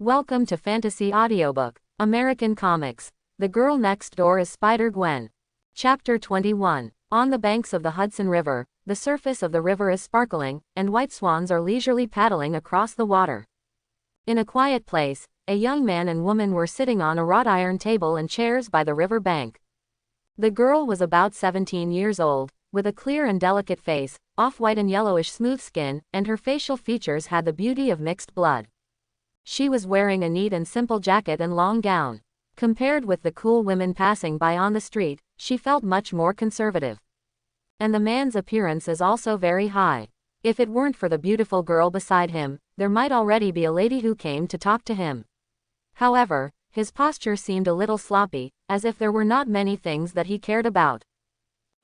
Welcome to Fantasy Audiobook, American Comics. The Girl Next Door is Spider-Gwen. Chapter 21. On the banks of the Hudson River, the surface of the river is sparkling, and white swans are leisurely paddling across the water. In a quiet place, a young man and woman were sitting on a wrought iron table and chairs by the river bank. The girl was about 17 years old, with a clear and delicate face, off-white and yellowish smooth skin, and her facial features had the beauty of mixed blood. She was wearing a neat and simple jacket and long gown. Compared with the cool women passing by on the street, she felt much more conservative. And the man's appearance is also very high. If it weren't for the beautiful girl beside him, there might already be a lady who came to talk to him. However, his posture seemed a little sloppy, as if there were not many things that he cared about.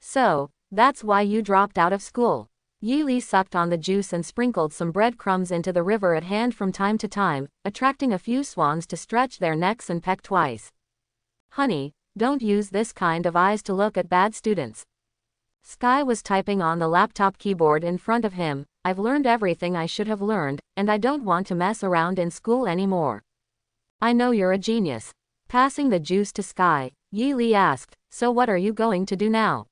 "So, that's why you dropped out of school." Yi Li sucked on the juice and sprinkled some breadcrumbs into the river at hand from time to time, attracting a few swans to stretch their necks and peck twice. "Honey, don't use this kind of eyes to look at bad students." Sky was typing on the laptop keyboard in front of him. "I've learned everything I should have learned, and I don't want to mess around in school anymore." "I know you're a genius." Passing the juice to Sky, Yi Li asked, "So what are you going to do now?"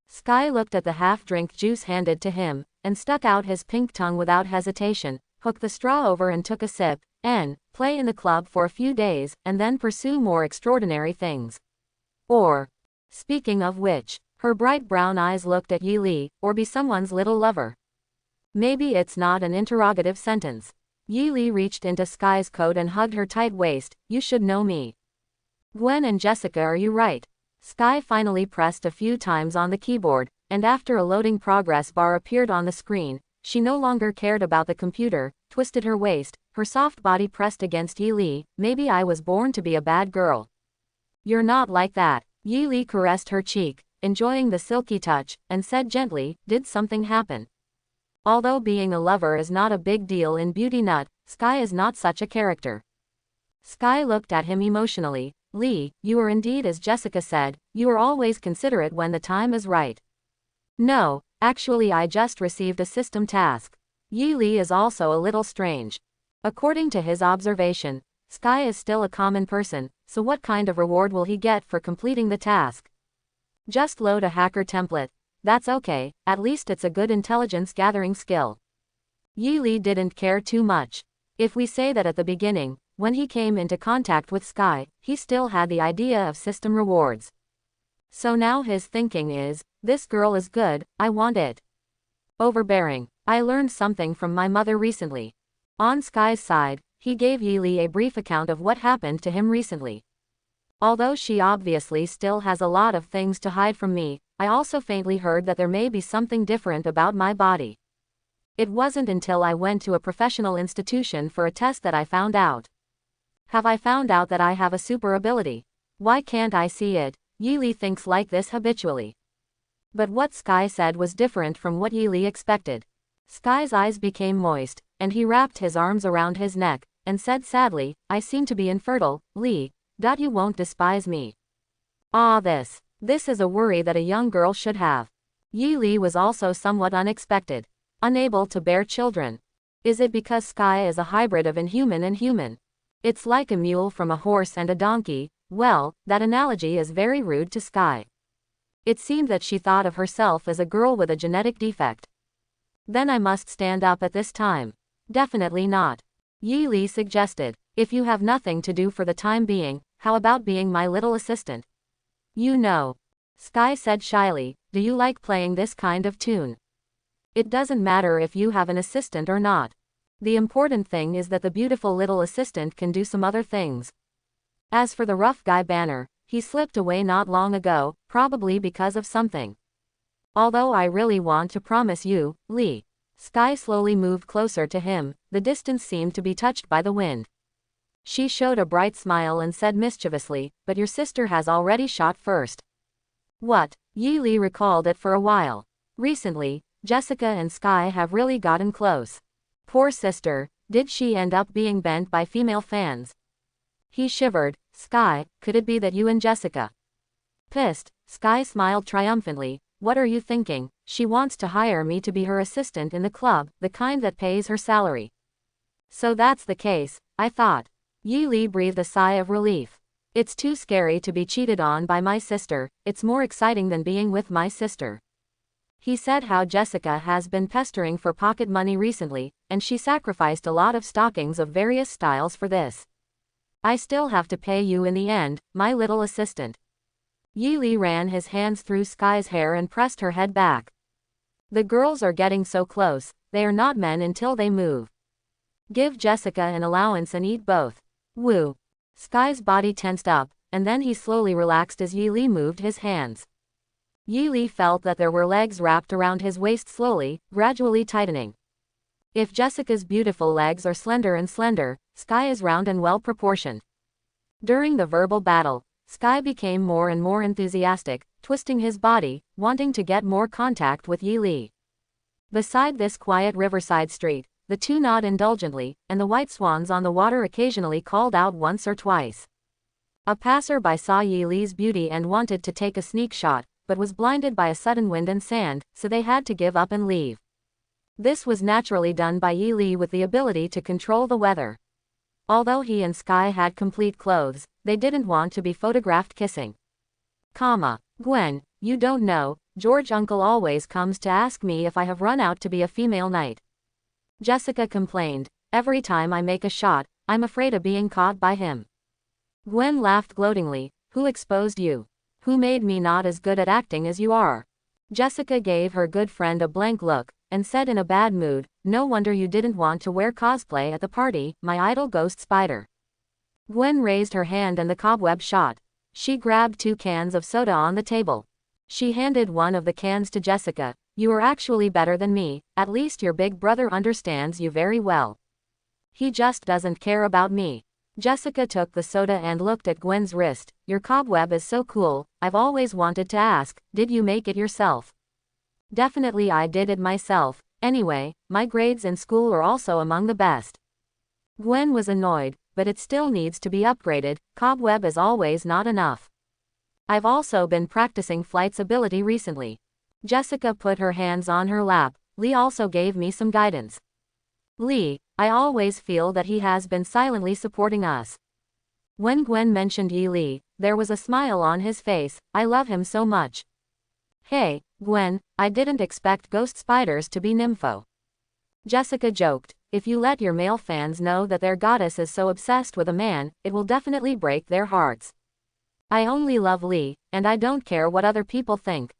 Sky looked at the half-drink juice handed to him, and stuck out his pink tongue without hesitation, hooked the straw over and took a sip, and play in the club for a few days, and then pursue more extraordinary things. Or, speaking of which, her bright brown eyes looked at Yi Li, or be someone's little lover. Maybe it's not an interrogative sentence. Yi Li reached into Sky's coat and hugged her tight waist. "You should know me. Gwen and Jessica, are you right?" Sky finally pressed a few times on the keyboard, and after a loading progress bar appeared on the screen, she no longer cared about the computer, twisted her waist, her soft body pressed against Yi Li. "Maybe I was born to be a bad girl." "You're not like that." Yi Li caressed her cheek, enjoying the silky touch, and said gently, "Did something happen?" Although being a lover is not a big deal in Beauty Nut, Sky is not such a character. Sky looked at him emotionally. "Lee, you are indeed, as Jessica said, you are always considerate when the time is right." "No, actually I just received a system task." Yi Li is also a little strange. According to his observation, Sky is still a common person, so what kind of reward will he get for completing the task? "Just load a hacker template." "That's okay, at least it's a good intelligence gathering skill." Yi Li didn't care too much. If we say that at the beginning, when he came into contact with Sky, he still had the idea of system rewards. So now his thinking is, this girl is good, I want it. Overbearing. "I learned something from my mother recently." On Sky's side, he gave Yi Li a brief account of what happened to him recently. "Although she obviously still has a lot of things to hide from me, I also faintly heard that there may be something different about my body. It wasn't until I went to a professional institution for a test that I found out. Have I found out that I have a super ability? Why can't I see it?" Yi Li thinks like this habitually. But what Sky said was different from what Yi Li expected. Sky's eyes became moist, and he wrapped his arms around his neck, and said sadly, "I seem to be infertile, Lee. You won't despise me." Ah, this is a worry that a young girl should have. Yi Li was also somewhat unexpected. Unable to bear children. Is it because Sky is a hybrid of inhuman and human? It's like a mule from a horse and a donkey. Well, that analogy is very rude to Sky. It seemed that she thought of herself as a girl with a genetic defect. "Then I must stand up at this time." "Definitely not." Yi Li suggested. "If you have nothing to do for the time being, how about being my little assistant?" "You know," Sky said shyly, "do you like playing this kind of tune?" "It doesn't matter if you have an assistant or not. The important thing is that the beautiful little assistant can do some other things." As for the rough guy banner, he slipped away not long ago, probably because of something. "Although I really want to promise you, Lee." Sky slowly moved closer to him, the distance seemed to be touched by the wind. She showed a bright smile and said mischievously, "But your sister has already shot first." "What?" Yi Li recalled it for a while. Recently, Jessica and Sky have really gotten close. Poor sister, did she end up being bent by female fans? He shivered. "Sky, could it be that you and Jessica?" Pissed, Sky smiled triumphantly. "What are you thinking? She wants to hire me to be her assistant in the club, the kind that pays her salary." "So that's the case, I thought. Yi Li breathed a sigh of relief. It's too scary to be cheated on by my sister, it's more exciting than being with my sister. He said how Jessica has been pestering for pocket money recently, and she sacrificed a lot of stockings of various styles for this. I still have to pay you in the end, my little assistant. Yi Li ran his hands through Sky's hair and pressed her head back. The girls are getting so close, they are not men until they move. Give Jessica an allowance and eat both. Woo. Sky's body tensed up, and then he slowly relaxed as Yi Li moved his hands. Yi Li felt that there were legs wrapped around his waist slowly, gradually tightening. If Jessica's beautiful legs are slender and slender, Sky is round and well proportioned. During the verbal battle, Sky became more and more enthusiastic, twisting his body, wanting to get more contact with Yi Li. Beside this quiet riverside street, the two nod indulgently, and the white swans on the water occasionally called out once or twice. A passer-by saw Yi Li's beauty and wanted to take a sneak shot, but was blinded by a sudden wind and sand, so they had to give up and leave. This was naturally done by Yi Li with the ability to control the weather. Although he and Sky had complete clothes, they didn't want to be photographed kissing. Gwen, you don't know, George uncle always comes to ask me if I have run out to be a female knight. Jessica complained, every time I make a shot, I'm afraid of being caught by him. Gwen laughed gloatingly, who exposed you? Who made me not as good at acting as you are? Jessica gave her good friend a blank look, and said in a bad mood, no wonder you didn't want to wear cosplay at the party, my idol Ghost Spider. Gwen raised her hand and the cobweb shot. She grabbed 2 cans of soda on the table. She handed one of the cans to Jessica. You are actually better than me, at least your big brother understands you very well. He just doesn't care about me. Jessica took the soda and looked at Gwen's wrist. Your cobweb is so cool, I've always wanted to ask, did you make it yourself? Definitely I did it myself. Anyway, my grades in school are also among the best. Gwen was annoyed, but it still needs to be upgraded, cobweb is always not enough. I've also been practicing flight's ability recently. Jessica put her hands on her lap. Lee also gave me some guidance. Lee, I always feel that he has been silently supporting us. When Gwen mentioned Yi Li, there was a smile on his face. I love him so much. Hey, Gwen, I didn't expect ghost spiders to be nympho. Jessica joked, if you let your male fans know that their goddess is so obsessed with a man, it will definitely break their hearts. I only love Lee, and I don't care what other people think.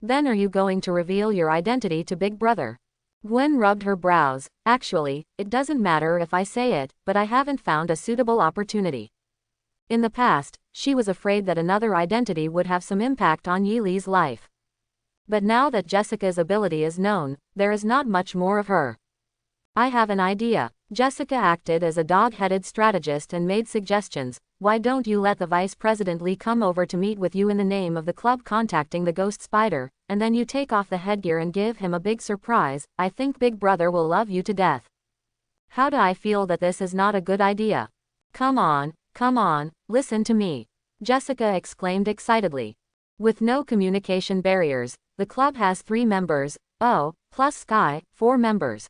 Then are you going to reveal your identity to Big Brother? Gwen rubbed her brows. Actually, it doesn't matter if I say it, but I haven't found a suitable opportunity. In the past, she was afraid that another identity would have some impact on Yi Li's life. But now that Jessica's ability is known, there is not much more of her. I have an idea. Jessica acted as a dog-headed strategist and made suggestions. Why don't you let the Vice President Lee come over to meet with you in the name of the club contacting the Ghost Spider, and then you take off the headgear and give him a big surprise. I think Big Brother will love you to death. How do I feel that this is not a good idea? Come on, listen to me. Jessica exclaimed excitedly. With no communication barriers, the club has 3 members, plus Sky, 4 members.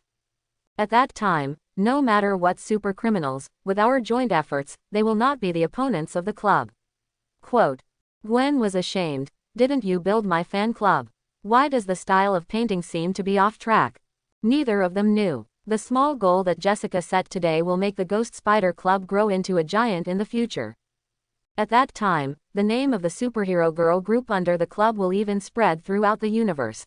At that time, no matter what super criminals, with our joint efforts, they will not be the opponents of the club. Quote. Gwen was ashamed. Didn't you build my fan club? Why does the style of painting seem to be off track? Neither of them knew. The small goal that Jessica set today will make the Ghost Spider Club grow into a giant in the future. At that time, the name of the superhero girl group under the club will even spread throughout the universe.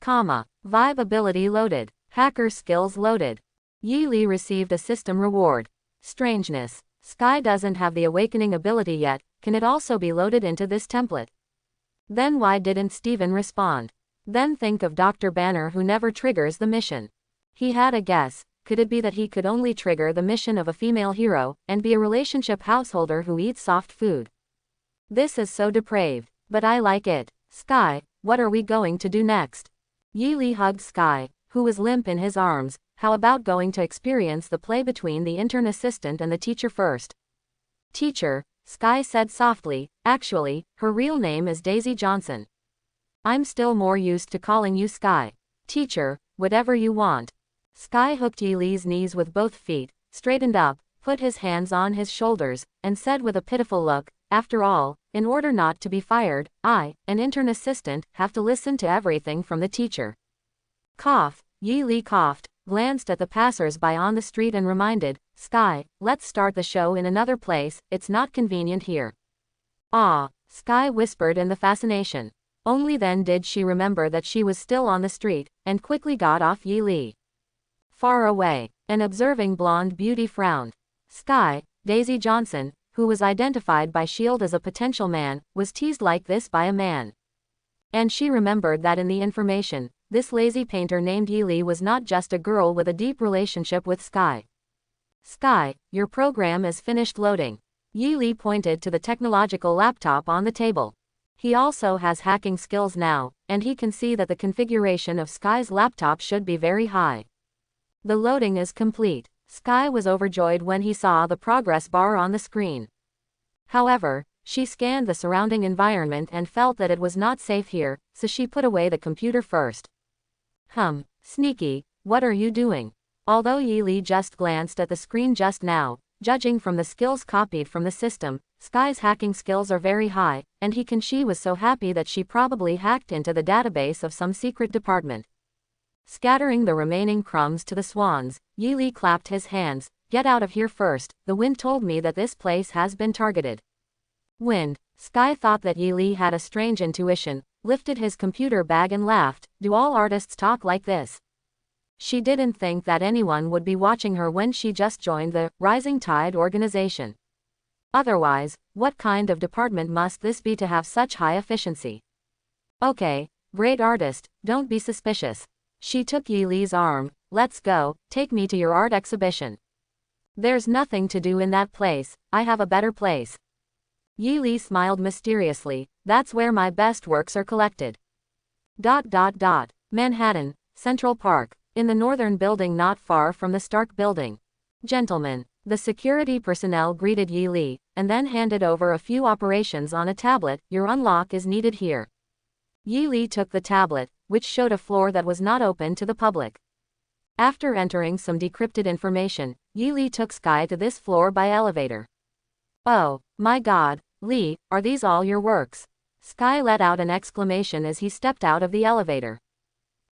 Vibe ability loaded. Hacker skills loaded. Yi Li received a system reward. Strangeness. Sky doesn't have the awakening ability yet, can it also be loaded into this template? Then why didn't Steven respond? Then think of Dr. Banner who never triggers the mission. He had a guess, could it be that he could only trigger the mission of a female hero, and be a relationship householder who eats soft food? This is so depraved, but I like it. Sky, what are we going to do next? Yi Li hugged Sky, who was limp in his arms. How about going to experience the play between the intern assistant and the teacher first? Teacher, Sky said softly. Actually, her real name is Daisy Johnson. I'm still more used to calling you Sky. Teacher, whatever you want. Sky hooked Yi Li's knees with both feet, straightened up, put his hands on his shoulders, and said with a pitiful look, "After all, in order not to be fired, I, an intern assistant, have to listen to everything from the teacher." Cough. Yi Li coughed, glanced at the passers-by on the street and reminded, "Sky, let's start the show in another place, it's not convenient here." "Ah," Sky whispered in the fascination. Only then did she remember that she was still on the street, and quickly got off Yi Li. Far away, an observing blonde beauty frowned. Sky, Daisy Johnson, who was identified by S.H.I.E.L.D. as a potential man, was teased like this by a man. And she remembered that in the information, this lazy painter named Yi Li was not just a girl with a deep relationship with Sky. "Sky, your program is finished loading." Yi Li pointed to the technological laptop on the table. He also has hacking skills now, and he can see that the configuration of Sky's laptop should be very high. The loading is complete. Sky was overjoyed when he saw the progress bar on the screen. However, she scanned the surrounding environment and felt that it was not safe here, so she put away the computer first. Sneaky, what are you doing?" Although Yi Li just glanced at the screen just now, judging from the skills copied from the system, Sky's hacking skills are very high, and she was so happy that she probably hacked into the database of some secret department. Scattering the remaining crumbs to the swans, Yi Li clapped his hands. "Get out of here first, the wind told me that this place has been targeted." Wind. Sky thought that Yi Li had a strange intuition, lifted his computer bag and laughed. Do all artists talk like this? She didn't think that anyone would be watching her when she just joined the Rising Tide organization. Otherwise, what kind of department must this be to have such high efficiency? "Okay, great artist, don't be suspicious." She took Yi Li's arm. "Let's go, take me to your art exhibition." "There's nothing to do in that place, I have a better place." Yi Li smiled mysteriously. "That's where my best works are collected." Manhattan, Central Park, in the northern building not far from the Stark building. "Gentlemen." The security personnel greeted Yi Li, and then handed over a few operations on a tablet. "Your unlock is needed here." Yi Li took the tablet, which showed a floor that was not open to the public. After entering some decrypted information, Yi Li took Sky to this floor by elevator. "Oh, my God, Li, are these all your works?" Sky let out an exclamation as he stepped out of the elevator.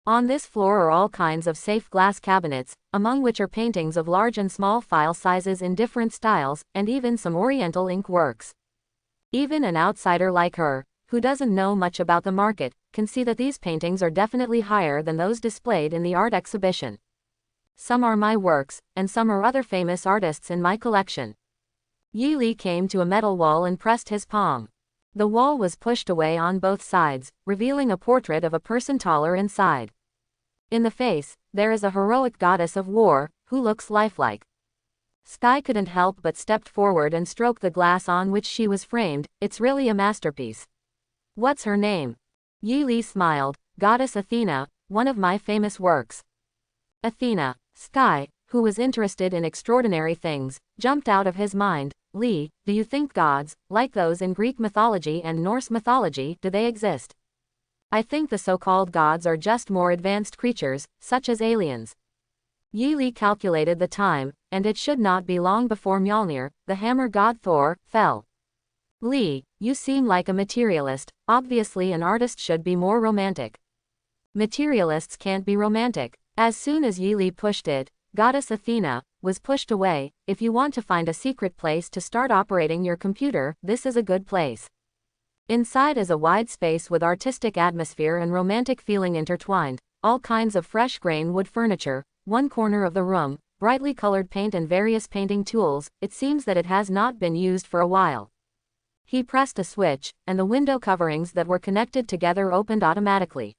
On this floor are all kinds of safe glass cabinets, among which are paintings of large and small file sizes in different styles, and even some Oriental ink works. Even an outsider like her, who doesn't know much about the market, can see that these paintings are definitely higher than those displayed in the art exhibition. "Some are my works, and some are other famous artists in my collection." Yi Li came to a metal wall and pressed his palm. The wall was pushed away on both sides, revealing a portrait of a person taller inside. In the face, there is a heroic goddess of war, who looks lifelike. Sky couldn't help but stepped forward and stroked the glass on which she was framed. "It's really a masterpiece." "What's her name?" Yi Li smiled. "Goddess Athena, one of my famous works." Athena. Sky, who was interested in extraordinary things, jumped out of his mind. "Li, do you think gods, like those in Greek mythology and Norse mythology, do they exist?" "I think the so-called gods are just more advanced creatures, such as aliens." Yi Li calculated the time, and it should not be long before Mjolnir, the hammer god Thor, fell. "Li, you seem like a materialist. Obviously an artist should be more romantic." "Materialists can't be romantic." As soon as Yi Li pushed it, Goddess Athena was pushed away. "If you want to find a secret place to start operating your computer, this is a good place." Inside is a wide space with artistic atmosphere and romantic feeling intertwined, all kinds of fresh grain wood furniture, one corner of the room, brightly colored paint and various painting tools. It seems that it has not been used for a while. He pressed a switch, and the window coverings that were connected together opened automatically.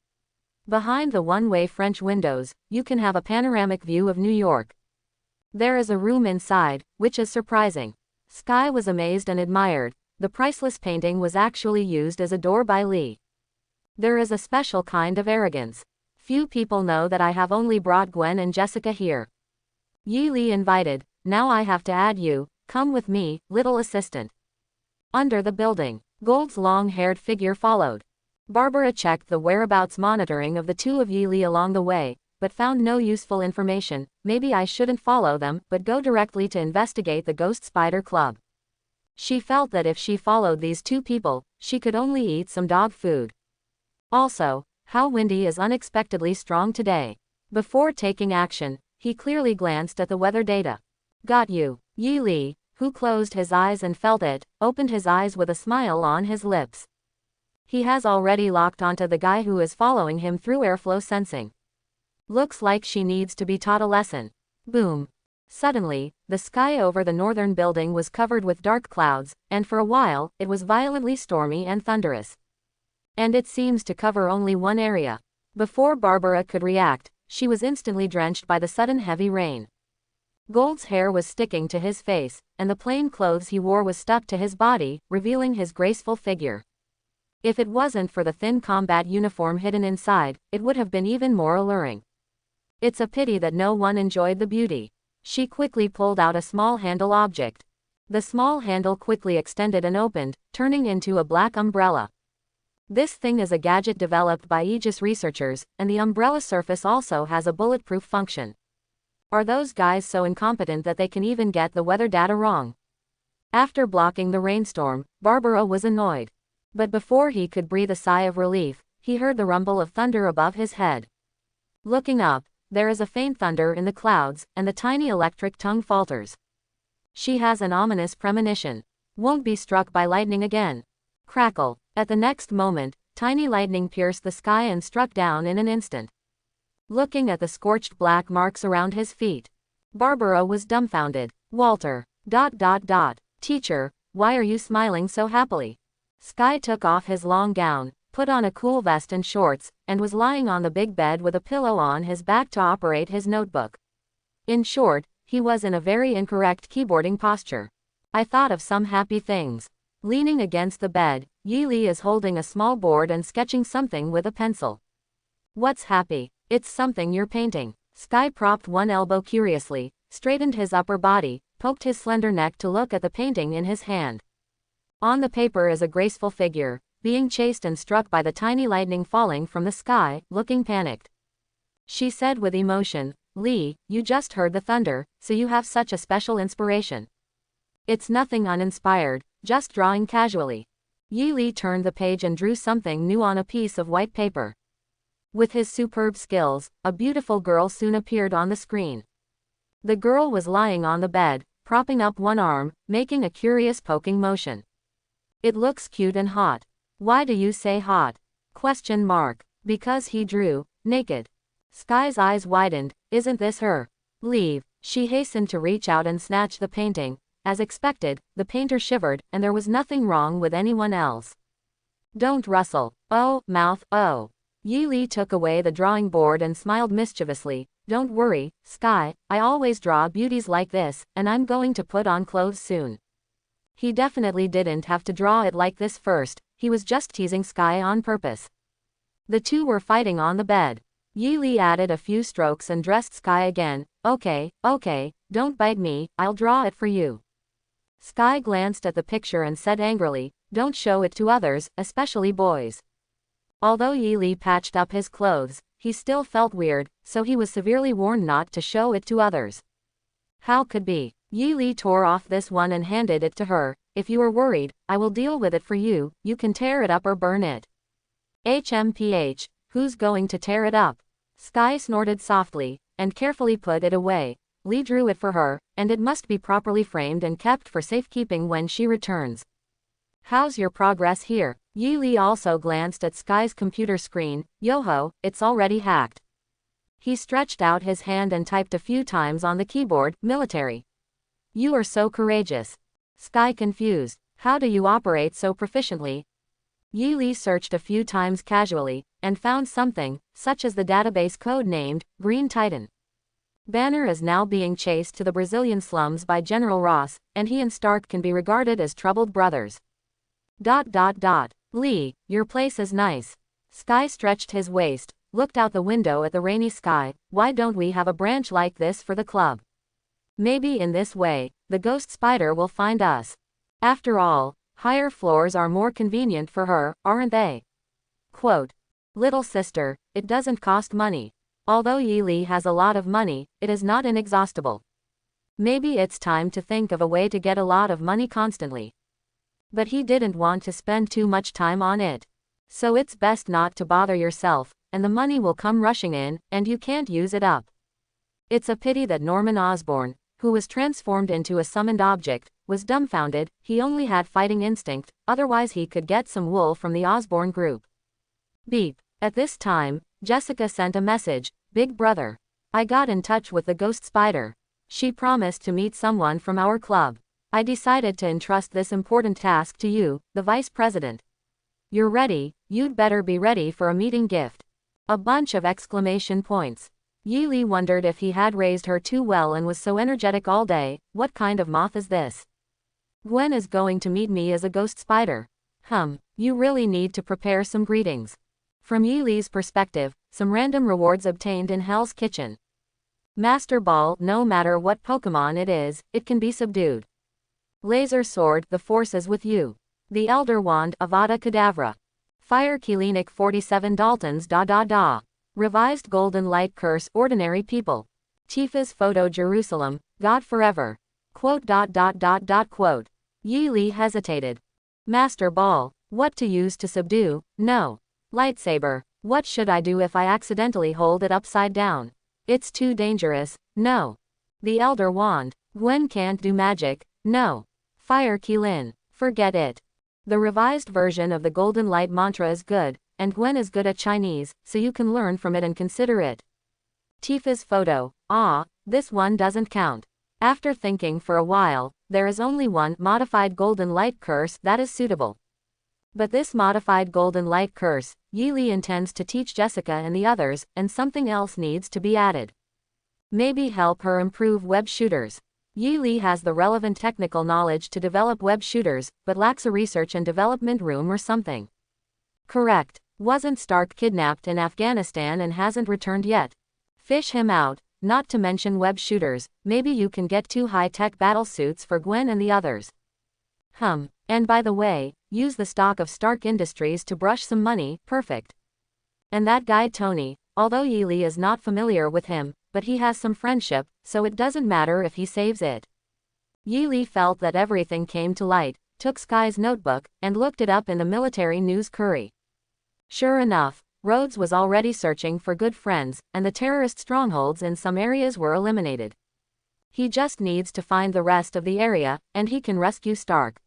Behind the one-way French windows, you can have a panoramic view of New York. There is a room inside, which is surprising. Sky was amazed and admired. The priceless painting was actually used as a door by Li. There is a special kind of arrogance. Few people know that I have only brought Gwen and Jessica here. Yi Li invited. "Now I have to add you. Come with me, little assistant." Under the building, Gold's long-haired figure followed. Barbara checked the whereabouts monitoring of the two of Yi Li along the way, but found no useful information. Maybe I shouldn't follow them, but go directly to investigate the Ghost Spider Club. She felt that if she followed these two people, she could only eat some dog food. Also, how windy is unexpectedly strong today. Before taking action, he clearly glanced at the weather data. Got you. Yi Li, who closed his eyes and felt it, opened his eyes with a smile on his lips. He has already locked onto the guy who is following him through airflow sensing. Looks like she needs to be taught a lesson. Boom. Suddenly, the sky over the northern building was covered with dark clouds, and for a while, it was violently stormy and thunderous. And it seems to cover only one area. Before Barbara could react, she was instantly drenched by the sudden heavy rain. Gold's hair was sticking to his face, and the plain clothes he wore was stuck to his body, revealing his graceful figure. If it wasn't for the thin combat uniform hidden inside, it would have been even more alluring. It's a pity that no one enjoyed the beauty. She quickly pulled out a small handle object. The small handle quickly extended and opened, turning into a black umbrella. This thing is a gadget developed by Aegis researchers, and the umbrella surface also has a bulletproof function. Are those guys so incompetent that they can even get the weather data wrong? After blocking the rainstorm, Barbara was annoyed. But before he could breathe a sigh of relief, he heard the rumble of thunder above his head. Looking up, there is a faint thunder in the clouds, and the tiny electric tongue falters. She has an ominous premonition. Won't be struck by lightning again. Crackle. At the next moment, tiny lightning pierced the sky and struck down in an instant. Looking at the scorched black marks around his feet, Barbara was dumbfounded. Walter. Teacher, why are you smiling so happily? Sky took off his long gown, put on a cool vest and shorts, and was lying on the big bed with a pillow on his back to operate his notebook. In short, he was in a very incorrect keyboarding posture. I thought of some happy things. Leaning against the bed, Yi Li is holding a small board and sketching something with a pencil. What's happy? It's something you're painting. Sky propped one elbow curiously, straightened his upper body, poked his slender neck to look at the painting in his hand. On the paper is a graceful figure, being chased and struck by the tiny lightning falling from the sky, looking panicked. She said with emotion, Lee, you just heard the thunder, so you have such a special inspiration. It's nothing uninspired, just drawing casually. Yi Li turned the page and drew something new on a piece of white paper. With his superb skills, a beautiful girl soon appeared on the screen. The girl was lying on the bed, propping up one arm, making a curious poking motion. It looks cute and hot. Why do you say hot? ? Because he drew naked. Sky's eyes widened. Isn't this her? Leave. She hastened to reach out and snatch the painting. As expected, the painter shivered, and there was nothing wrong with anyone else. Don't rustle. Oh, mouth, oh. Yi Li took away the drawing board and smiled mischievously. Don't worry, Sky, I always draw beauties like this, and I'm going to put on clothes soon. He definitely didn't have to draw it like this first, he was just teasing Sky on purpose. The two were fighting on the bed. Yi Li added a few strokes and dressed Sky again. Okay, don't bite me, I'll draw it for you. Sky glanced at the picture and said angrily, don't show it to others, especially boys. Although Yi Li patched up his clothes, he still felt weird, so he was severely warned not to show it to others. How could be? Yi Li tore off this one and handed it to her. If you are worried, I will deal with it for you, you can tear it up or burn it. HMPH, who's going to tear it up? Sky snorted softly, and carefully put it away. Li drew it for her, and it must be properly framed and kept for safekeeping when she returns. How's your progress here? Yi Li also glanced at Sky's computer screen. Yoho, it's already hacked. He stretched out his hand and typed a few times on the keyboard. Military. You are so courageous. Sky confused. How do you operate so proficiently? Yi Li searched a few times casually, and found something, such as the database code named Green Titan. Banner is now being chased to the Brazilian slums by General Ross, and he and Stark can be regarded as troubled brothers. Lee, your place is nice. Sky stretched his waist, looked out the window at the rainy sky. Why don't we have a branch like this for the club? Maybe in this way, the ghost spider will find us. After all, higher floors are more convenient for her, aren't they? Quote. Little sister, it doesn't cost money. Although Yi Li has a lot of money, it is not inexhaustible. Maybe it's time to think of a way to get a lot of money constantly. But he didn't want to spend too much time on it. So it's best not to bother yourself, and the money will come rushing in, and you can't use it up. It's a pity that Norman Osborn, who was transformed into a summoned object, was dumbfounded. He only had fighting instinct, otherwise he could get some wool from the Osborn group. Beep. At this time, Jessica sent a message. Big brother. I got in touch with the ghost spider. She promised to meet someone from our club. I decided to entrust this important task to you, the vice president. You're ready, you'd better be ready for a meeting gift. A bunch of exclamation points. Yi Li wondered if he had raised her too well and was so energetic all day. What kind of moth is this? Gwen is going to meet me as a ghost spider. You really need to prepare some greetings. From Yi Li's perspective, some random rewards obtained in Hell's Kitchen. Master Ball, no matter what Pokemon it is, it can be subdued. Laser Sword, the force is with you. The Elder Wand, Avada Kedavra. Fire Kelenic 47 Daltons Revised Golden Light Curse, Ordinary People. Tifa's Photo Jerusalem, God Forever. Quote. Yi Li hesitated. Master Ball, what to use to subdue? No. Lightsaber, what should I do if I accidentally hold it upside down? It's too dangerous. No. The Elder Wand, Gwen can't do magic. No. Fire Kelin, forget it. The revised version of the Golden Light mantra is good, and Gwen is good at Chinese, so you can learn from it and consider it. Tifa's photo, this one doesn't count. After thinking for a while, there is only one modified Golden Light curse that is suitable. But this modified Golden Light curse, Yi Li intends to teach Jessica and the others, and something else needs to be added. Maybe help her improve web shooters. Yi Li has the relevant technical knowledge to develop web shooters, but lacks a research and development room or something. Correct. Wasn't Stark kidnapped in Afghanistan and hasn't returned yet? Fish him out, not to mention web shooters. Maybe you can get 2 high-tech battle suits for Gwen and the others. And by the way, use the stock of Stark Industries to brush some money. Perfect. And that guy Tony, although Yi Li is not familiar with him, but he has some friendship, so it doesn't matter if he saves it. Yi Li felt that everything came to light, took Sky's notebook, and looked it up in the military news curry. Sure enough, Rhodes was already searching for good friends, and the terrorist strongholds in some areas were eliminated. He just needs to find the rest of the area, and he can rescue Stark.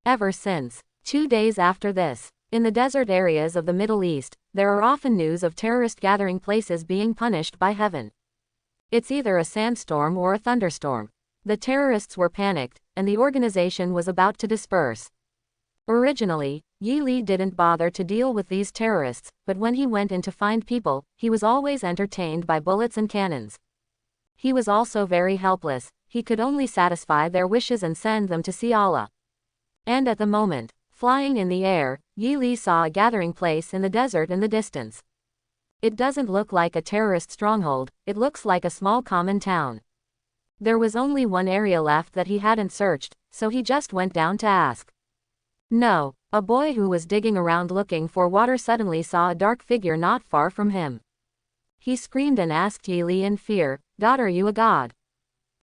Ever since 2 days after this, in the desert areas of the Middle East, there are often news of terrorist gathering places being punished by heaven. It's either a sandstorm or a thunderstorm. The terrorists were panicked, and the organization was about to disperse. Originally, Yi Li didn't bother to deal with these terrorists, but when he went in to find people, he was always entertained by bullets and cannons. He was also very helpless. He could only satisfy their wishes and send them to see Allah. And at the moment, flying in the air, Yi Li saw a gathering place in the desert in the distance. It doesn't look like a terrorist stronghold, it looks like a small common town. There was only one area left that he hadn't searched, so he just went down to ask. No, a boy who was digging around looking for water suddenly saw a dark figure not far from him. He screamed and asked Yi Li in fear, "God, are you a god?"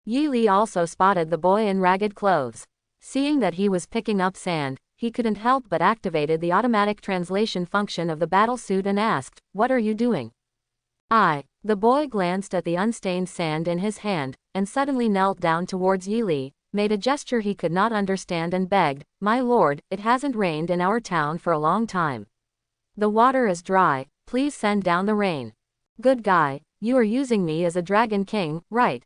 Yi Li also spotted the boy in ragged clothes. Seeing that he was picking up sand, he couldn't help but activated the automatic translation function of the battle suit and asked, "What are you doing?" The boy glanced at the unstained sand in his hand, and suddenly knelt down towards Yi Li, made a gesture he could not understand and begged, "My lord, it hasn't rained in our town for a long time. The water is dry, please send down the rain." Good guy, you are using me as a dragon king, right?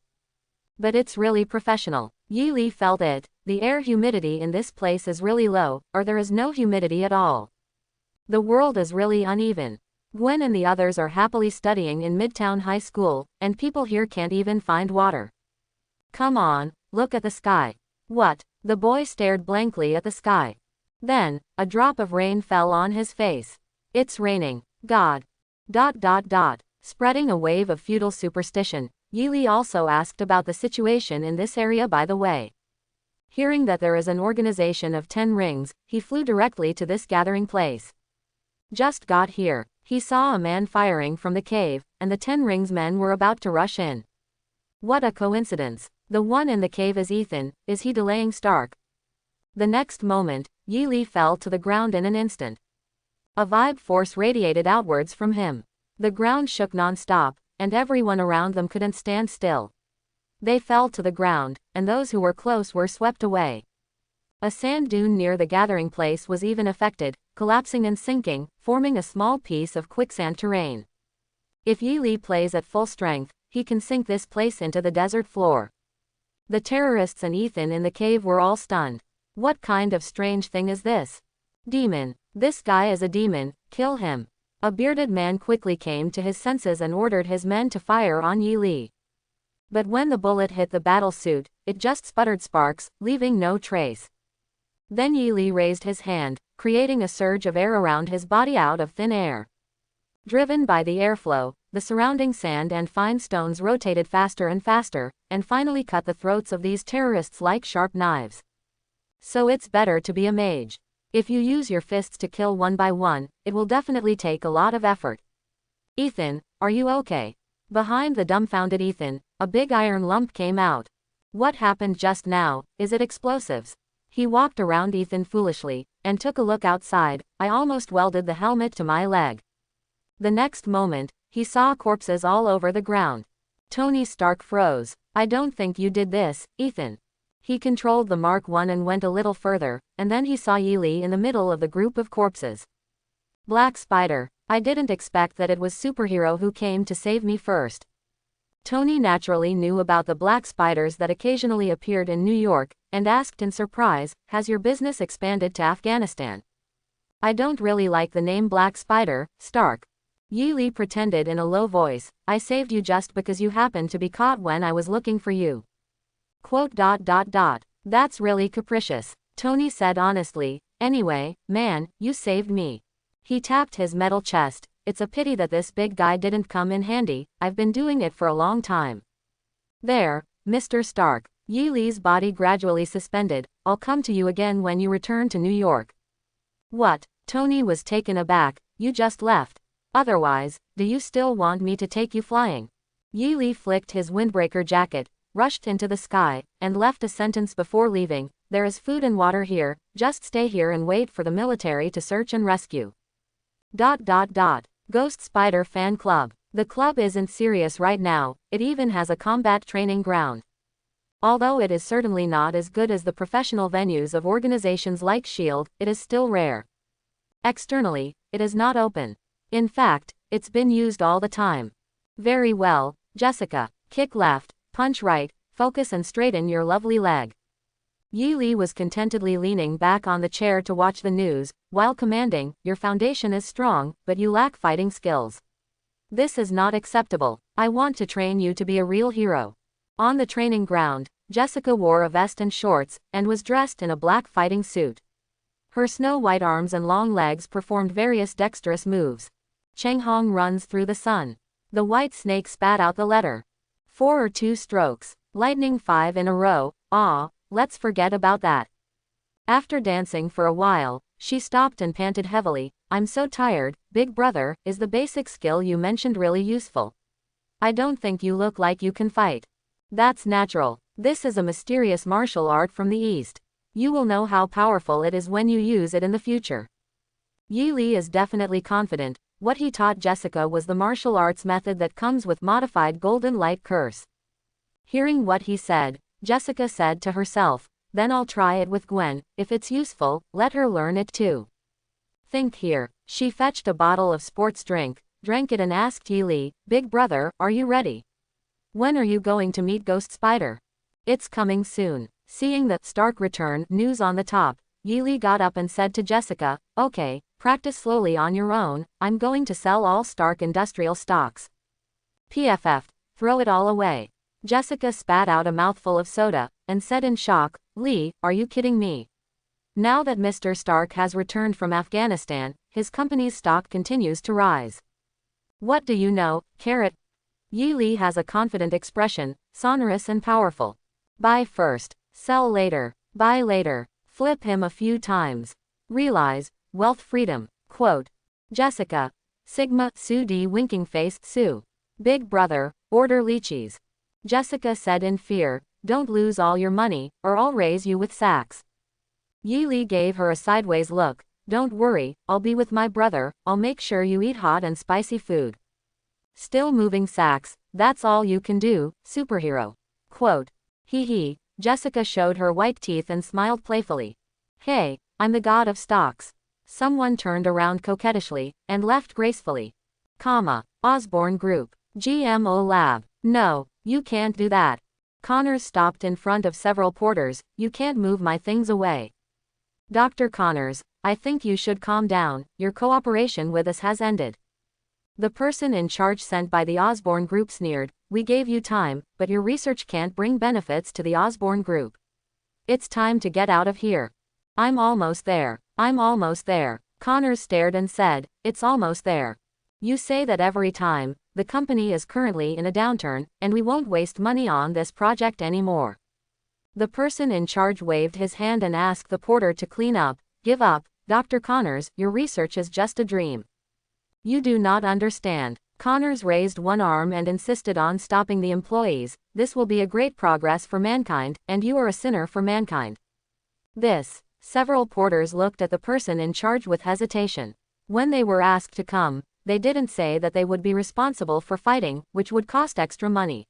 But it's really professional. Yi Li felt it. The air humidity in this place is really low, or there is no humidity at all. The world is really uneven. Gwen and the others are happily studying in Midtown High School, and people here can't even find water. Come on, look at the sky. What? The boy stared blankly at the sky. Then, a drop of rain fell on his face. It's raining. God. ... Spreading a wave of feudal superstition, Yi Li also asked about the situation in this area by the way. Hearing that there is an organization of 10 rings, he flew directly to this gathering place. Just got here. He saw a man firing from the cave, and the 10 Rings men were about to rush in. What a coincidence. The one in the cave is Ethan. Is he delaying Stark? The next moment, Yi Li fell to the ground in an instant. A vibe force radiated outwards from him. The ground shook non-stop, and everyone around them couldn't stand still. They fell to the ground, and those who were close were swept away. A sand dune near the gathering place was even affected, collapsing and sinking, forming a small piece of quicksand terrain. If Yi Li plays at full strength, he can sink this place into the desert floor. The terrorists and Ethan in the cave were all stunned. What kind of strange thing is this? Demon. This guy is a demon, kill him. A bearded man quickly came to his senses and ordered his men to fire on Yi Li. But when the bullet hit the battle suit, it just sputtered sparks, leaving no trace. Then Yi Li raised his hand, creating a surge of air around his body out of thin air. Driven by the airflow, the surrounding sand and fine stones rotated faster and faster, and finally cut the throats of these terrorists like sharp knives. So it's better to be a mage. If you use your fists to kill one by one, it will definitely take a lot of effort. Ethan, are you okay? Behind the dumbfounded Ethan, a big iron lump came out. What happened just now? Is it explosives? He walked around Ethan foolishly, and took a look outside. I almost welded the helmet to my leg. The next moment, he saw corpses all over the ground. Tony Stark froze. I don't think you did this, Ethan. He controlled the Mark I and went a little further, and then he saw Yi Li in the middle of the group of corpses. Black Spider. I didn't expect that it was superhero who came to save me first. Tony naturally knew about the black spiders that occasionally appeared in New York, and asked in surprise, has your business expanded to Afghanistan? I don't really like the name Black Spider, Stark. Yi Li pretended in a low voice, I saved you just because you happened to be caught when I was looking for you. Quote. That's really capricious. Tony said honestly, anyway, man, you saved me. He tapped his metal chest. It's a pity that this big guy didn't come in handy, I've been doing it for a long time. There, Mr. Stark. Yi Li's body gradually suspended, I'll come to you again when you return to New York. What? Tony was taken aback, you just left. Otherwise, do you still want me to take you flying? Yi Li flicked his windbreaker jacket, rushed into the sky, and left a sentence before leaving, there is food and water here, just stay here and wait for the military to search and rescue. Ghost Spider Fan Club. The club isn't serious right now, it even has a combat training ground. Although it is certainly not as good as the professional venues of organizations like S.H.I.E.L.D., it is still rare. Externally, it is not open. In fact, it's been used all the time. Very well, Jessica. Kick left, punch right, focus and straighten your lovely leg. Yi Li was contentedly leaning back on the chair to watch the news, while commanding, your foundation is strong, but you lack fighting skills. This is not acceptable. I want to train you to be a real hero. On the training ground, Jessica wore a vest and shorts, and was dressed in a black fighting suit. Her snow-white arms and long legs performed various dexterous moves. Changhong runs through the sun. The white snake spat out the letter. 4 or 2 strokes. Lightning 5 in a row. Let's forget about that. After dancing for a while, she stopped and panted heavily. I'm so tired, big brother, is the basic skill you mentioned really useful? I don't think you look like you can fight. That's natural. This is a mysterious martial art from the East. You will know how powerful it is when you use it in the future. Yi Li is definitely confident. What he taught Jessica was the martial arts method that comes with modified golden light curse. Hearing what he said, Jessica said to herself, then I'll try it with Gwen, if it's useful, let her learn it too. Think here. She fetched a bottle of sports drink, drank it and asked Yi Li, big brother, are you ready? When are you going to meet Ghost Spider? It's coming soon. Seeing the Stark return news on the top, Yi Li got up and said to Jessica, okay, practice slowly on your own, I'm going to sell all Stark industrial stocks. PFF, throw it all away. Jessica spat out a mouthful of soda, and said in shock, Lee, are you kidding me? Now that Mr. Stark has returned from Afghanistan, his company's stock continues to rise. What do you know, Carrot? Yi Li has a confident expression, sonorous and powerful. Buy first, sell later, buy later, flip him a few times. Realize, wealth freedom. Quote. Jessica. Sigma, Sue D winking face, Sue. Big brother, order lychees. Jessica said in fear, don't lose all your money, or I'll raise you with sacks. Yi Li gave her a sideways look, don't worry, I'll be with my brother, I'll make sure you eat hot and spicy food. Still moving sacks, that's all you can do, superhero. Quote. Hee hee, Jessica showed her white teeth and smiled playfully. Hey, I'm the god of stocks. Someone turned around coquettishly, and left gracefully. Osborne Group. GMO Lab. No, you can't do that. Connors stopped in front of several porters, you can't move my things away. Dr. Connors, I think you should calm down, your cooperation with us has ended. The person in charge sent by the Osborne Group sneered, we gave you time, but your research can't bring benefits to the Osborne Group. It's time to get out of here. I'm almost there. Connors stared and said, it's almost there. You say that every time. The company is currently in a downturn, and we won't waste money on this project anymore. The person in charge waved his hand and asked the porter to clean up. Give up, Dr. Connors, your research is just a dream. You do not understand. Connors raised one arm and insisted on stopping the employees. This will be a great progress for mankind, and you are a sinner for mankind. Several porters looked at the person in charge with hesitation. When they were asked to come, they didn't say that they would be responsible for fighting, which would cost extra money.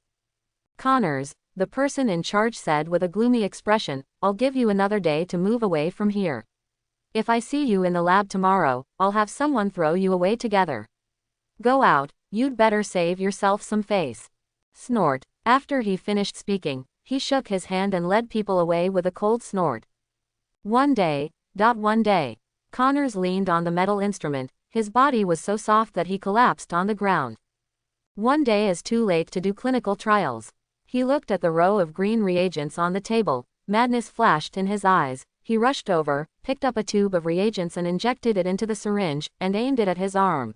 Connors, the person in charge said with a gloomy expression, I'll give you another day to move away from here. If I see you in the lab tomorrow, I'll have someone throw you away together. Go out, you'd better save yourself some face. Snort. After he finished speaking, he shook his hand and led people away with a cold snort. One day. Connors leaned on the metal instrument. His body was so soft that he collapsed on the ground. One day is too late to do clinical trials. He looked at the row of green reagents on the table. Madness flashed in his eyes. He rushed over, picked up a tube of reagents and injected it into the syringe, and aimed it at his arm.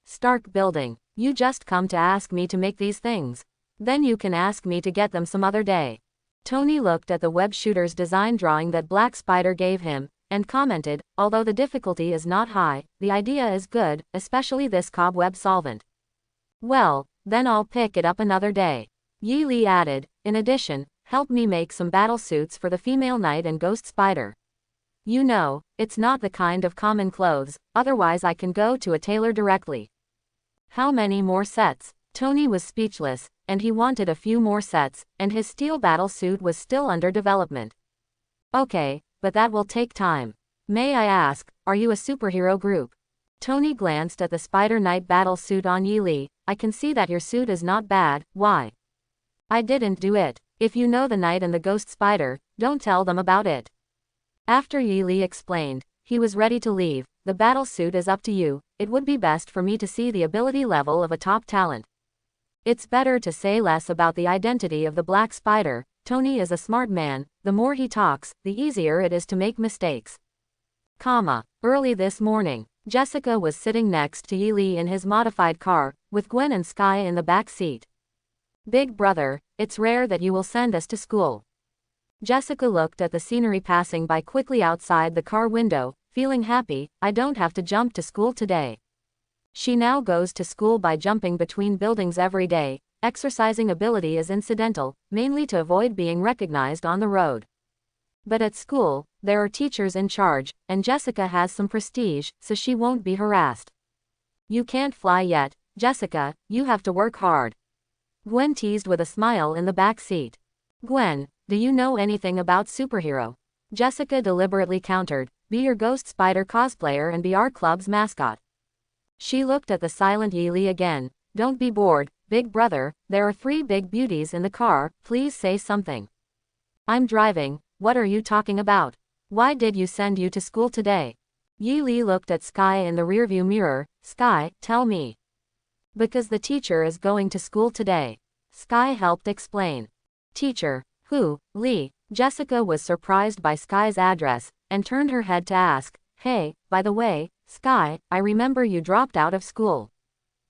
Stark Building. You just come to ask me to make these things. Then you can ask me to get them some other day. Tony looked at the web shooter's design drawing that Black Spider gave him, and commented, although the difficulty is not high, the idea is good, especially this cobweb solvent. Well, then I'll pick it up another day. Yi Li added, in addition, help me make some battle suits for the female knight and ghost spider. You know, it's not the kind of common clothes, otherwise I can go to a tailor directly. How many more sets? Tony was speechless, and he wanted a few more sets, and his steel battle suit was still under development. Okay, but that will take time. May I ask, are you a superhero group? Tony glanced at the Spider Knight battle suit on Yi Li. I can see that your suit is not bad, why? I didn't do it. If you know the Knight and the Ghost Spider, don't tell them about it. After Yi Li explained, he was ready to leave. The battle suit is up to you. It would be best for me to see the ability level of a top talent. It's better to say less about the identity of the Black Spider. Tony is a smart man. The more he talks, the easier it is to make mistakes. Early this morning, Jessica was sitting next to Yi Li in his modified car, with Gwen and Sky in the back seat. Big brother, it's rare that you will send us to school. Jessica looked at the scenery passing by quickly outside the car window, feeling happy. I don't have to jump to school today. She now goes to school by jumping between buildings every day. Exercising ability is incidental, mainly to avoid being recognized on the road. But at school, there are teachers in charge, and Jessica has some prestige, so she won't be harassed. You can't fly yet, Jessica, you have to work hard. Gwen teased with a smile in the back seat. Gwen, do you know anything about superhero? Jessica deliberately countered, be your Ghost Spider cosplayer and be our club's mascot. She looked at the silent Yi Li again. Don't be bored, big brother, there are 3 big beauties in the car, please say something. I'm driving, what are you talking about? Why did you send you to school today? Yi Li looked at Sky in the rearview mirror. Sky, tell me. Because the teacher is going to school today. Sky helped explain. Teacher, who? Li. Jessica was surprised by Sky's address, and turned her head to ask, hey, by the way, Sky, I remember you dropped out of school.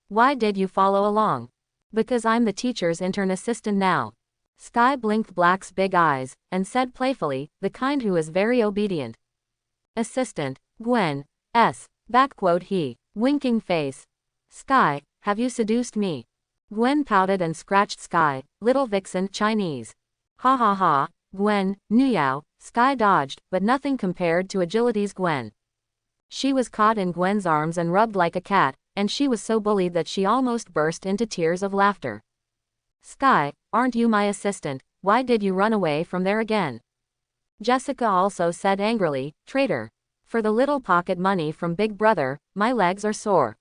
Why did you follow along? Because I'm the teacher's intern assistant now. Sky blinked Black's big eyes, and said playfully, the kind who is very obedient. Assistant, Gwen, S. He. Winking face. Sky, have you seduced me? Gwen pouted and scratched Sky, little vixen, Chinese. Ha ha ha, Gwen, Nuyao. Sky dodged, but nothing compared to Agility's Gwen. She was caught in Gwen's arms and rubbed like a cat, and she was so bullied that she almost burst into tears of laughter. Sky, aren't you my assistant? Why did you run away from there again? Jessica also said angrily, traitor. For the little pocket money from Big Brother, my legs are sore.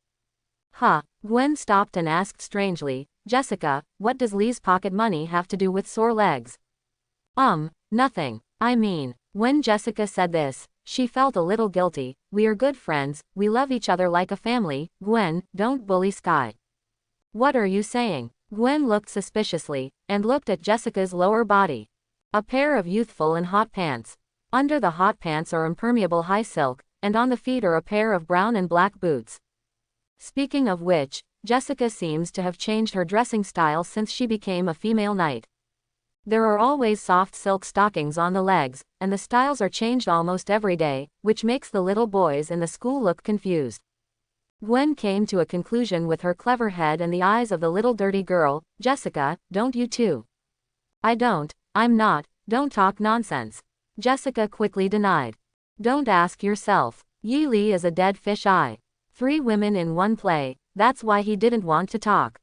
Huh, Gwen stopped and asked strangely, Jessica, what does Lee's pocket money have to do with sore legs? Nothing. I mean, when Jessica said this, she felt a little guilty. We are good friends, we love each other like a family. Gwen, don't bully Sky. What are you saying? Gwen looked suspiciously, and looked at Jessica's lower body. A pair of youthful and hot pants. Under the hot pants are impermeable high silk, and on the feet are a pair of brown and black boots. Speaking of which, Jessica seems to have changed her dressing style since she became a female knight. There are always soft silk stockings on the legs, and the styles are changed almost every day, which makes the little boys in the school look confused. Gwen came to a conclusion with her clever head and the eyes of the little dirty girl. Jessica, don't you too? I don't, I'm not, don't talk nonsense. Jessica quickly denied. Don't ask yourself. Yi Li is a dead fish eye. 3 women in one play, that's why he didn't want to talk.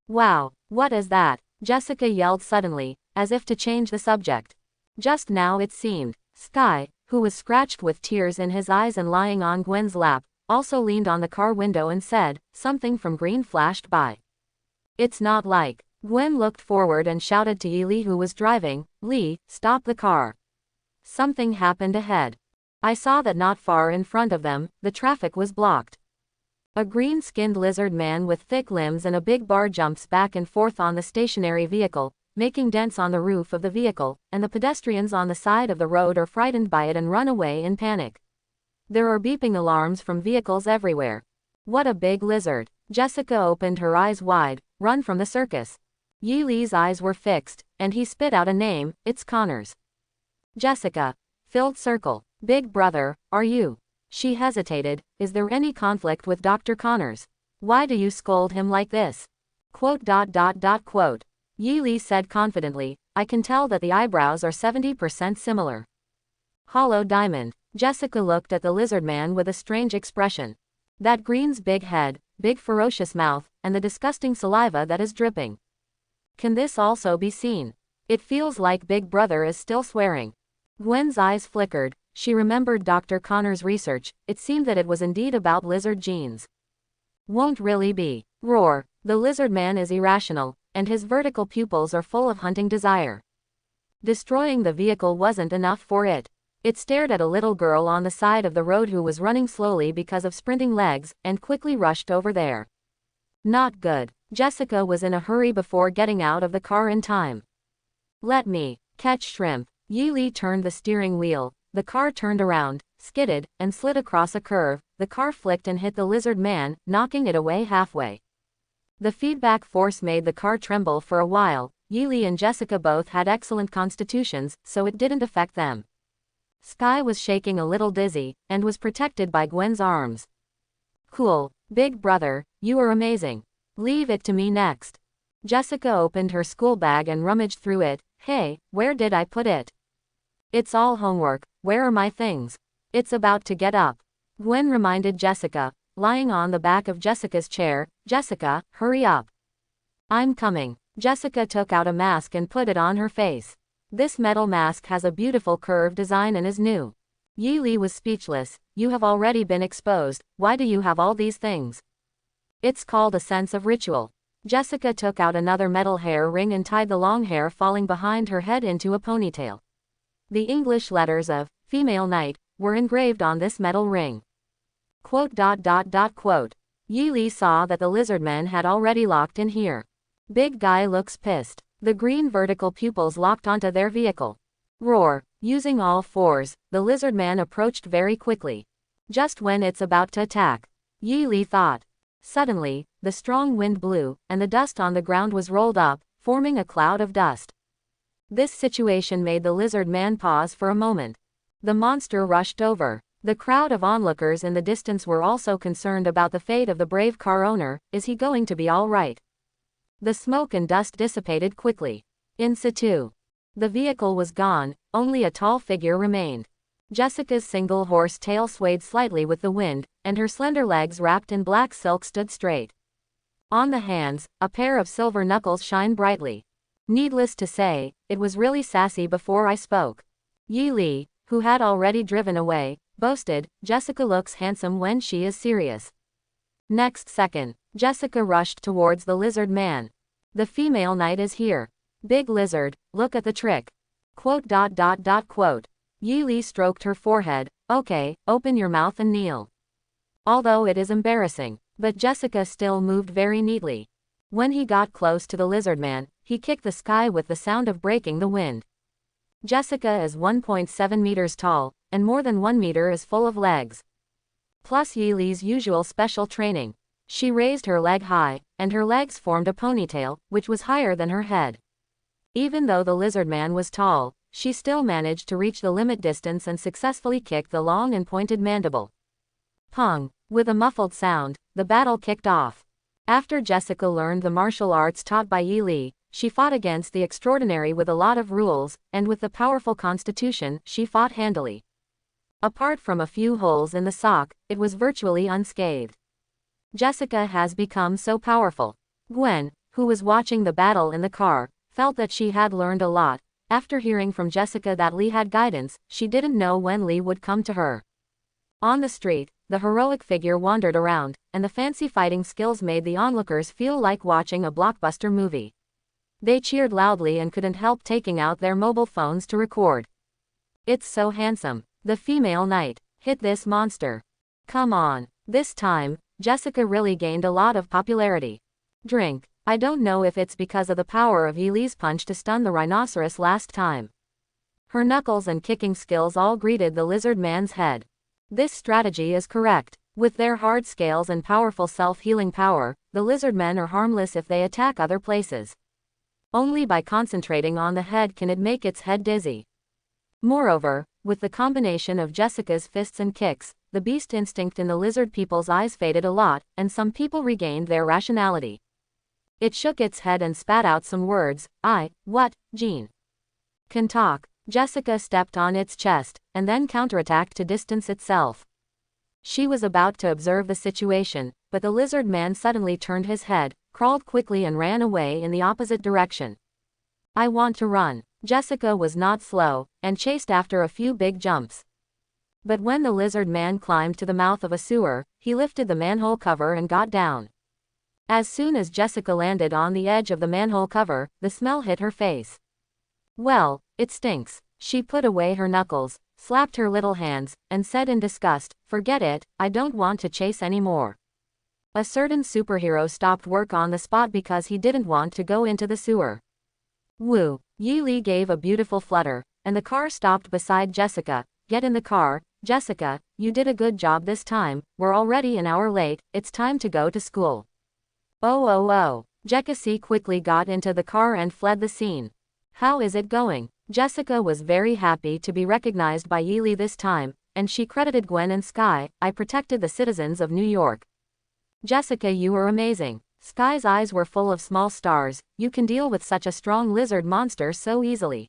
Wow, what is that? Jessica yelled suddenly, as if to change the subject. Just now it seemed, Sky, who was scratched with tears in his eyes and lying on Gwen's lap, also leaned on the car window and said, something from green flashed by. It's not like. Gwen looked forward and shouted to Yi Li who was driving, Lee, stop the car. Something happened ahead. I saw that not far in front of them, the traffic was blocked. A green-skinned lizard man with thick limbs and a big bar jumps back and forth on the stationary vehicle, making dents on the roof of the vehicle, and the pedestrians on the side of the road are frightened by it and run away in panic. There are beeping alarms from vehicles everywhere. What a big lizard. Jessica opened her eyes wide. Run from the circus. Yi Li's eyes were fixed, and he spit out a name. It's Connors. Jessica. Filled circle. Big Brother, are you? She hesitated. Is there any conflict with Dr. Connors? Why do you scold him like this? Quote. Yi Li said confidently, I can tell that the eyebrows are 70% similar. Hollow diamond. Jessica looked at the lizard man with a strange expression. That green's big head, big ferocious mouth, and the disgusting saliva that is dripping. Can this also be seen? It feels like Big Brother is still swearing. Gwen's eyes flickered. She remembered Dr. Connor's research. It seemed that it was indeed about lizard genes. Won't really be. Roar. The lizard man is irrational, and his vertical pupils are full of hunting desire. Destroying the vehicle wasn't enough for it. It stared at a little girl on the side of the road who was running slowly because of sprinting legs, and quickly rushed over there. Not good. Jessica was in a hurry before getting out of the car in time. Let me catch shrimp. Yi Li turned the steering wheel. The car turned around, skidded, and slid across a curve. The car flicked and hit the lizard man, knocking it away halfway. The feedback force made the car tremble for a while. Yi Li and Jessica both had excellent constitutions, so it didn't affect them. Sky was shaking a little dizzy, and was protected by Gwen's arms. Cool. Big Brother, you are amazing. Leave it to me next. Jessica opened her school bag and rummaged through it. Hey, where did I put it? It's all homework. Where are my things? It's about to get up. Gwen reminded Jessica, lying on the back of Jessica's chair. Jessica, hurry up. I'm coming. Jessica took out a mask and put it on her face. This metal mask has a beautiful curved design and is new. Yi Li was speechless. You have already been exposed. Why do you have all these things? It's called a sense of ritual. Jessica took out another metal hair ring and tied the long hair falling behind her head into a ponytail. The English letters of female knight were engraved on this metal ring. Quote. Yi Li saw that the lizard men had already locked in here. Big guy looks pissed. The green vertical pupils locked onto their vehicle. Roar. Using all fours, the lizard man approached very quickly. Just when it's about to attack. Yi Li thought. Suddenly, the strong wind blew, and the dust on the ground was rolled up, forming a cloud of dust. This situation made the lizard man pause for a moment. The monster rushed over. The crowd of onlookers in the distance were also concerned about the fate of the brave car owner. Is he going to be all right? The smoke and dust dissipated quickly. In situ. The vehicle was gone, only a tall figure remained. Jessica's single horse tail swayed slightly with the wind, and her slender legs wrapped in black silk stood straight. On the hands, a pair of silver knuckles shine brightly. Needless to say, it was really sassy before I spoke. Yi Li, who had already driven away, boasted, Jessica looks handsome when she is serious. Next second, Jessica rushed towards the lizard man. The female knight is here. Big lizard, look at the trick. Quote. Yi Li stroked her forehead. Okay, open your mouth and kneel. Although it is embarrassing, but Jessica still moved very neatly. When he got close to the lizard man, he kicked the sky with the sound of breaking the wind. Jessica is 1.7 meters tall, and more than 1 meter is full of legs. Plus Yi Li's usual special training. She raised her leg high, and her legs formed a ponytail, which was higher than her head. Even though the lizard man was tall, she still managed to reach the limit distance and successfully kick the long and pointed mandible. Pong! With a muffled sound, the battle kicked off. After Jessica learned the martial arts taught by Yi Li, she fought against the extraordinary with a lot of rules, and with the powerful constitution, she fought handily. Apart from a few holes in the sock, it was virtually unscathed. Jessica has become so powerful. Gwen, who was watching the battle in the car, felt that she had learned a lot. After hearing from Jessica that Li had guidance, she didn't know when Li would come to her. On the street, the heroic figure wandered around, and the fancy fighting skills made the onlookers feel like watching a blockbuster movie. They cheered loudly and couldn't help taking out their mobile phones to record. It's so handsome. The female knight. Hit this monster. Come on. This time, Jessica really gained a lot of popularity. Drink. I don't know if it's because of the power of Yi Li's punch to stun the rhinoceros last time. Her knuckles and kicking skills all greeted the lizard man's head. This strategy is correct. With their hard scales and powerful self-healing power, the lizard men are harmless if they attack other places. Only by concentrating on the head can it make its head dizzy. Moreover, with the combination of Jessica's fists and kicks, the beast instinct in the lizard people's eyes faded a lot, and some people regained their rationality. It shook its head and spat out some words. What, Jean? Can talk. Jessica stepped on its chest, and then counterattacked to distance itself. She was about to observe the situation, but the lizard man suddenly turned his head, crawled quickly and ran away in the opposite direction. I want to run. Jessica was not slow, and chased after a few big jumps. But when the lizard man climbed to the mouth of a sewer, he lifted the manhole cover and got down. As soon as Jessica landed on the edge of the manhole cover, the smell hit her face. Well, it stinks. She put away her knuckles, slapped her little hands, and said in disgust, forget it, I don't want to chase anymore. A certain superhero stopped work on the spot because he didn't want to go into the sewer. Woo! Yi Li gave a beautiful flutter, and the car stopped beside Jessica. Get in the car, Jessica, you did a good job this time, we're already an hour late, it's time to go to school. Oh. Jessica quickly got into the car and fled the scene. How is it going? Jessica was very happy to be recognized by Yi Li this time, and she credited Gwen and Sky. I protected the citizens of New York. Jessica, you were amazing. Sky's eyes were full of small stars. You can deal with such a strong lizard monster so easily.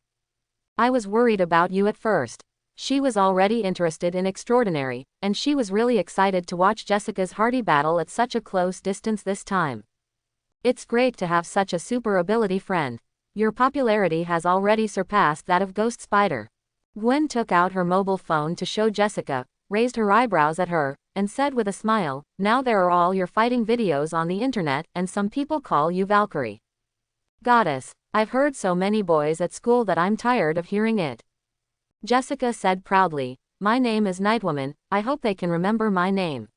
I was worried about you at first. She was already interested in Extraordinary, and she was really excited to watch Jessica's hearty battle at such a close distance this time. It's great to have such a super ability friend. Your popularity has already surpassed that of Ghost Spider. Gwen took out her mobile phone to show Jessica, raised her eyebrows at her, and said with a smile, now there are all your fighting videos on the internet, and some people call you Valkyrie. Goddess, I've heard so many boys at school that I'm tired of hearing it. Jessica said proudly, my name is Nightwoman, I hope they can remember my name.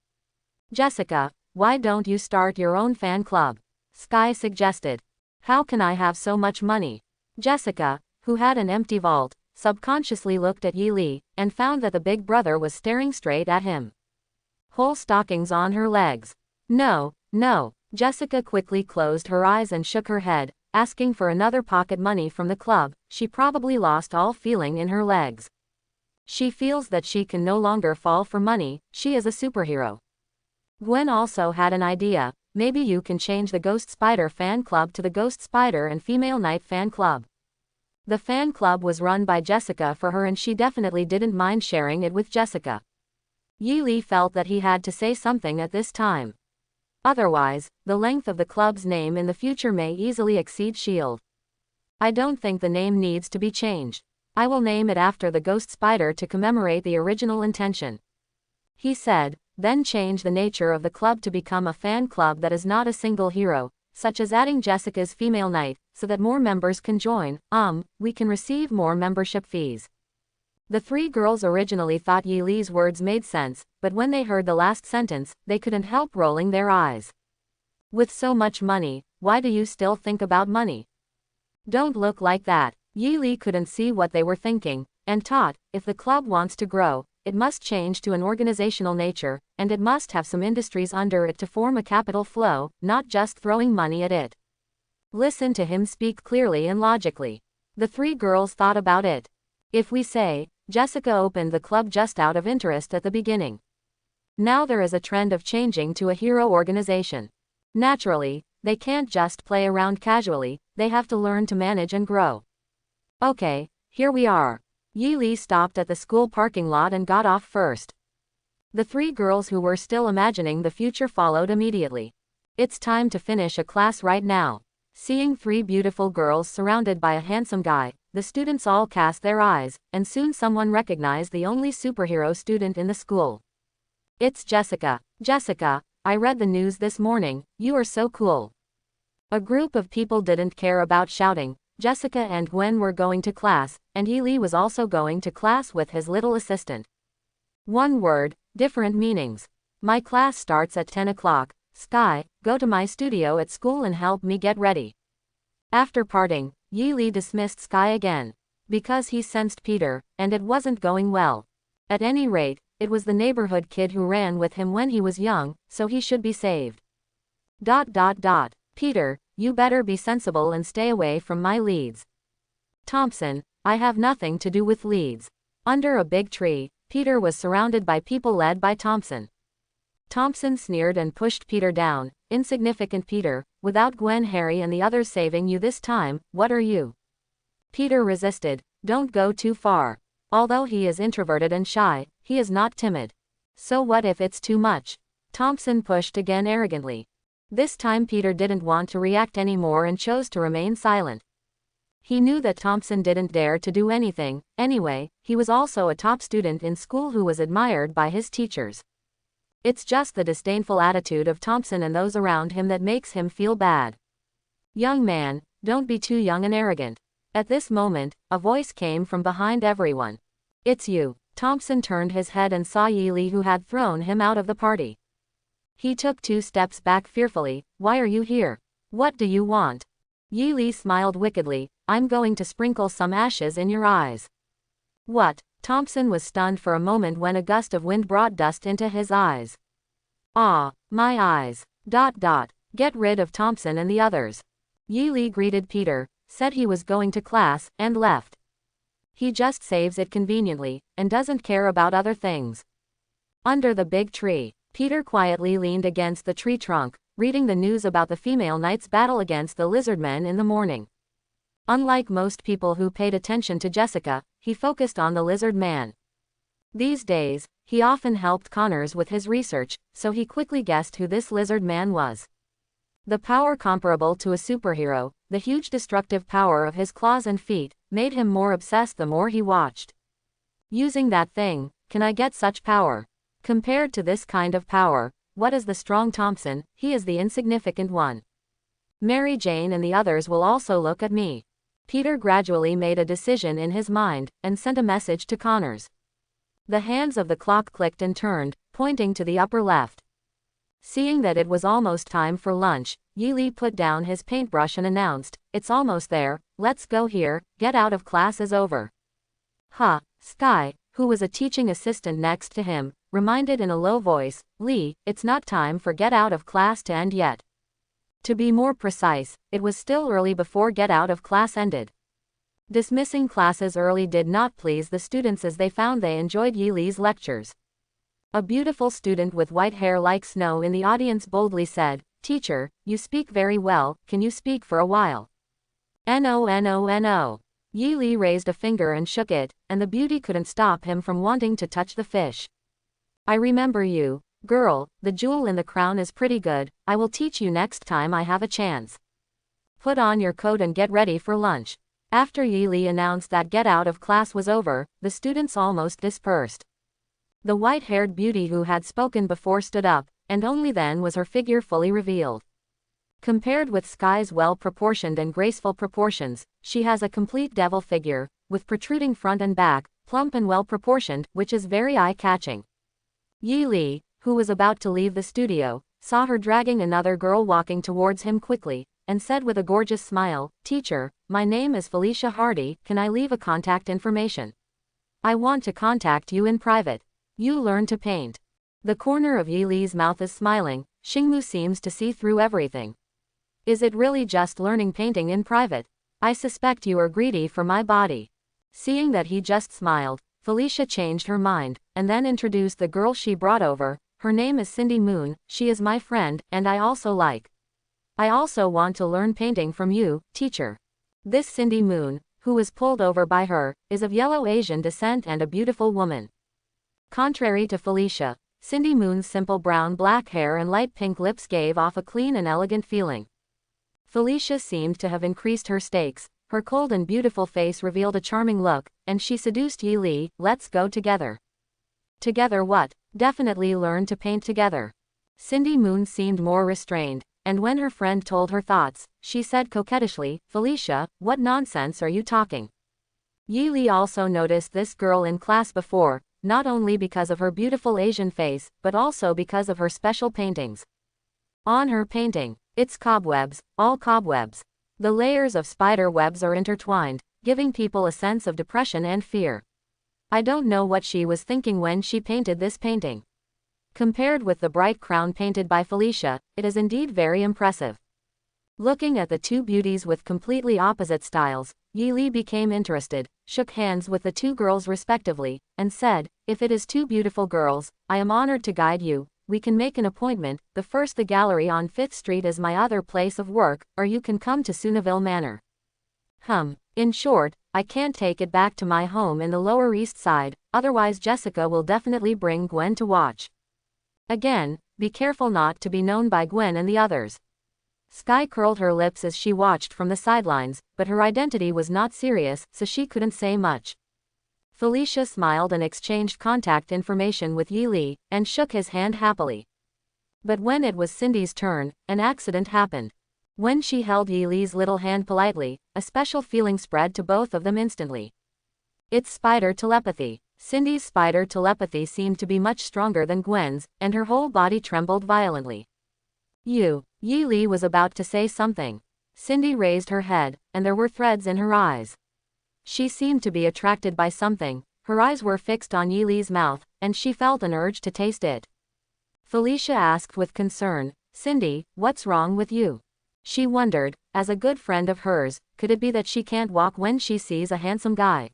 Jessica, why don't you start your own fan club? Sky suggested. How can I have so much money? Jessica, who had an empty vault, subconsciously looked at Yi Li, and found that the big brother was staring straight at him. Whole stockings on her legs. No. Jessica quickly closed her eyes and shook her head, asking for another pocket money from the club. She probably lost all feeling in her legs. She feels that she can no longer fall for money, she is a superhero. Gwen also had an idea, maybe you can change the Ghost Spider fan club to the Ghost Spider and Female Knight fan club. The fan club was run by Jessica for her and she definitely didn't mind sharing it with Jessica. Yi Li felt that he had to say something at this time. Otherwise, the length of the club's name in the future may easily exceed S.H.I.E.L.D. I don't think the name needs to be changed. I will name it after the Ghost Spider to commemorate the original intention. He said, then change the nature of the club to become a fan club that is not a single hero, such as adding Jessica's Female Knight, so that more members can join. We can receive more membership fees. The three girls originally thought Yi Li's words made sense, but when they heard the last sentence, they couldn't help rolling their eyes. With so much money, why do you still think about money? Don't look like that. Yi Li couldn't see what they were thinking, and thought, if the club wants to grow, it must change to an organizational nature, and it must have some industries under it to form a capital flow, not just throwing money at it. Listen to him speak clearly and logically. The three girls thought about it. If we say, Jessica opened the club just out of interest at the beginning. Now there is a trend of changing to a hero organization. Naturally, they can't just play around casually, they have to learn to manage and grow. Okay, here we are. Yi Li stopped at the school parking lot and got off first. The three girls who were still imagining the future followed immediately. It's time to finish a class right now. Seeing three beautiful girls surrounded by a handsome guy, the students all cast their eyes, and soon someone recognized the only superhero student in the school. It's Jessica. Jessica, I read the news this morning, you are so cool. A group of people didn't care about shouting. Jessica and Gwen were going to class, and Yi Li was also going to class with his little assistant. One word, different meanings. My class starts at 10 o'clock. Sky, go to my studio at school and help me get ready. After parting, Yi Li dismissed Sky again. Because he sensed Peter, and it wasn't going well. At any rate, it was the neighborhood kid who ran with him when he was young, so he should be saved. Peter, you better be sensible and stay away from my leads. Thompson, I have nothing to do with leads. Under a big tree, Peter was surrounded by people led by Thompson. Thompson sneered and pushed Peter down. Insignificant Peter, without Gwen, Harry and the others saving you this time, what are you? Peter resisted. Don't go too far. Although he is introverted and shy, he is not timid. So what if it's too much? Thompson pushed again arrogantly. This time Peter didn't want to react anymore and chose to remain silent. He knew that Thompson didn't dare to do anything. Anyway, he was also a top student in school who was admired by his teachers. It's just the disdainful attitude of Thompson and those around him that makes him feel bad. Young man, don't be too young and arrogant. At this moment, a voice came from behind everyone. It's you. Thompson turned his head and saw Yi Li, who had thrown him out of the party. He took 2 steps back fearfully. Why are you here? What do you want? Yi Li smiled wickedly. I'm going to sprinkle some ashes in your eyes. What? Thompson was stunned for a moment when a gust of wind brought dust into his eyes. Ah, my eyes. Get rid of Thompson and the others. Yi Li greeted Peter, said he was going to class, and left. He just saves it conveniently, and doesn't care about other things. Under the big tree, Peter quietly leaned against the tree trunk, reading the news about the Female Knight's battle against the Lizardmen in the morning. Unlike most people who paid attention to Jessica, he focused on the Lizard Man. These days, he often helped Connors with his research, so he quickly guessed who this Lizard Man was. The power comparable to a superhero, the huge destructive power of his claws and feet, made him more obsessed the more he watched. Using that thing, can I get such power? Compared to this kind of power, what is the strong Thompson? He is the insignificant one. Mary Jane and the others will also look at me. Peter gradually made a decision in his mind, and sent a message to Connors. The hands of the clock clicked and turned, pointing to the upper left. Seeing that it was almost time for lunch, Yi Li put down his paintbrush and announced, "It's almost there, let's go here, get out of class is over." Sky, who was a teaching assistant next to him, reminded in a low voice, "Lee, it's not time for get out of class to end yet." To be more precise, it was still early before get out of class ended. Dismissing classes early did not please the students as they found they enjoyed Yi Li's lectures. A beautiful student with white hair like snow in the audience boldly said, "Teacher, you speak very well, can you speak for a while?" No. Yi Li raised a finger and shook it, and the beauty couldn't stop him from wanting to touch the fish. "I remember you, girl, the jewel in the crown is pretty good, I will teach you next time I have a chance. Put on your coat and get ready for lunch." After Yi Li announced that get out of class was over, the students almost dispersed. The white-haired beauty who had spoken before stood up, and only then was her figure fully revealed. Compared with Sky's well-proportioned and graceful proportions, she has a complete devil figure, with protruding front and back, plump and well-proportioned, which is very eye-catching. Yi Li, who was about to leave the studio, saw her dragging another girl walking towards him quickly, and said with a gorgeous smile, "Teacher, my name is Felicia Hardy, can I leave a contact information? I want to contact you in private. You learn to paint." The corner of Yi Li's mouth is smiling, Xingmu seems to see through everything. "Is it really just learning painting in private? I suspect you are greedy for my body." Seeing that he just smiled, Felicia changed her mind, and then introduced the girl she brought over. "Her name is Cindy Moon, she is my friend, and I also want to learn painting from you, teacher." This Cindy Moon, who was pulled over by her, is of yellow Asian descent and a beautiful woman. Contrary to Felicia, Cindy Moon's simple brown-black hair and light pink lips gave off a clean and elegant feeling. Felicia seemed to have increased her stakes, her cold and beautiful face revealed a charming look, and she seduced Yi Li. "Let's go together." "Together what?" "Definitely learn to paint together." Cindy Moon seemed more restrained, and when her friend told her thoughts, she said coquettishly, "Felicia, what nonsense are you talking?" Yi Li also noticed this girl in class before, not only because of her beautiful Asian face, but also because of her special paintings. On her painting, it's cobwebs, all cobwebs. The layers of spider webs are intertwined, giving people a sense of depression and fear. I don't know what she was thinking when she painted this painting. Compared with the bright crown painted by Felicia, it is indeed very impressive. Looking at the two beauties with completely opposite styles, Yi Li became interested, shook hands with the two girls respectively, and said, "If it is two beautiful girls, I am honored to guide you. We can make an appointment. The gallery on 5th Street is my other place of work, or you can come to Sunnyvale Manor." In short, I can't take it back to my home in the Lower East Side, otherwise Jessica will definitely bring Gwen to watch. Again, be careful not to be known by Gwen and the others. Sky curled her lips as she watched from the sidelines, but her identity was not serious, so she couldn't say much. Felicia smiled and exchanged contact information with Yi Li, and shook his hand happily. But when it was Cindy's turn, an accident happened. When she held Yi Li's little hand politely, a special feeling spread to both of them instantly. It's spider telepathy. Cindy's spider telepathy seemed to be much stronger than Gwen's, and her whole body trembled violently. Yi Li was about to say something. Cindy raised her head, and there were threads in her eyes. She seemed to be attracted by something, her eyes were fixed on Yi Li's mouth, and she felt an urge to taste it. Felicia asked with concern, "Cindy, what's wrong with you?" She wondered, as a good friend of hers, could it be that she can't walk when she sees a handsome guy?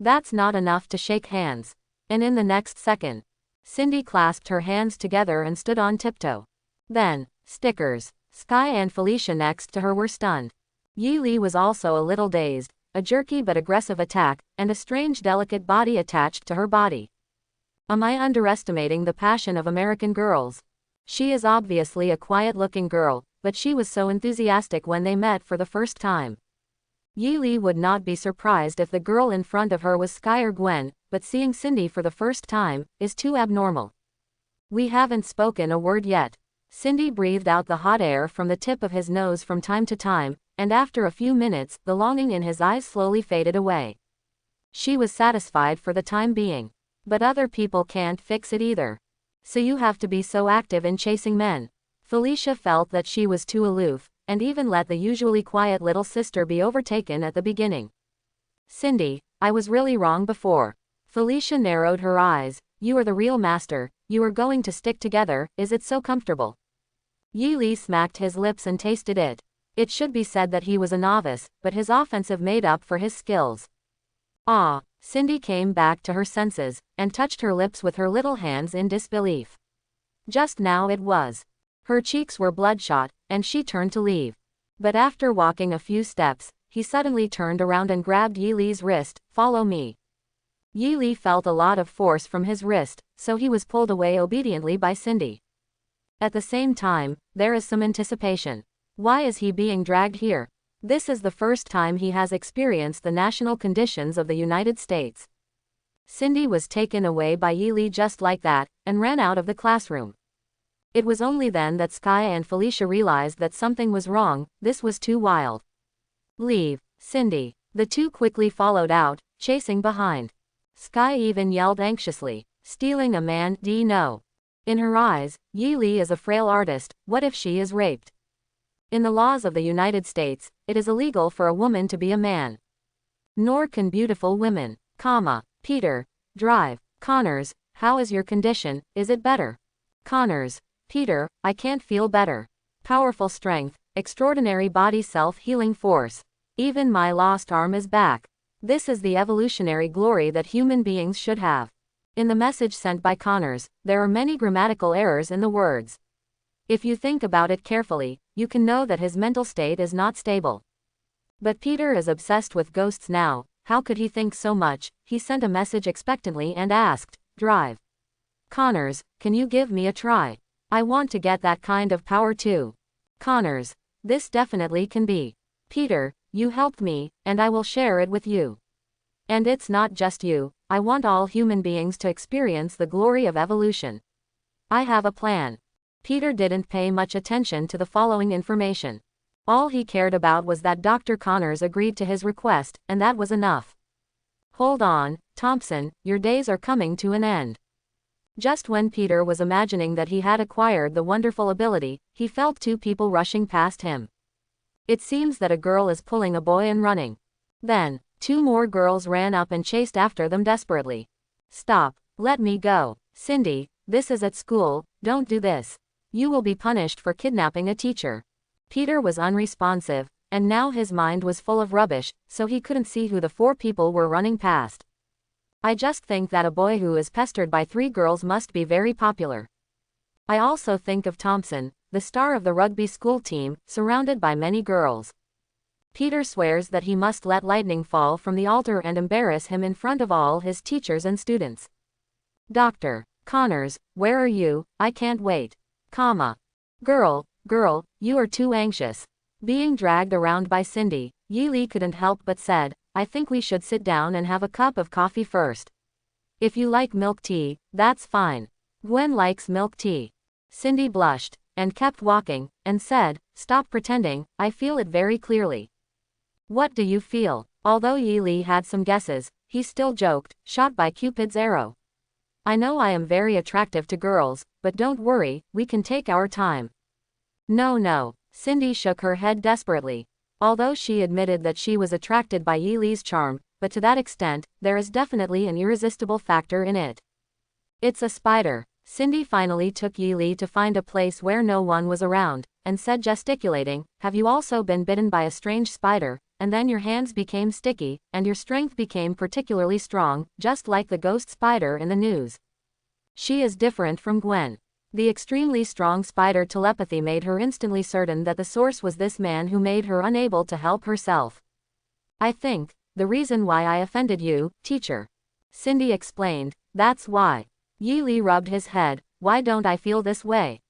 That's not enough to shake hands. And in the next second, Cindy clasped her hands together and stood on tiptoe. Then, stickers. Sky and Felicia next to her were stunned. Yi Li was also a little dazed, a jerky but aggressive attack, and a strange delicate body attached to her body. Am I underestimating the passion of American girls? She is obviously a quiet-looking girl, but she was so enthusiastic when they met for the first time. Yi Li would not be surprised if the girl in front of her was Sky or Gwen, but seeing Cindy for the first time is too abnormal. "We haven't spoken a word yet." Cindy breathed out the hot air from the tip of his nose from time to time, and after a few minutes, the longing in his eyes slowly faded away. She was satisfied for the time being. But other people can't fix it either. So you have to be so active in chasing men. Felicia felt that she was too aloof, and even let the usually quiet little sister be overtaken at the beginning. "Cindy, I was really wrong before." Felicia narrowed her eyes. "You are the real master, you are going to stick together, is it so comfortable?" Yi Li smacked his lips and tasted it. It should be said that he was a novice, but his offensive made up for his skills. Ah! Cindy came back to her senses, and touched her lips with her little hands in disbelief. Just now it was. Her cheeks were bloodshot, and she turned to leave. But after walking a few steps, he suddenly turned around and grabbed Yi Li's wrist. "Follow me." Yi Li felt a lot of force from his wrist, so he was pulled away obediently by Cindy. At the same time, there is some anticipation. Why is he being dragged here? This is the first time he has experienced the national conditions of the United States. Cindy was taken away by Yi Li just like that, and ran out of the classroom. It was only then that Sky and Felicia realized that something was wrong. This was too wild. "Leave, Cindy." The two quickly followed out, chasing behind. Sky even yelled anxiously, "Stealing a man, no." In her eyes, Yi Li is a frail artist. What if she is raped? In the laws of the United States, it is illegal for a woman to be a man. Nor can beautiful women. Peter. Drive. Connors, how is your condition? Is it better? Connors. Peter, I can't feel better. Powerful strength, extraordinary body self-healing force. Even my lost arm is back. This is the evolutionary glory that human beings should have. In the message sent by Connors, there are many grammatical errors in the words. If you think about it carefully, you can know that his mental state is not stable. But Peter is obsessed with ghosts now. How could he think so much? He sent a message expectantly and asked, "Drive. Connors, can you give me a try? I want to get that kind of power too." Connors. This definitely can be. Peter, you helped me, and I will share it with you. And it's not just you, I want all human beings to experience the glory of evolution. I have a plan. Peter didn't pay much attention to the following information. All he cared about was that Dr. Connors agreed to his request, and that was enough. Hold on, Thompson, your days are coming to an end. Just when Peter was imagining that he had acquired the wonderful ability, he felt two people rushing past him. It seems that a girl is pulling a boy and running. Then, two more girls ran up and chased after them desperately. "Stop, let me go. Cindy, this is at school, don't do this. You will be punished for kidnapping a teacher." Peter was unresponsive, and now his mind was full of rubbish, so he couldn't see who the four people were running past. I just think that a boy who is pestered by three girls must be very popular. I also think of Thompson, the star of the rugby school team, surrounded by many girls. Peter swears that he must let lightning fall from the altar and embarrass him in front of all his teachers and students. "Dr. Connors, where are you? I can't wait. Girl, you are too anxious." Being dragged around by Cindy, Yi Li couldn't help but said, "I think we should sit down and have a cup of coffee first. If you like milk tea, that's fine. Gwen likes milk tea." Cindy blushed, and kept walking, and said, "Stop pretending, I feel it very clearly." "What do you feel?" Although Yi Li had some guesses, he still joked, "Shot by Cupid's arrow. I know I am very attractive to girls, but don't worry, we can take our time." No. Cindy shook her head desperately. Although she admitted that she was attracted by Yi Li's charm, but to that extent, there is definitely an irresistible factor in it. "It's a spider." Cindy finally took Yi Li to find a place where no one was around, and said gesticulating, "Have you also been bitten by a strange spider, and then your hands became sticky, and your strength became particularly strong, just like the ghost spider in the news?" She is different from Gwen. The extremely strong spider telepathy made her instantly certain that the source was this man who made her unable to help herself. "I think, the reason why I offended you, teacher," Cindy explained, "that's why." Yi Li rubbed his head, "Why don't I feel this way?"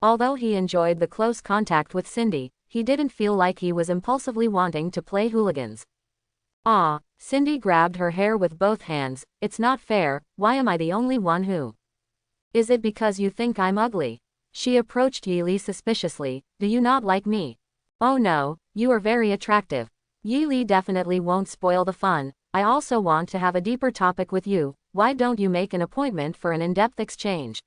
Although he enjoyed the close contact with Cindy, he didn't feel like he was impulsively wanting to play hooligans. Cindy grabbed her hair with both hands, "It's not fair, why am I the only one who? Is it because you think I'm ugly?" She approached Yi Li suspiciously, "Do you not like me?" "Oh no, you are very attractive." Yi Li definitely won't spoil the fun. "I also want to have a deeper topic with you, why don't you make an appointment for an in-depth exchange?"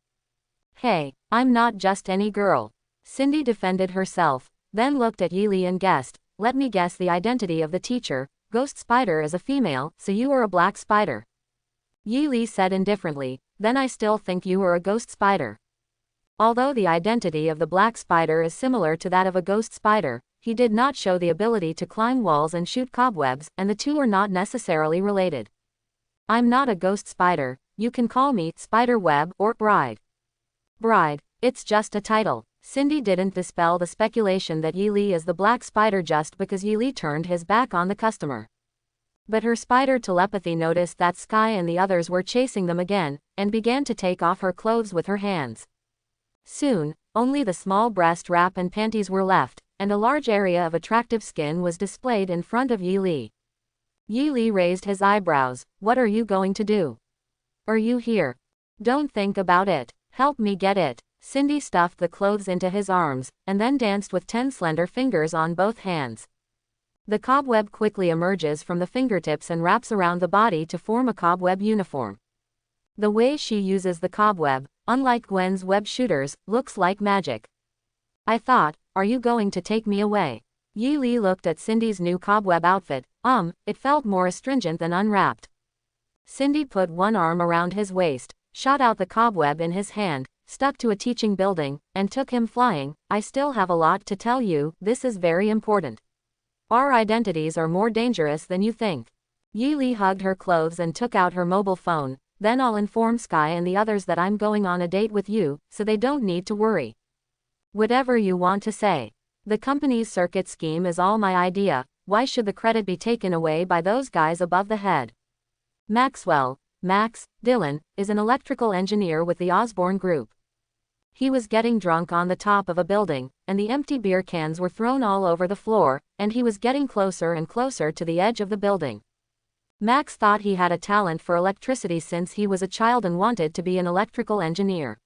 "Hey, I'm not just any girl." Cindy defended herself, then looked at Yi Li and guessed, "Let me guess the identity of the teacher. Ghost spider is a female, so you are a black spider." Yi Li said indifferently, "Then I still think you are a ghost spider." Although the identity of the black spider is similar to that of a ghost spider, he did not show the ability to climb walls and shoot cobwebs, and the two are not necessarily related. I'm not a ghost spider, you can call me Spider-Web or Bride. Bride, it's just a title. Cindy didn't dispel the speculation that Yi Li is the Black Spider just because Yi Li turned his back on the customer. But her spider telepathy noticed that Sky and the others were chasing them again, and began to take off her clothes with her hands. Soon, only the small breast wrap and panties were left, and a large area of attractive skin was displayed in front of Yi Li. Yi Li raised his eyebrows. What are you going to do? Are you here? Don't think about it. Help me get it. Cindy stuffed the clothes into his arms, and then danced with 10 slender fingers on both hands. The cobweb quickly emerges from the fingertips and wraps around the body to form a cobweb uniform. The way she uses the cobweb, unlike Gwen's web shooters, looks like magic. I thought, are you going to take me away? Yi Li looked at Cindy's new cobweb outfit. It felt more astringent than unwrapped. Cindy put one arm around his waist, shot out the cobweb in his hand, stuck to a teaching building, and took him flying. I still have a lot to tell you, this is very important. Our identities are more dangerous than you think. Yi Li hugged her clothes and took out her mobile phone. Then I'll inform Sky and the others that I'm going on a date with you, so they don't need to worry. Whatever you want to say. The company's circuit scheme is all my idea. Why should the credit be taken away by those guys above the head? Max Dillon, is an electrical engineer with the Osborne Group. He was getting drunk on the top of a building, and the empty beer cans were thrown all over the floor, and he was getting closer and closer to the edge of the building. Max thought he had a talent for electricity since he was a child and wanted to be an electrical engineer.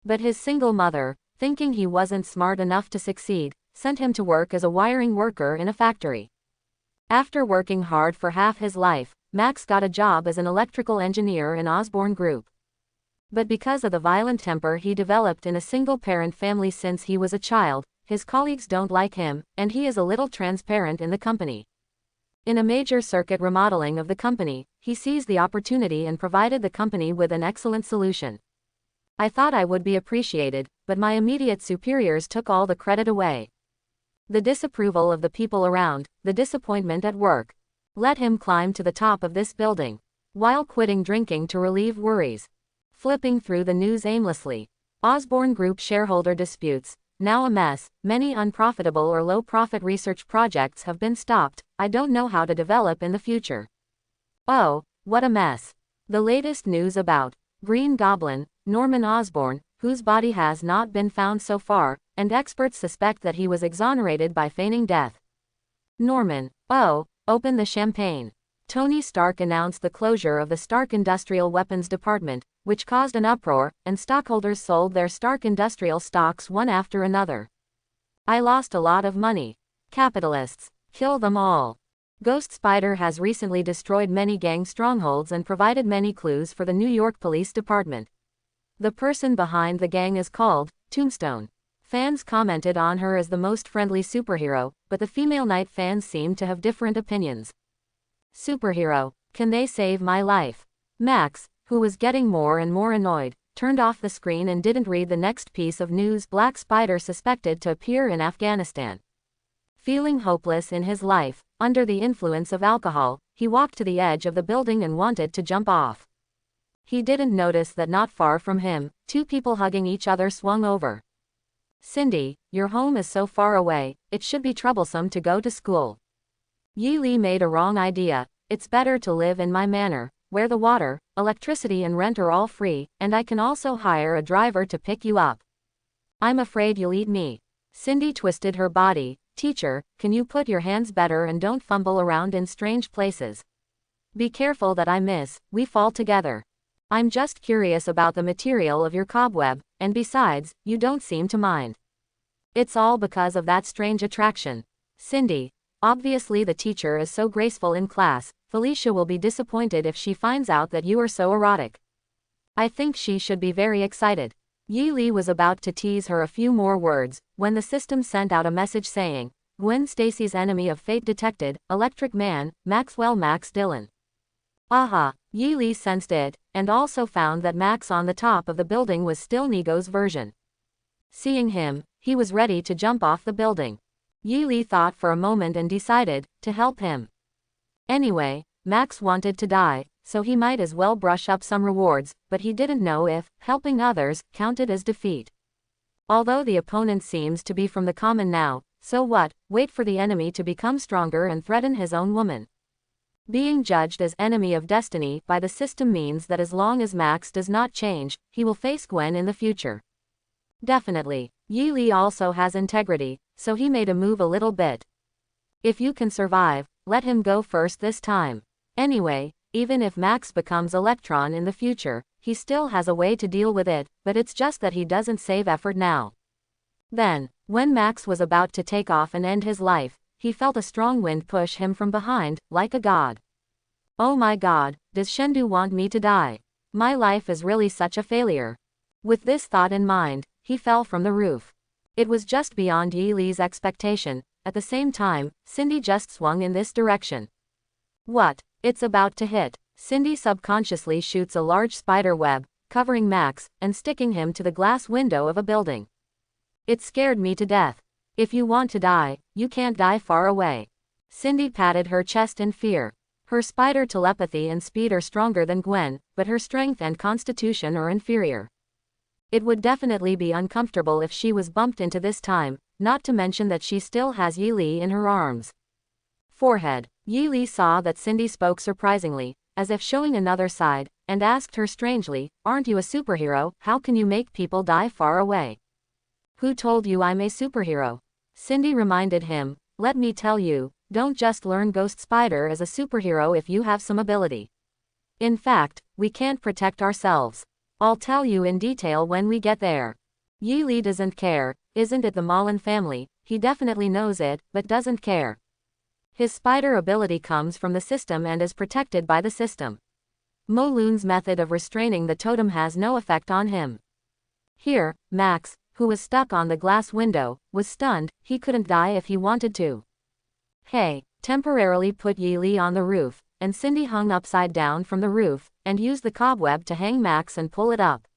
But his single mother, thinking he wasn't smart enough to succeed, sent him to work as a wiring worker in a factory. After working hard for half his life, Max got a job as an electrical engineer in Osborne Group. But because of the violent temper he developed in a single-parent family since he was a child, his colleagues don't like him, and he is a little transparent in the company. In a major circuit remodeling of the company, he seized the opportunity and provided the company with an excellent solution. I thought I would be appreciated, but my immediate superiors took all the credit away. The disapproval of the people around, the disappointment at work. Let him climb to the top of this building, while quitting drinking to relieve worries. Flipping through the news aimlessly. Osborne Group shareholder disputes, now a mess. Many unprofitable or low-profit research projects have been stopped. I don't know how to develop in the future. Oh, what a mess. The latest news about Green Goblin, Norman Osborn, whose body has not been found so far, and experts suspect that he was exonerated by feigning death. Norman, oh, open the champagne. Tony Stark announced the closure of the Stark Industrial Weapons Department, which caused an uproar, and stockholders sold their Stark Industrial stocks one after another. I lost a lot of money. Capitalists, kill them all. Ghost Spider has recently destroyed many gang strongholds and provided many clues for the New York Police Department. The person behind the gang is called Tombstone. Fans commented on her as the most friendly superhero, but the female Knight fans seem to have different opinions. Superhero, can they save my life? Max, who was getting more and more annoyed, turned off the screen and didn't read the next piece of news. Black Spider suspected to appear in Afghanistan. Feeling hopeless in his life, under the influence of alcohol, he walked to the edge of the building and wanted to jump off. He didn't notice that not far from him, two people hugging each other swung over. Cindy, your home is so far away, it should be troublesome to go to school. Yi Li made a wrong idea. It's better to live in my manor, where the water, electricity and rent are all free, and I can also hire a driver to pick you up. I'm afraid you'll eat me. Cindy twisted her body. Teacher, can you put your hands better and don't fumble around in strange places? Be careful that I miss, we fall together. I'm just curious about the material of your cobweb, and besides, you don't seem to mind. It's all because of that strange attraction. Cindy, obviously the teacher is so graceful in class. Felicia will be disappointed if she finds out that you are so erotic. I think she should be very excited. Yi Li was about to tease her a few more words, when the system sent out a message saying, Gwen Stacy's enemy of fate detected, Electric Man, Max Dillon. Aha, Yi Li sensed it, and also found that Max on the top of the building was still Nigo's version. Seeing him, he was ready to jump off the building. Yi Li thought for a moment and decided to help him. Anyway, Max wanted to die, so he might as well brush up some rewards, but he didn't know if helping others counted as defeat. Although the opponent seems to be from the common now, so what? Wait for the enemy to become stronger and threaten his own woman. Being judged as enemy of destiny by the system means that as long as Max does not change, he will face Gwen in the future. Definitely. Yi Li also has integrity, so he made a move a little bit. If you can survive, let him go first this time. Anyway, even if Max becomes Electron in the future, he still has a way to deal with it, but it's just that he doesn't save effort now. Then, when Max was about to take off and end his life, he felt a strong wind push him from behind, like a god. Oh my god, does Shendu want me to die? My life is really such a failure. With this thought in mind, he fell from the roof. It was just beyond Yi Li's expectation. At the same time, Cindy just swung in this direction. What? It's about to hit. Cindy subconsciously shoots a large spider web, covering Max, and sticking him to the glass window of a building. It scared me to death. If you want to die, you can't die far away. Cindy patted her chest in fear. Her spider telepathy and speed are stronger than Gwen, but her strength and constitution are inferior. It would definitely be uncomfortable if she was bumped into this time, not to mention that she still has Yi Li in her arms. Forehead. Yi Li saw that Cindy spoke surprisingly, as if showing another side, and asked her strangely, "Aren't you a superhero? How can you make people die far away?" "Who told you I'm a superhero?" Cindy reminded him, "Let me tell you, don't just learn Ghost Spider as a superhero if you have some ability. In fact, we can't protect ourselves. I'll tell you in detail when we get there." Yi Li doesn't care, isn't it the Malin family? He definitely knows it, but doesn't care. His spider ability comes from the system and is protected by the system. Mo Lun's method of restraining the totem has no effect on him. Here, Max, who was stuck on the glass window, was stunned. He couldn't die if he wanted to. Hey, temporarily put Yi Li on the roof, and Cindy hung upside down from the roof, and used the cobweb to hang Max and pull it up.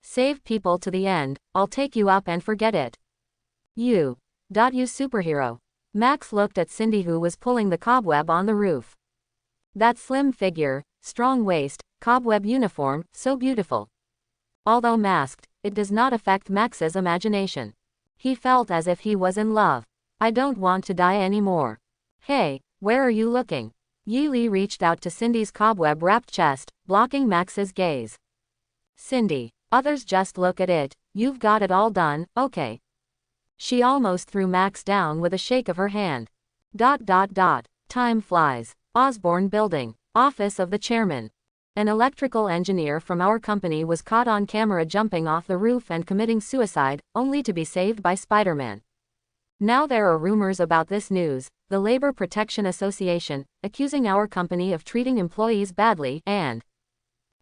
Save people to the end, I'll take you up and forget it. You superhero. Max looked at Cindy who was pulling the cobweb on the roof. That slim figure, strong waist, cobweb uniform, so beautiful. Although masked, it does not affect Max's imagination. He felt as if he was in love. I don't want to die anymore. Hey, where are you looking? Yi Li reached out to Cindy's cobweb-wrapped chest, blocking Max's gaze. Cindy, others just look at it, you've got it all done, okay. She almost threw Max down with a shake of her hand. Time flies. Osborne Building. Office of the Chairman. An electrical engineer from our company was caught on camera jumping off the roof and committing suicide, only to be saved by Spider-Man. Now there are rumors about this news, the Labor Protection Association, accusing our company of treating employees badly, and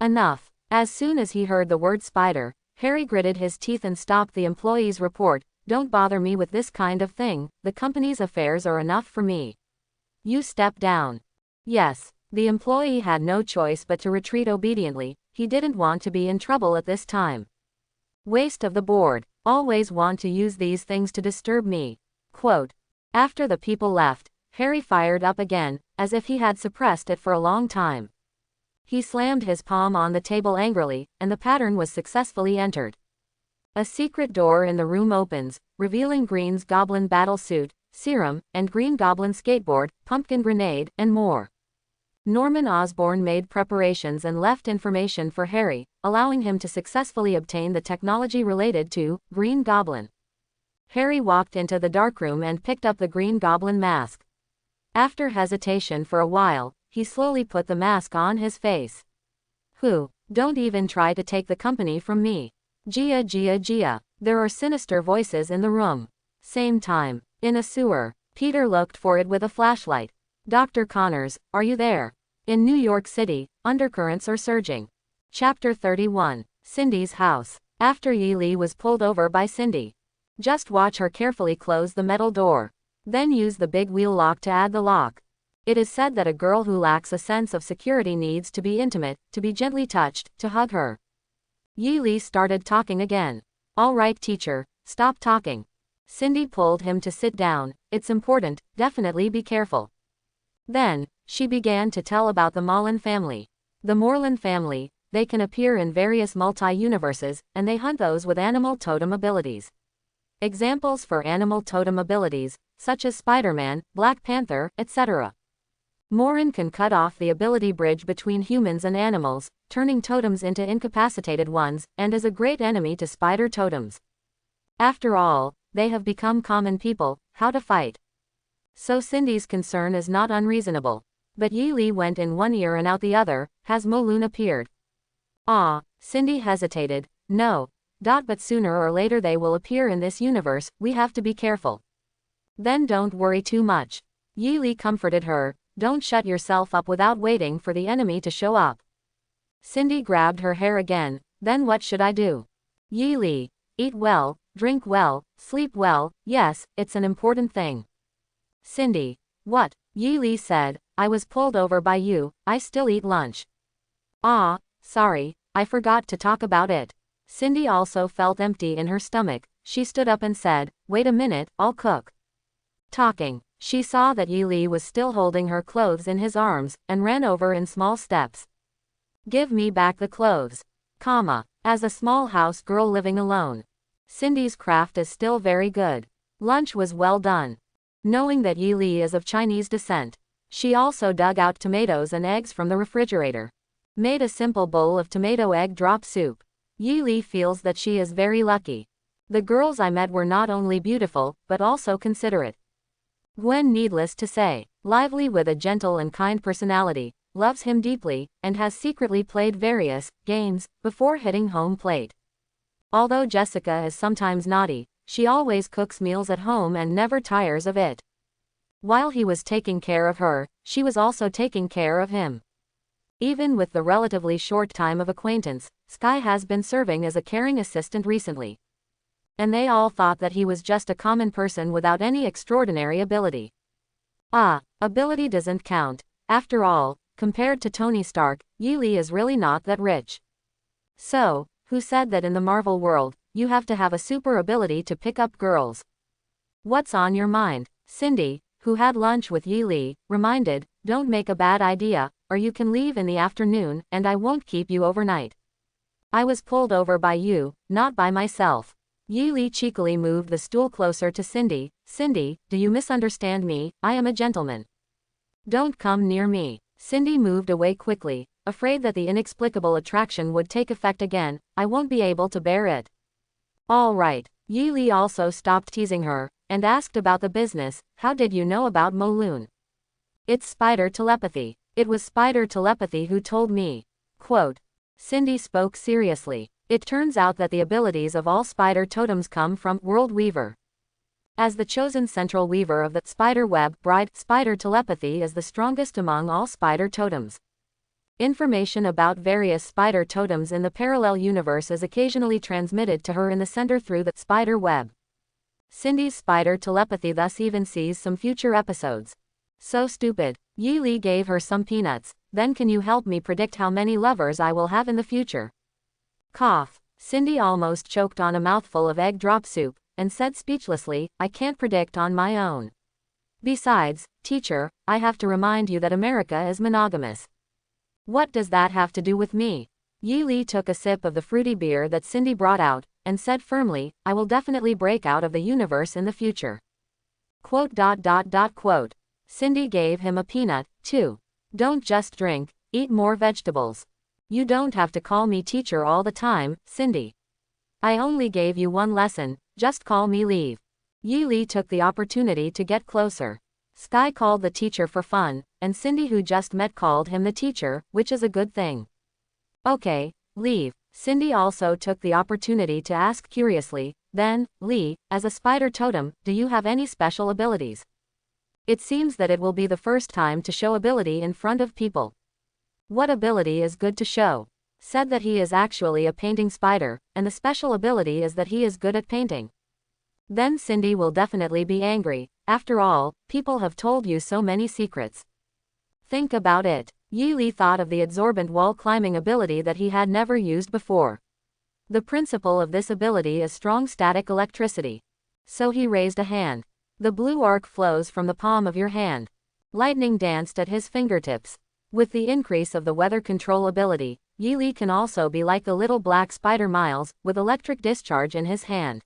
enough. As soon as he heard the word spider, Harry gritted his teeth and stopped the employee's report. Don't bother me with this kind of thing, the company's affairs are enough for me. You step down. Yes, the employee had no choice but to retreat obediently, he didn't want to be in trouble at this time. Waste of the board, always want to use these things to disturb me. Quote. After the people left, Harry fired up again, as if he had suppressed it for a long time. He slammed his palm on the table angrily, and the pattern was successfully entered. A secret door in the room opens, revealing Green's Goblin battle suit, serum, and Green Goblin skateboard, pumpkin grenade, and more. Norman Osborn made preparations and left information for Harry, allowing him to successfully obtain the technology related to Green Goblin. Harry walked into the darkroom and picked up the Green Goblin mask. After hesitation for a while, he slowly put the mask on his face. Don't even try to take the company from me. Gia. There are sinister voices in the room. Same time. In a sewer. Peter looked for it with a flashlight. Dr. Connors, are you there? In New York City, undercurrents are surging. Chapter 31. Cindy's house. After Yi Li was pulled over by Cindy. Just watch her carefully close the metal door. Then use the big wheel lock to add the lock. It is said that a girl who lacks a sense of security needs to be intimate, to be gently touched, to hug her. Yi Li started talking again. All right teacher, stop talking. Cindy pulled him to sit down. It's important, definitely be careful. Then, she began to tell about the Moreland family. The Moreland family, they can appear in various multi-universes, and they hunt those with animal totem abilities. Examples for animal totem abilities, such as Spider-Man, Black Panther, etc. Moreland can cut off the ability bridge between humans and animals, turning totems into incapacitated ones, and is a great enemy to spider totems. After all, they have become common people, how to fight. So Cindy's concern is not unreasonable. But Yi Li went in one ear and out the other. Has Moreland appeared? Ah, Cindy hesitated. No. But sooner or later they will appear in this universe, we have to be careful. Then don't worry too much. Yi Li comforted her. Don't shut yourself up without waiting for the enemy to show up. Cindy grabbed her hair again. Then what should I do? Yi Li. Eat well, drink well, sleep well, yes, it's an important thing. Cindy. What? Yi Li said, I was pulled over by you, I still eat lunch. Ah, sorry, I forgot to talk about it. Cindy also felt empty in her stomach. She stood up and said, wait a minute, I'll cook. Talking, she saw that Yi Li was still holding her clothes in his arms, and ran over in small steps. Give me back the clothes. As a small house girl living alone. Cindy's craft is still very good. Lunch was well done. Knowing that Yi Li is of Chinese descent, she also dug out tomatoes and eggs from the refrigerator. Made a simple bowl of tomato egg drop soup. Yi Li feels that she is very lucky. The girls I met were not only beautiful, but also considerate. Gwen, needless to say, lively with a gentle and kind personality, loves him deeply, and has secretly played various games before hitting home plate. Although Jessica is sometimes naughty, she always cooks meals at home and never tires of it. While he was taking care of her, she was also taking care of him. Even with the relatively short time of acquaintance, Sky has been serving as a caring assistant recently. And they all thought that he was just a common person without any extraordinary ability. Ability doesn't count. After all, compared to Tony Stark, Yi Li is really not that rich. So, who said that in the Marvel world, you have to have a super ability to pick up girls? What's on your mind? Cindy, who had lunch with Yi Li, reminded, don't make a bad idea, or you can leave in the afternoon, and I won't keep you overnight. I was pulled over by you, not by myself. Yi Li cheekily moved the stool closer to Cindy. Cindy, do you misunderstand me? I am a gentleman. Don't come near me. Cindy moved away quickly, afraid that the inexplicable attraction would take effect again. I won't be able to bear it. All right. Yi Li also stopped teasing her, and asked about the business. How did you know about Moreland? It's spider telepathy. It was spider telepathy who told me. Quote. Cindy spoke seriously. It turns out that the abilities of all spider totems come from World Weaver. As the chosen central weaver of the spider web bride, spider telepathy is the strongest among all spider totems. Information about various spider totems in the parallel universe is occasionally transmitted to her in the center through the spider web. Cindy's spider telepathy thus even sees some future episodes. So stupid. Yi Li gave her some peanuts. Then can you help me predict how many lovers I will have in the future? Cough. Cindy almost choked on a mouthful of egg drop soup, and said speechlessly, I can't predict on my own. Besides, teacher, I have to remind you that America is monogamous. What does that have to do with me? Yi Li took a sip of the fruity beer that Cindy brought out, and said firmly, I will definitely break out of the universe in the future. Quote. Cindy gave him a peanut, too. Don't just drink, eat more vegetables. You don't have to call me teacher all the time, Cindy. I only gave you one lesson, just call me Leave. Yi Li took the opportunity to get closer. Sky called the teacher for fun, and Cindy, who just met, called him the teacher, which is a good thing. Okay, Leave. Cindy also took the opportunity to ask curiously, then, Lee, as a spider totem, do you have any special abilities? It seems that it will be the first time to show ability in front of people. What ability is good to show? Said that he is actually a painting spider, and the special ability is that he is good at painting. Then Cindy will definitely be angry. After all, people have told you so many secrets. Think about it. Yi Li thought of the absorbent wall climbing ability that he had never used before. The principle of this ability is strong static electricity. So he raised a hand. The blue arc flows from the palm of your hand. Lightning danced at his fingertips. With the increase of the weather control ability, Yi Li can also be like the little black spider Miles, with electric discharge in his hand.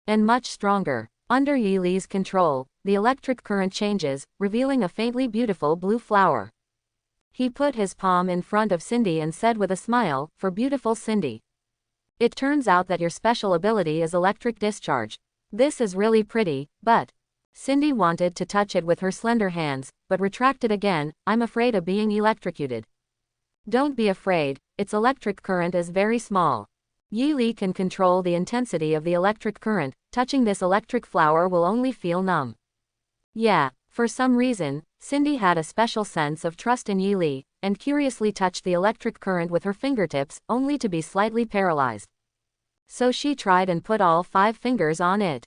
And much stronger. Under Yi Li's control, the electric current changes, revealing a faintly beautiful blue flower. He put his palm in front of Cindy and said with a smile, "For beautiful Cindy. It turns out that your special ability is electric discharge. This is really pretty, but..." Cindy wanted to touch it with her slender hands, but retracted again, "I'm afraid of being electrocuted." "Don't be afraid, its electric current is very small. Yi Li can control the intensity of the electric current, touching this electric flower will only feel numb." Yeah, for some reason, Cindy had a special sense of trust in Yi Li, and curiously touched the electric current with her fingertips, only to be slightly paralyzed. So she tried and put all 5 fingers on it.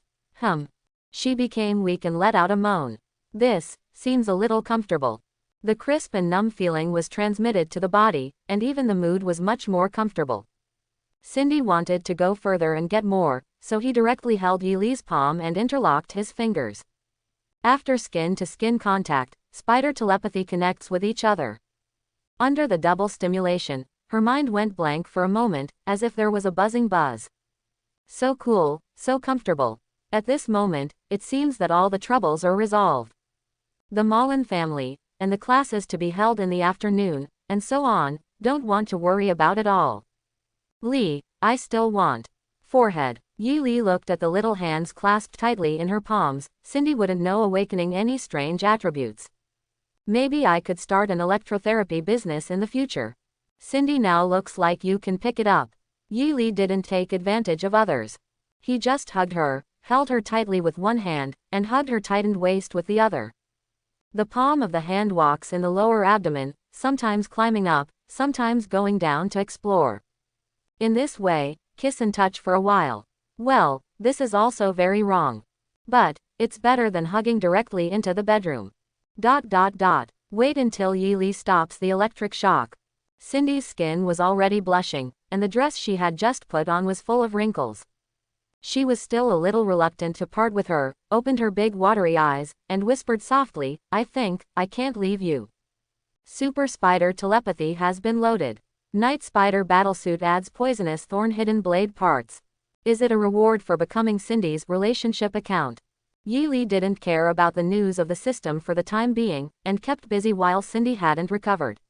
She became weak and let out a moan. "This seems a little comfortable." The crisp and numb feeling was transmitted to the body, and even the mood was much more comfortable. Cindy wanted to go further and get more, so he directly held Yi Li's palm and interlocked his fingers. After skin-to-skin contact, spider telepathy connects with each other. Under the double stimulation, her mind went blank for a moment, as if there was a buzzing buzz. So cool, so comfortable. At this moment, it seems that all the troubles are resolved. The Mullen family, and the classes to be held in the afternoon, and so on, don't want to worry about it all. Li, I still want. Forehead. Yi Li looked at the little hands clasped tightly in her palms. Cindy wouldn't know awakening any strange attributes. Maybe I could start an electrotherapy business in the future. Cindy, now looks like you can pick it up. Yi Li didn't take advantage of others. He just hugged her, held her tightly with one hand, and hugged her tightened waist with the other. The palm of the hand walks in the lower abdomen, sometimes climbing up, sometimes going down to explore. In this way, kiss and touch for a while. Well, this is also very wrong. But it's better than hugging directly into the bedroom. Wait until Yi Li stops the electric shock. Cindy's skin was already blushing, and the dress she had just put on was full of wrinkles. She was still a little reluctant to part with her, opened her big watery eyes, and whispered softly, "I think I can't leave you." Super spider telepathy has been loaded. Night spider battlesuit adds poisonous thorn hidden blade parts. Is it a reward for becoming Cindy's relationship account? Yi Li didn't care about the news of the system for the time being, and kept busy while Cindy hadn't recovered.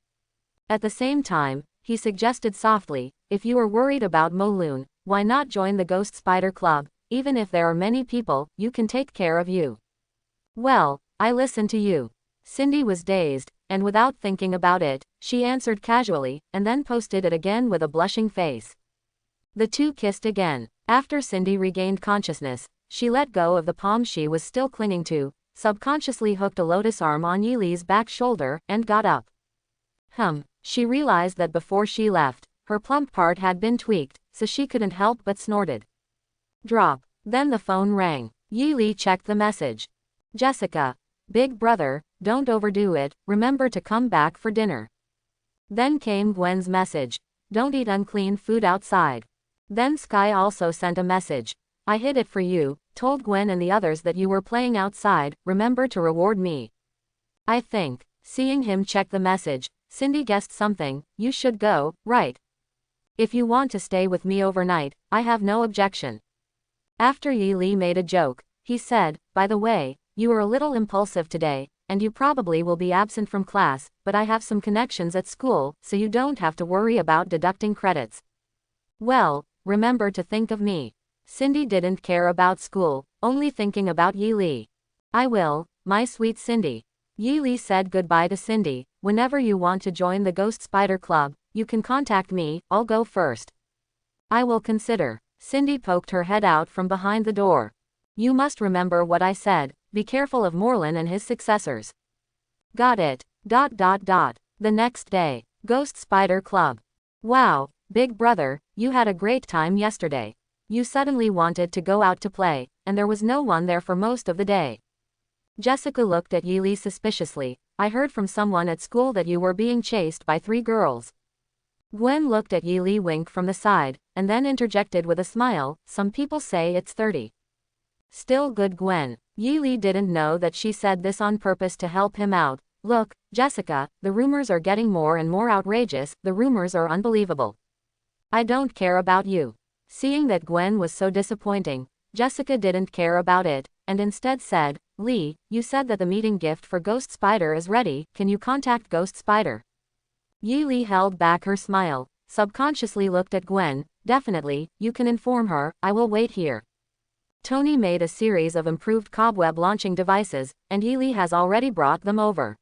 At the same time, he suggested softly, "If you are worried about Moloon, why not join the Ghost Spider Club? Even if there are many people, you can take care of you." "Well, I listen to you." Cindy was dazed, and without thinking about it, she answered casually, and then posted it again with a blushing face. The two kissed again. After Cindy regained consciousness, she let go of the palm she was still clinging to, subconsciously hooked a lotus arm on Yi Li's back shoulder, and got up. She realized that before she left, her plump part had been tweaked, so she couldn't help but snorted. Drop. Then the phone rang. Yi Li checked the message. "Jessica. Big brother, don't overdo it, remember to come back for dinner." Then came Gwen's message. "Don't eat unclean food outside." Then Sky also sent a message. "I hid it for you, told Gwen and the others that you were playing outside, remember to reward me." I think. Seeing him check the message, Cindy guessed something. "You should go, right? If you want to stay with me overnight, I have no objection." After Yi Li made a joke, he said, "By the way, you were a little impulsive today, and you probably will be absent from class, but I have some connections at school, so you don't have to worry about deducting credits. Well, remember to think of me." Cindy didn't care about school, only thinking about Yi Li. "I will, my sweet Cindy." Yi Li said goodbye to Cindy. "Whenever you want to join the Ghost Spider Club, you can contact me, I'll go first." "I will consider." Cindy poked her head out from behind the door. "You must remember what I said, be careful of Morlun and his successors." "Got it. The next day. Ghost Spider Club. "Wow, big brother, you had a great time yesterday. You suddenly wanted to go out to play, and there was no one there for most of the day." Jessica looked at Yi Li suspiciously. "I heard from someone at school that you were being chased by 3 girls. Gwen looked at Yi Li wink from the side, and then interjected with a smile, "Some people say it's 30. Still good Gwen. Yi Li didn't know that she said this on purpose to help him out. Look, Jessica, the rumors are getting more and more outrageous, the rumors are unbelievable. I don't care about you. Seeing that Gwen was so disappointing, Jessica didn't care about it, and instead said, Lee, you said that the meeting gift for Ghost Spider is ready, can you contact Ghost Spider? Yi Li held back her smile, subconsciously looked at Gwen, definitely, you can inform her, I will wait here. Tony made a series of improved cobweb launching devices, and Yi Li has already brought them over.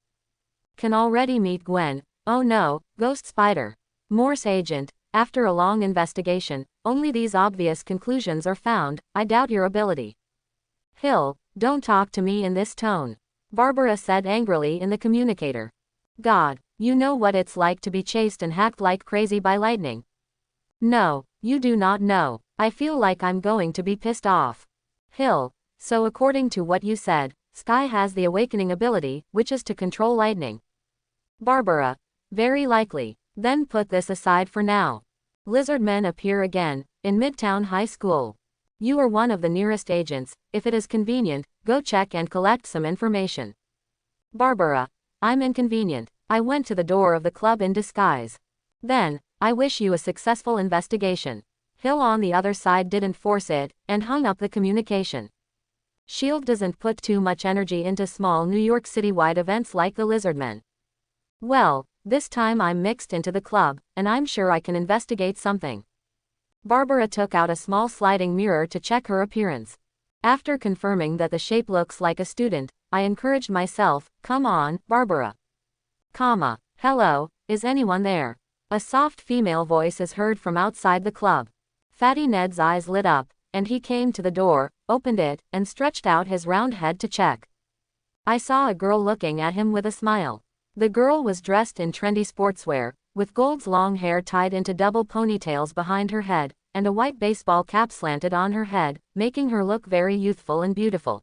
Can already meet Gwen. Oh no, Ghost Spider. Morse agent. After a long investigation, only these obvious conclusions are found, I doubt your ability. Hill, don't talk to me in this tone. Barbara said angrily in the communicator. God, you know what it's like to be chased and hacked like crazy by lightning. No, you do not know. I feel like I'm going to be pissed off. Hill, so according to what you said, Sky has the awakening ability, which is to control lightning. Barbara, very likely. Then put this aside for now. Lizardmen appear again, in Midtown High School. You are one of the nearest agents, if it is convenient, go check and collect some information. Barbara, I'm inconvenient. I went to the door of the club in disguise. Then, I wish you a successful investigation. Hill on the other side didn't force it, and hung up the communication. SHIELD doesn't put too much energy into small New York City-wide events like the Lizardmen. Well, this time I'm mixed into the club, and I'm sure I can investigate something. Barbara took out a small sliding mirror to check her appearance. After confirming that the shape looks like a student, I encouraged myself, come on, Barbara. Hello, is anyone there? A soft female voice is heard from outside the club. Fatty Ned's eyes lit up, and he came to the door, opened it, and stretched out his round head to check. I saw a girl looking at him with a smile. The girl was dressed in trendy sportswear, with Gold's long hair tied into double ponytails behind her head, and a white baseball cap slanted on her head, making her look very youthful and beautiful.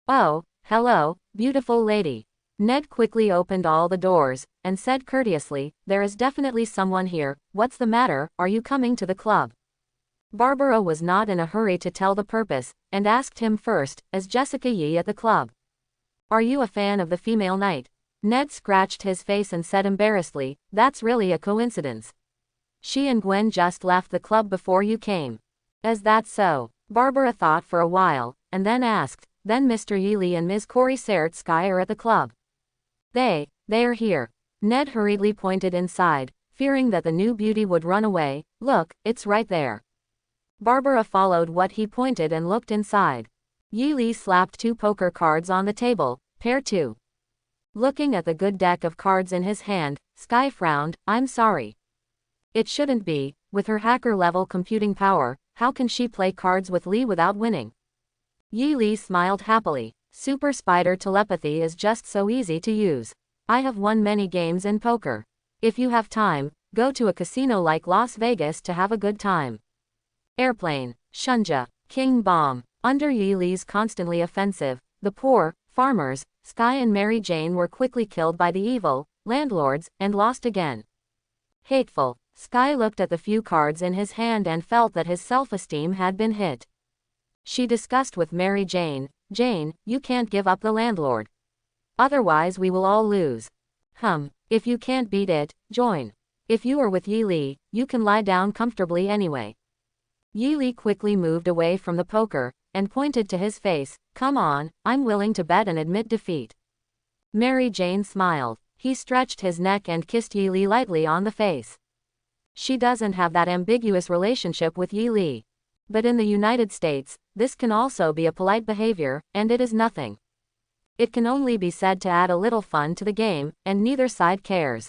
Oh, hello, beautiful lady. Ned quickly opened all the doors, and said courteously, there is definitely someone here, what's the matter, are you coming to the club? Barbara was not in a hurry to tell the purpose, and asked him first, is Jessica Yi at the club? Are you a fan of the female knight? Ned scratched his face and said embarrassedly, that's really a coincidence. She and Gwen just left the club before you came. Is that so? Barbara thought for a while, and then asked, then Mr. Yi Li and Ms. Corey Sky are at the club. They are here. Ned hurriedly pointed inside, fearing that the new beauty would run away. Look, it's right there. Barbara followed what he pointed and looked inside. Yi Li slapped 2 poker cards on the table, pair 2. Looking at the good deck of cards in his hand, Sky frowned, I'm sorry. It shouldn't be, with her hacker-level computing power, how can she play cards with Lee without winning? Yi Li smiled happily. Super Spider telepathy is just so easy to use. I have won many games in poker. If you have time, go to a casino like Las Vegas to have a good time. Airplane, Shunja, King Bomb. Under Yi Li's constantly offensive, the poor, farmers, Sky and Mary Jane were quickly killed by the evil landlords, and lost again. Hateful. Sky looked at the few cards in his hand and felt that his self-esteem had been hit. She discussed with Mary Jane, Jane, you can't give up the landlord. Otherwise we will all lose. If you can't beat it, join. If you are with Yi Li, you can lie down comfortably anyway. Yi Li quickly moved away from the poker, and pointed to his face, come on, I'm willing to bet and admit defeat. Mary Jane smiled. He stretched his neck and kissed Yi Li lightly on the face. She doesn't have that ambiguous relationship with Yi Li. But in the United States, this can also be a polite behavior, and it is nothing. It can only be said to add a little fun to the game, and neither side cares.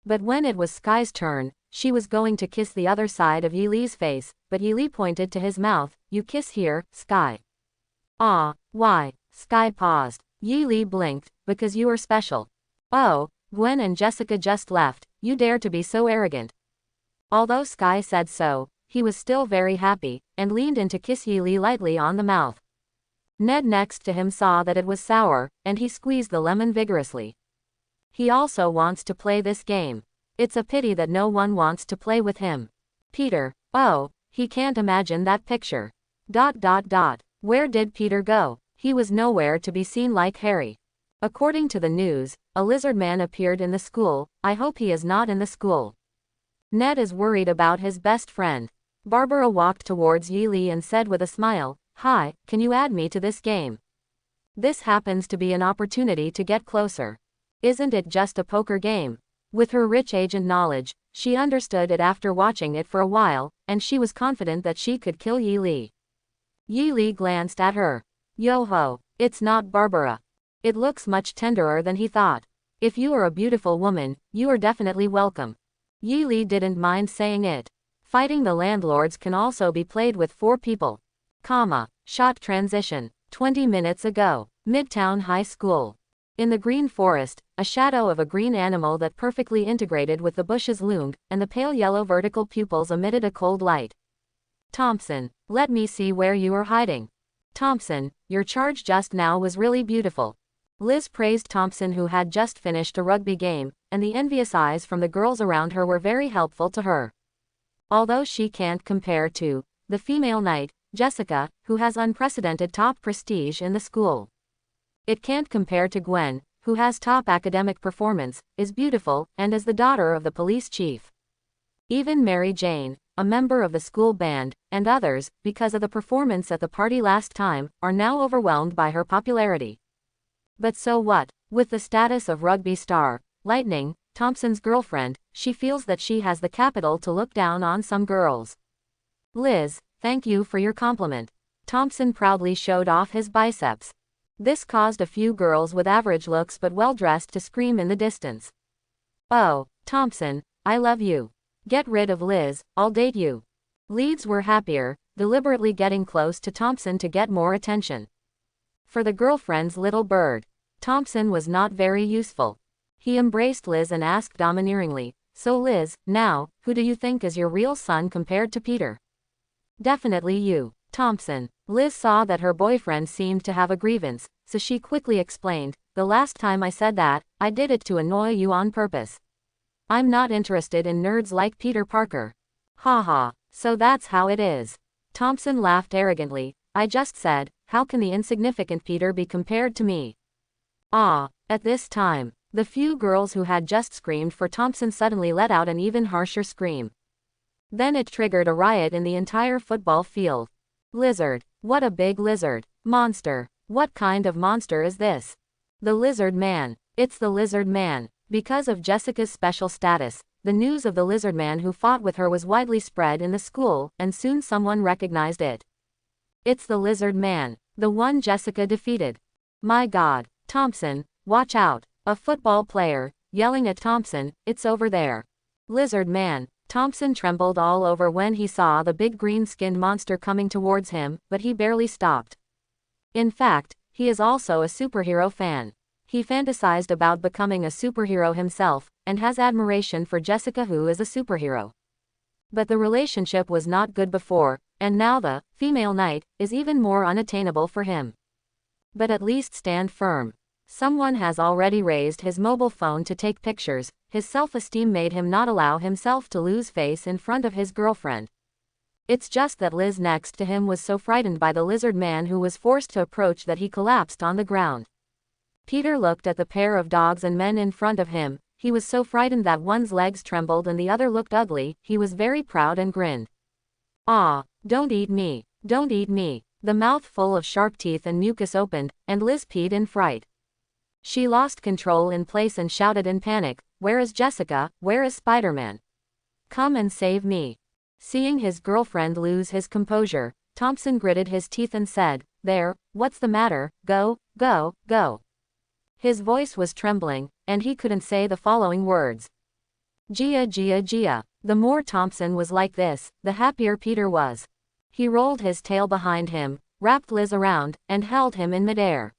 But when it was Sky's turn, she was going to kiss the other side of Yi Li's face, but Yi Li pointed to his mouth, you kiss here, Sky. Ah, why? Sky paused. Yi Li blinked, because you are special. Oh, Gwen and Jessica just left, you dare to be so arrogant. Although Sky said so, he was still very happy, and leaned in to kiss Yi Li lightly on the mouth. Ned next to him saw that it was sour, and he squeezed the lemon vigorously. He also wants to play this game. It's a pity that no one wants to play with him. Peter, oh, he can't imagine that picture. Where did Peter go? He was nowhere to be seen like Harry. According to the news, a lizard man appeared in the school. I hope he is not in the school. Ned is worried about his best friend. Barbara walked towards Yi Li and said with a smile, "Hi, can you add me to this game? This happens to be an opportunity to get closer. Isn't it just a poker game?" With her rich agent knowledge, she understood it after watching it for a while, and she was confident that she could kill Yi Li. Yi Li glanced at her. Yo-ho, it's not Barbara. It looks much tenderer than he thought. If you are a beautiful woman, you are definitely welcome. Yi Li didn't mind saying it. Fighting the landlords can also be played with 4 people. Shot transition. 20 minutes ago. Midtown High School. In the green forest, a shadow of a green animal that perfectly integrated with the bushes loomed, and the pale yellow vertical pupils emitted a cold light. Thompson, let me see where you are hiding. Thompson, your charge just now was really beautiful. Liz praised Thompson, who had just finished a rugby game, and the envious eyes from the girls around her were very helpful to her. Although she can't compare to the female knight, Jessica, who has unprecedented top prestige in the school. It can't compare to Gwen, who has top academic performance, is beautiful, and is the daughter of the police chief. Even Mary Jane, a member of the school band, and others, because of the performance at the party last time, are now overwhelmed by her popularity. But so what? With the status of rugby star, Lightning, Thompson's girlfriend, she feels that she has the capital to look down on some girls. Liz, thank you for your compliment. Thompson proudly showed off his biceps. This caused a few girls with average looks but well-dressed to scream in the distance. Oh, Thompson, I love you. Get rid of Liz, I'll date you. Leads were happier, deliberately getting close to Thompson to get more attention. For the girlfriend's little bird, Thompson was not very useful. He embraced Liz and asked domineeringly, "So Liz, now, who do you think is your real son compared to Peter?" "Definitely you, Thompson." Liz saw that her boyfriend seemed to have a grievance, so she quickly explained, "The last time I said that, I did it to annoy you on purpose. I'm not interested in nerds like Peter Parker." "Haha, so that's how it is." Thompson laughed arrogantly. "I just said, how can the insignificant Peter be compared to me?" At this time, the few girls who had just screamed for Thompson suddenly let out an even harsher scream. Then it triggered a riot in the entire football field. Lizard. What a big lizard. Monster. What kind of monster is this? The lizard man. It's the lizard man. Because of Jessica's special status, the news of the lizard man who fought with her was widely spread in the school, and soon someone recognized it. It's the lizard man. The one Jessica defeated. My God. Thompson, watch out. A football player, yelling at Thompson, "It's over there." Lizard man. Thompson trembled all over when he saw the big green-skinned monster coming towards him, but he barely stopped. In fact, he is also a superhero fan. He fantasized about becoming a superhero himself, and has admiration for Jessica, who is a superhero. But the relationship was not good before, and now the female knight is even more unattainable for him. But at least stand firm. Someone has already raised his mobile phone to take pictures. His self-esteem made him not allow himself to lose face in front of his girlfriend. It's just that Liz next to him was so frightened by the lizard man who was forced to approach that he collapsed on the ground. Peter looked at the pair of dogs and men in front of him. He was so frightened that one's legs trembled and the other looked ugly. He was very proud and grinned. Don't eat me. Don't eat me. The mouth full of sharp teeth and mucus opened, and Liz peed in fright. She lost control in place and shouted in panic, "Where is Jessica? Where is Spider-Man? Come and save me." Seeing his girlfriend lose his composure, Thompson gritted his teeth and said, "There, what's the matter? Go, go, go." His voice was trembling, and he couldn't say the following words. Gia, Gia, Gia. The more Thompson was like this, the happier Peter was. He rolled his tail behind him, wrapped Liz around, and held him in midair.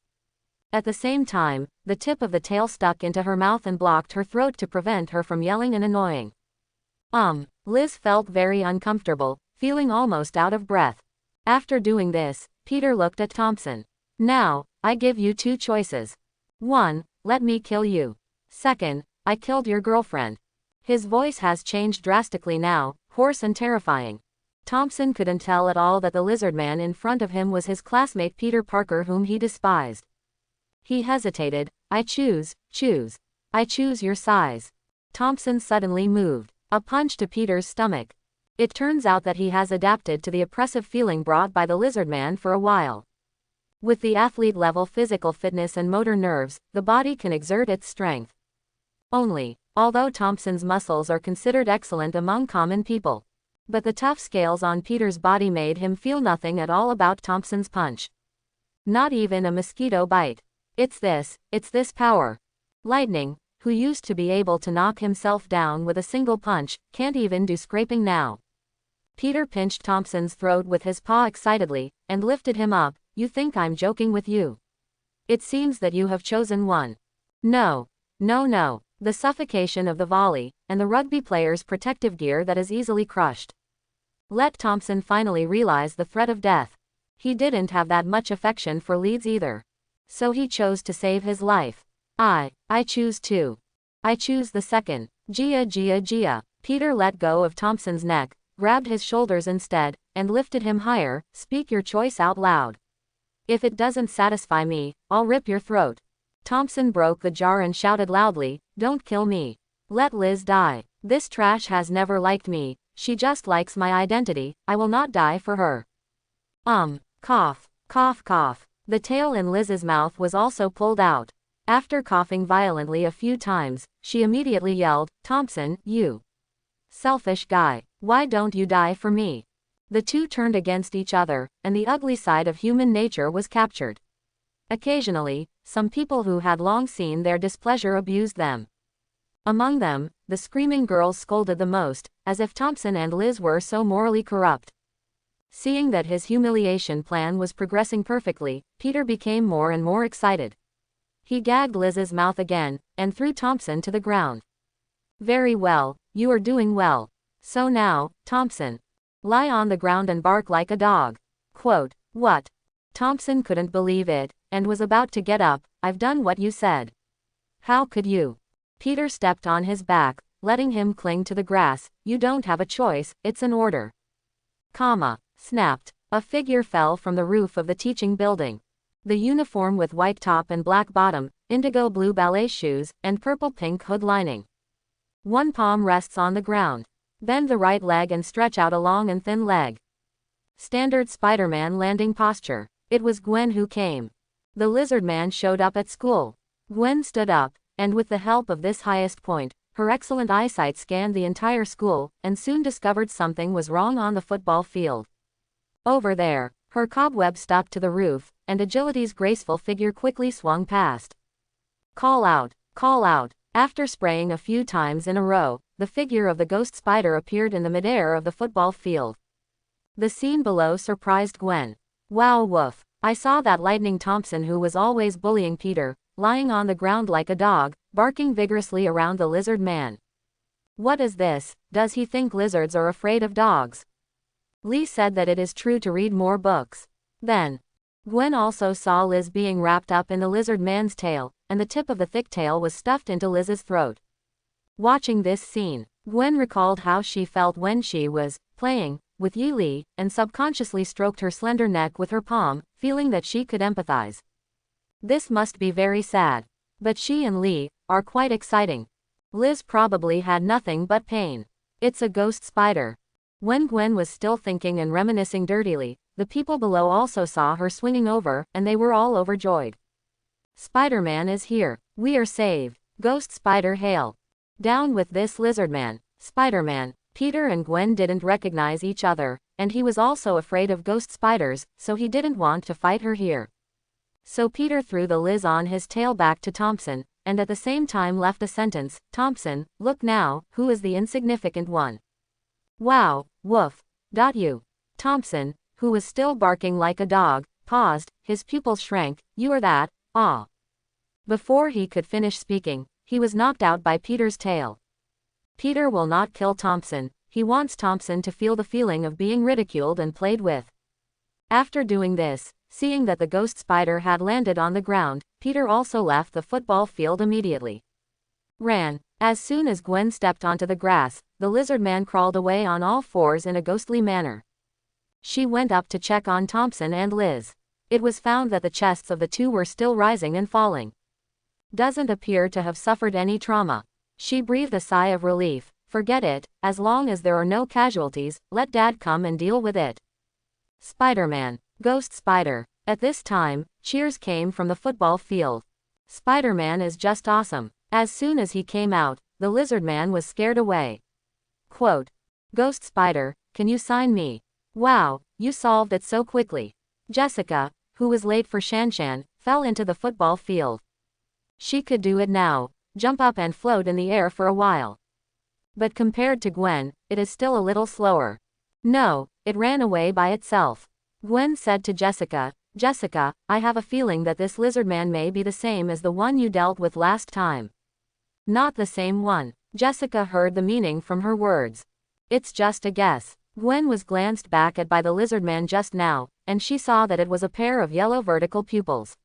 At the same time, the tip of the tail stuck into her mouth and blocked her throat to prevent her from yelling and annoying. Liz felt very uncomfortable, feeling almost out of breath. After doing this, Peter looked at Thompson. "Now, I give you 2 choices. 1, let me kill you. 2, I killed your girlfriend." His voice has changed drastically now, hoarse and terrifying. Thompson couldn't tell at all that the lizard man in front of him was his classmate Peter Parker, whom he despised. He hesitated. I choose your size. Thompson suddenly moved. A punch to Peter's stomach. It turns out that he has adapted to the oppressive feeling brought by the lizard man for a while. With the athlete-level physical fitness and motor nerves, the body can exert its strength. Although Thompson's muscles are considered excellent among common people. But the tough scales on Peter's body made him feel nothing at all about Thompson's punch. Not even a mosquito bite. It's this power. Lightning, who used to be able to knock himself down with a single punch, can't even do scraping now. Peter pinched Thompson's throat with his paw excitedly, and lifted him up. You think I'm joking with you? It seems that you have chosen one. No. The suffocation of the volley, and the rugby player's protective gear that is easily crushed. Let Thompson finally realize the threat of death. He didn't have that much affection for Leeds either. So he chose to save his life. I choose the second. Gia. Peter let go of Thompson's neck, grabbed his shoulders instead, and lifted him higher. Speak your choice out loud. If it doesn't satisfy me, I'll rip your throat. Thompson broke the jar and shouted loudly, don't kill me. Let Liz die. This trash has never liked me, she just likes my identity, I will not die for her. Cough. The tail in Liz's mouth was also pulled out. After coughing violently a few times, she immediately yelled, Thompson, you selfish guy, why don't you die for me? The two turned against each other, and the ugly side of human nature was captured. Occasionally, some people who had long seen their displeasure abused them. Among them, the screaming girls scolded the most, as if Thompson and Liz were so morally corrupt. Seeing that his humiliation plan was progressing perfectly, Peter became more and more excited. He gagged Liz's mouth again, and threw Thompson to the ground. Very well, you are doing well. So now, Thompson, lie on the ground and bark like a dog. Quote, what? Thompson couldn't believe it, and was about to get up. I've done what you said. How could you? Peter stepped on his back, letting him cling to the grass. You don't have a choice, it's an order. Snapped. A figure fell from the roof of the teaching building. The uniform with white top and black bottom, indigo blue ballet shoes, and purple-pink hood lining. One palm rests on the ground. Bend the right leg and stretch out a long and thin leg. Standard Spider-Man landing posture. It was Gwen who came. The lizard man showed up at school. Gwen stood up, and with the help of this highest point, her excellent eyesight scanned the entire school, and soon discovered something was wrong on the football field. Over there, her cobweb stuck to the roof, and Agility's graceful figure quickly swung past. Call out. After spraying a few times in a row, the figure of the ghost spider appeared in the midair of the football field. The scene below surprised Gwen. Wow, woof. I saw that lightning Thompson who was always bullying Peter, lying on the ground like a dog, barking vigorously around the lizard man. What is this? Does he think lizards are afraid of dogs? Lee said that it is true to read more books. Then, Gwen also saw Liz being wrapped up in the lizard man's tail, and the tip of the thick tail was stuffed into Liz's throat. Watching this scene, Gwen recalled how she felt when she was playing with Yi Lee, and subconsciously stroked her slender neck with her palm, feeling that she could empathize. This must be very sad. But she and Lee are quite exciting. Liz probably had nothing but pain. It's a ghost spider. When Gwen was still thinking and reminiscing dirtily, the people below also saw her swinging over, and they were all overjoyed. Spider-Man is here. We are saved. Ghost Spider hail. Down with this lizard man. Spider-Man. Peter and Gwen didn't recognize each other, and he was also afraid of ghost spiders, so he didn't want to fight her here. So Peter threw the Liz on his tail back to Thompson, and at the same time left a sentence, Thompson, look now, who is the insignificant one? Wow, woof. You. Thompson, who was still barking like a dog, paused, his pupils shrank, you are that, ah. Before he could finish speaking, he was knocked out by Peter's tail. Peter will not kill Thompson, he wants Thompson to feel the feeling of being ridiculed and played with. After doing this, seeing that the ghost spider had landed on the ground, Peter also left the football field immediately. Ran. As soon as Gwen stepped onto the grass, the lizard man crawled away on all fours in a ghostly manner. She went up to check on Thompson and Liz. It was found that the chests of the two were still rising and falling. Doesn't appear to have suffered any trauma. She breathed a sigh of relief. Forget it, as long as there are no casualties, let Dad come and deal with it. Spider-Man. Ghost Spider. At this time, cheers came from the football field. Spider-Man is just awesome. As soon as he came out, the lizard man was scared away. Quote. Ghost Spider, can you sign me? Wow, you solved it so quickly. Jessica, who was late for Shanshan, fell into the football field. She could do it now, jump up and float in the air for a while. But compared to Gwen, it is still a little slower. No, it ran away by itself. Gwen said to Jessica, Jessica, I have a feeling that this lizard man may be the same as the one you dealt with last time. Not the same one. Jessica heard the meaning from her words. It's just a guess. Gwen was glanced back at by the lizard man just now, and she saw that it was a pair of yellow vertical pupils.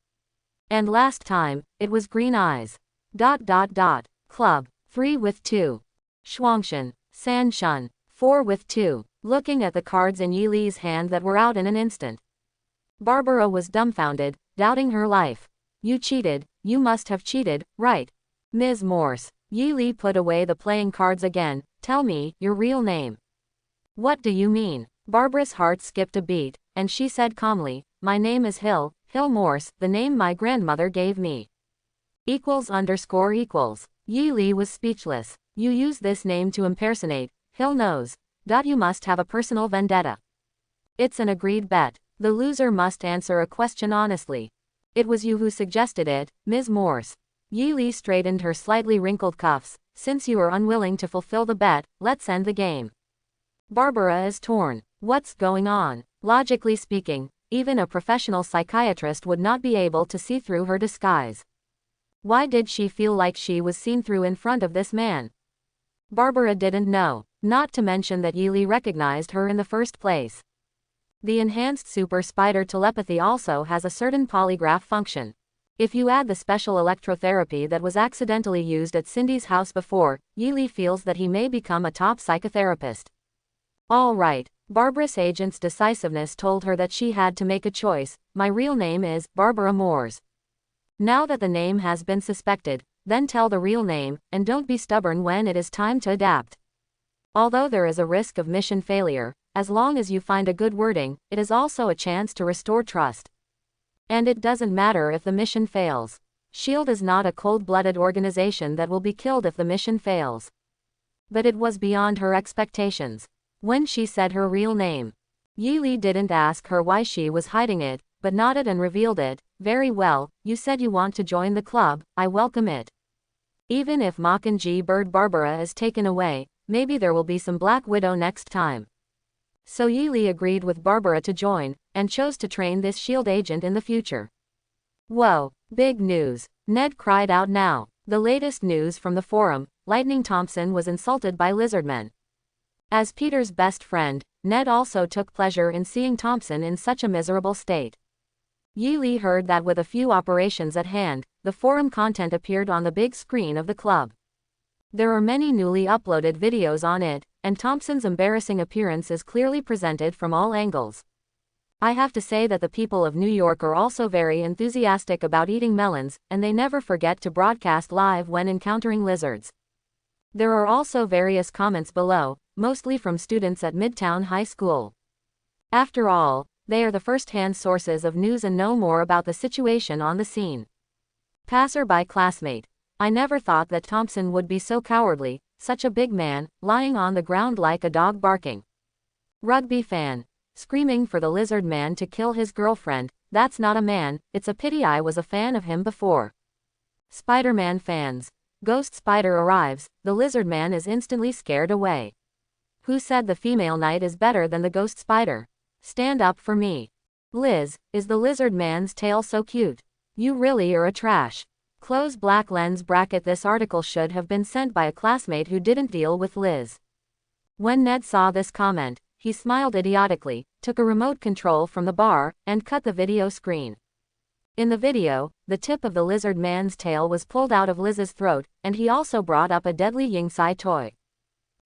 And last time, it was green eyes. ... Club. 3 with 2. Shuangshan. Sanshun. 4 with 2. Looking at the cards in Yi Li's hand that were out in an instant. Barbara was dumbfounded, doubting her life. You cheated, you must have cheated, right? Ms. Morse. Yi Li put away the playing cards again. Tell me, your real name. What do you mean? Barbara's heart skipped a beat, and she said calmly, my name is Hill Morse, the name my grandmother gave me. == Yi Li was speechless. You use this name to impersonate, Hill knows. You must have a personal vendetta. It's an agreed bet. The loser must answer a question honestly. It was you who suggested it, Ms. Morse. Yi Li straightened her slightly wrinkled cuffs. Since you are unwilling to fulfill the bet, let's end the game. Barbara is torn. What's going on? Logically speaking, even a professional psychiatrist would not be able to see through her disguise. Why did she feel like she was seen through in front of this man? Barbara didn't know, not to mention that Yi Li recognized her in the first place. The enhanced super spider telepathy also has a certain polygraph function. If you add the special electrotherapy that was accidentally used at Cindy's house before, Yi Li feels that he may become a top psychotherapist. All right. Barbara's agent's decisiveness told her that she had to make a choice. My real name is Barbara Moores. Now that the name has been suspected, then tell the real name, and don't be stubborn when it is time to adapt. Although there is a risk of mission failure, as long as you find a good wording, it is also a chance to restore trust. And it doesn't matter if the mission fails. SHIELD is not a cold-blooded organization that will be killed if the mission fails. But it was beyond her expectations. When she said her real name, Yi Li didn't ask her why she was hiding it, but nodded and revealed it. Very well, you said you want to join the club, I welcome it. Even if Mockingjay Bird Barbara is taken away, maybe there will be some Black Widow next time. So Yi Li agreed with Barbara to join, and chose to train this SHIELD agent in the future. Whoa, big news. Ned cried out now. The latest news from the forum, Lightning Thompson was insulted by lizardmen. As Peter's best friend, Ned also took pleasure in seeing Thompson in such a miserable state. Yi Li heard that with a few operations at hand, the forum content appeared on the big screen of the club. There are many newly uploaded videos on it, and Thompson's embarrassing appearance is clearly presented from all angles. I have to say that the people of New York are also very enthusiastic about eating melons, and they never forget to broadcast live when encountering lizards. There are also various comments below, mostly from students at Midtown High School. After all, they are the first-hand sources of news and know more about the situation on the scene. Passerby classmate. I never thought that Thompson would be so cowardly, such a big man, lying on the ground like a dog barking. Rugby fan. Screaming for the lizard man to kill his girlfriend. That's not a man, it's a pity I was a fan of him before. Spider-Man fans. Ghost Spider arrives, the lizard man is instantly scared away. Who said the female knight is better than the ghost spider? Stand up for me. Liz, is the lizard man's tail so cute? You really are a trash. Close black lens bracket. This article should have been sent by a classmate who didn't deal with Liz. When Ned saw this comment, he smiled idiotically, took a remote control from the bar, and cut the video screen. In the video, the tip of the lizard man's tail was pulled out of Liz's throat, and he also brought up a deadly Yingsai toy.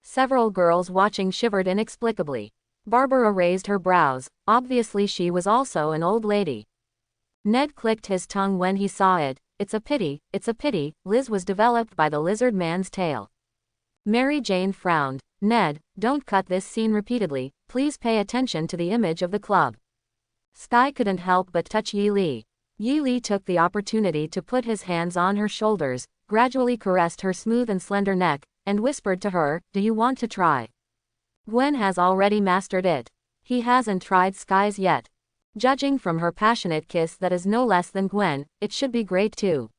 Several girls watching shivered inexplicably. Barbara raised her brows. Obviously she was also an old lady. Ned clicked his tongue when he saw it. It's a pity, Liz was developed by the lizard man's tail. Mary Jane frowned. Ned, don't cut this scene repeatedly, please pay attention to the image of the club. Sky couldn't help but touch Yi Li. Yi Li took the opportunity to put his hands on her shoulders, gradually caressed her smooth and slender neck, and whispered to her, do you want to try? Gwen has already mastered it. He hasn't tried Sky's yet. Judging from her passionate kiss that is no less than Gwen, it should be great too.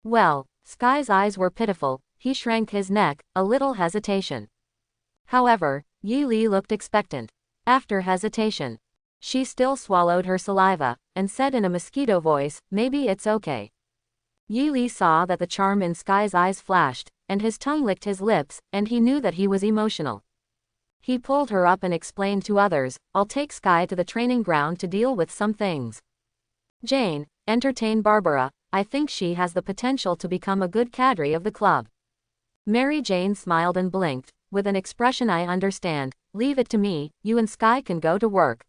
Well, Sky's eyes were pitiful, he shrank his neck, a little hesitation. However, Yi Li looked expectant. After hesitation, she still swallowed her saliva, and said in a mosquito voice, maybe it's okay. Yi Li saw that the charm in Sky's eyes flashed, and his tongue licked his lips, and he knew that he was emotional. He pulled her up and explained to others, I'll take Sky to the training ground to deal with some things. Jane, entertain Barbara, I think she has the potential to become a good cadre of the club. Mary Jane smiled and blinked, with an expression I understand, leave it to me, you and Sky can go to work.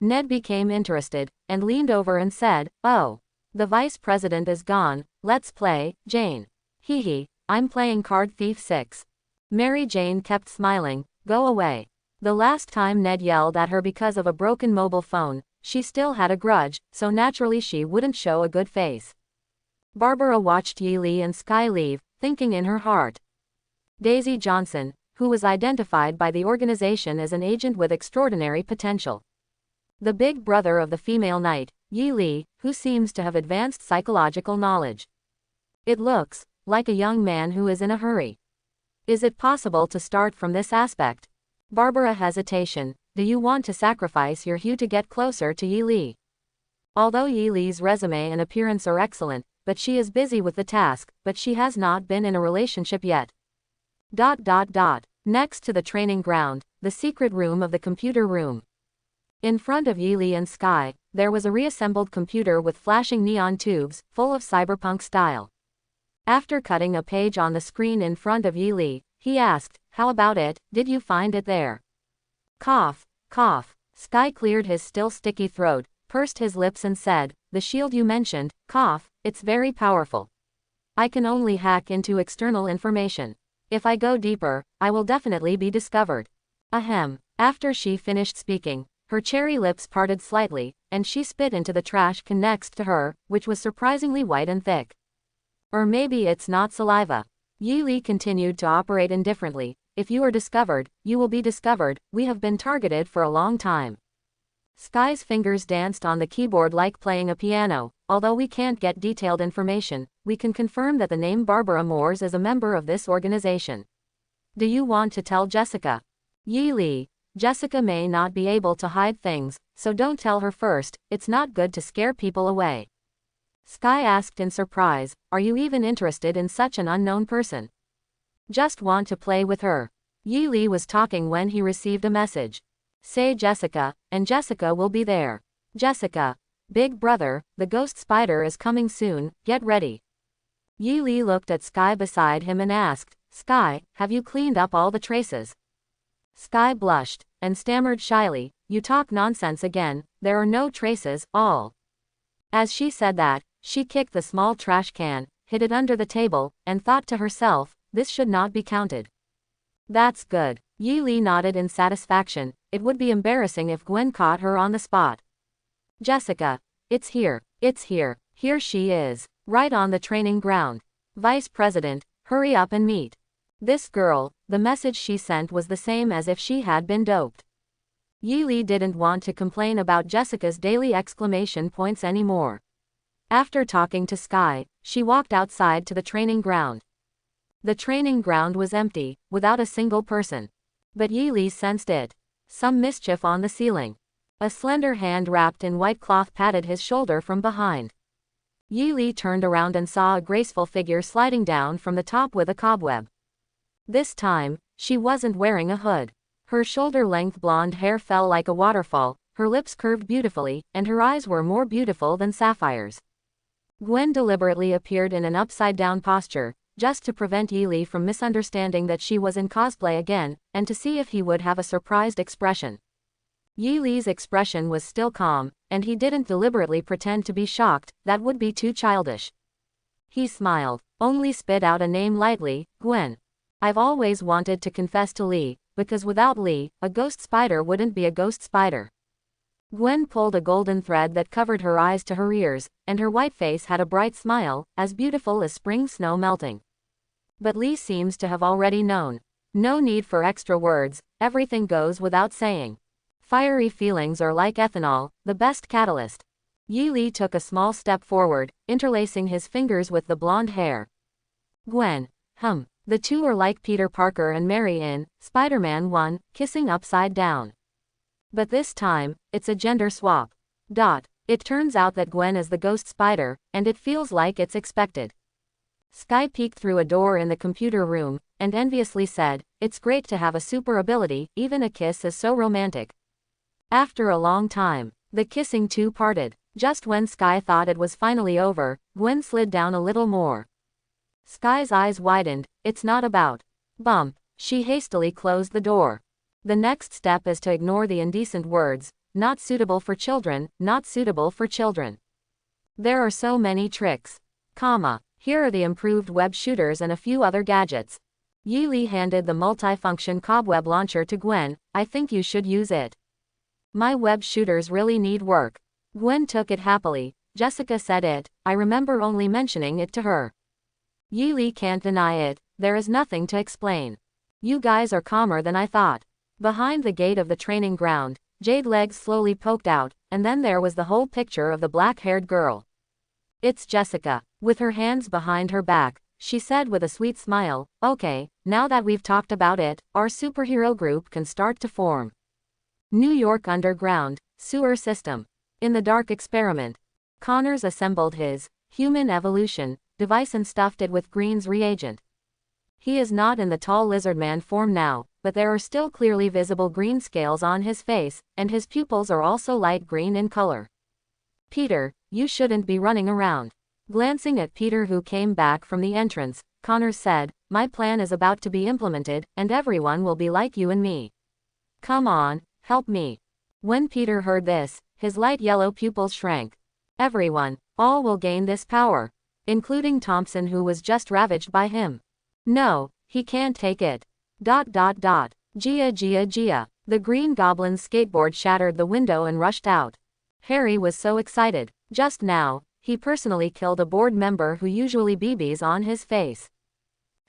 Ned became interested, and leaned over and said, oh. The vice president is gone, let's play, Jane. Hee hee, I'm playing Card Thief 6. Mary Jane kept smiling, go away. The last time Ned yelled at her because of a broken mobile phone, she still had a grudge, so naturally she wouldn't show a good face. Barbara watched Yi Li and Sky leave, thinking in her heart. Daisy Johnson, who was identified by the organization as an agent with extraordinary potential. The big brother of the female knight, Yi Li, who seems to have advanced psychological knowledge. It looks like a young man who is in a hurry. Is it possible to start from this aspect? Barbara hesitation, do you want to sacrifice your hue to get closer to Yi Li? Although Yi Li's resume and appearance are excellent, but she is busy with the task, but she has not been in a relationship yet. Next to the training ground, the secret room of the computer room. In front of Yi Li and Sky, there was a reassembled computer with flashing neon tubes, full of cyberpunk style. After cutting a page on the screen in front of Yi Li, he asked, how about it, did you find it there? Cough, cough. Sky cleared his still sticky throat, pursed his lips and said, the shield you mentioned, cough, it's very powerful. I can only hack into external information. If I go deeper, I will definitely be discovered. Ahem. After she finished speaking, her cherry lips parted slightly, and she spit into the trash can next to her, which was surprisingly white and thick. Or maybe it's not saliva. Yi Li continued to operate indifferently. If you are discovered, you will be discovered, we have been targeted for a long time. Sky's fingers danced on the keyboard like playing a piano. Although we can't get detailed information, we can confirm that the name Barbara Moores is a member of this organization. Do you want to tell Jessica? Yi Li, Jessica may not be able to hide things, so don't tell her first, it's not good to scare people away. Sky asked in surprise, are you even interested in such an unknown person? Just want to play with her. Yi Li was talking when he received a message. Say Jessica, and Jessica will be there. Jessica. Big brother, the ghost spider is coming soon, get ready. Yi Li looked at Sky beside him and asked, Sky, have you cleaned up all the traces? Sky blushed, and stammered shyly, you talk nonsense again, there are no traces, all. As she said that, she kicked the small trash can, hid it under the table, and thought to herself, this should not be counted. That's good. Yi Li nodded in satisfaction, it would be embarrassing if Gwen caught her on the spot. Jessica. It's here, here she is, right on the training ground. Vice President, hurry up and meet. This girl, the message she sent was the same as if she had been doped. Yi Li didn't want to complain about Jessica's daily exclamation points anymore. After talking to Sky, she walked outside to the training ground. The training ground was empty, without a single person. But Yi Li sensed it. Some mischief on the ceiling. A slender hand wrapped in white cloth patted his shoulder from behind. Yi Li turned around and saw a graceful figure sliding down from the top with a cobweb. This time, she wasn't wearing a hood. Her shoulder-length blonde hair fell like a waterfall, her lips curved beautifully, and her eyes were more beautiful than sapphires. Gwen deliberately appeared in an upside-down posture, just to prevent Yi Li from misunderstanding that she was in cosplay again, and to see if he would have a surprised expression. Yi Li's expression was still calm, and he didn't deliberately pretend to be shocked, that would be too childish. He smiled, only spit out a name lightly, Gwen. I've always wanted to confess to Li, because without Li, a ghost spider wouldn't be a ghost spider. Gwen pulled a golden thread that covered her eyes to her ears, and her white face had a bright smile, as beautiful as spring snow melting. But Li seems to have already known. No need for extra words, everything goes without saying. Fiery feelings are like ethanol, the best catalyst. Yi Li took a small step forward, interlacing his fingers with the blonde hair. Gwen. The two are like Peter Parker and Mary in Spider-Man 1, kissing upside down. But this time, it's a gender swap. It turns out that Gwen is the ghost spider, and it feels like it's expected. Sky peeked through a door in the computer room, and enviously said, "It's great to have a super ability, even a kiss is so romantic." After a long time, the kissing two parted. Just when Sky thought it was finally over, Gwen slid down a little more. Sky's eyes widened. It's not about bump. She hastily closed the door. The next step is to ignore the indecent words, not suitable for children, not suitable for children. There are so many tricks. Here are the improved web shooters and a few other gadgets. Yi Li handed the multifunction cobweb launcher to Gwen. I think you should use it. My web shooters really need work. Gwen took it happily. Jessica said it. I remember only mentioning it to her. Yi Li can't deny it. There is nothing to explain. You guys are calmer than I thought. Behind the gate of the training ground, Jade legs slowly poked out, and then there was the whole picture of the black-haired girl. It's Jessica. With her hands behind her back, she said with a sweet smile, "Okay, now that we've talked about it, our superhero group can start to form." New York Underground Sewer System. In the dark experiment, Connors assembled his human evolution device and stuffed it with Green's reagent. He is not in the tall lizardman form now, but there are still clearly visible green scales on his face, and his pupils are also light green in color. Peter, you shouldn't be running around. Glancing at Peter, who came back from the entrance, Connors said, "My plan is about to be implemented, and everyone will be like you and me. Come on, help me." When Peter heard this, his light yellow pupils shrank. Everyone, all will gain this power, including Thompson, who was just ravaged by him. No, he can't take it. Gia. The Green Goblin's skateboard shattered the window and rushed out. Harry was so excited. Just now, he personally killed a board member who usually BBs on his face.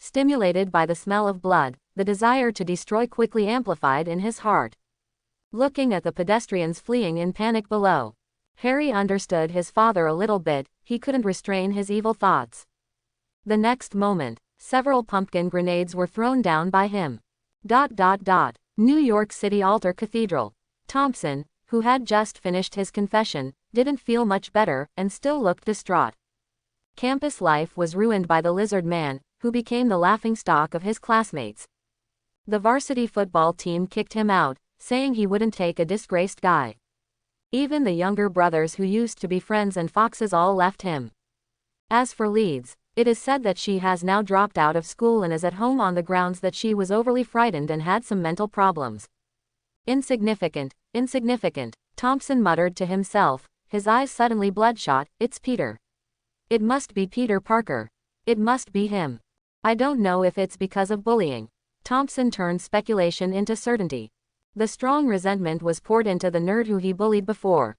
Stimulated by the smell of blood, the desire to destroy quickly amplified in his heart. Looking at the pedestrians fleeing in panic below, Harry understood his father a little bit. He couldn't restrain his evil thoughts. The next moment, several pumpkin grenades were thrown down by him. New York City Altar Cathedral. Thompson, who had just finished his confession, didn't feel much better, and still looked distraught. Campus life was ruined by the lizard man, who became the laughingstock of his classmates. The varsity football team kicked him out, saying he wouldn't take a disgraced guy. Even the younger brothers who used to be friends and foxes all left him. As for Leeds, it is said that she has now dropped out of school and is at home on the grounds that she was overly frightened and had some mental problems. Insignificant. Thompson muttered to himself, his eyes suddenly bloodshot. It's Peter. It must be Peter Parker. It must be him. I don't know if it's because of bullying. Thompson turned speculation into certainty. The strong resentment was poured into the nerd who he bullied before.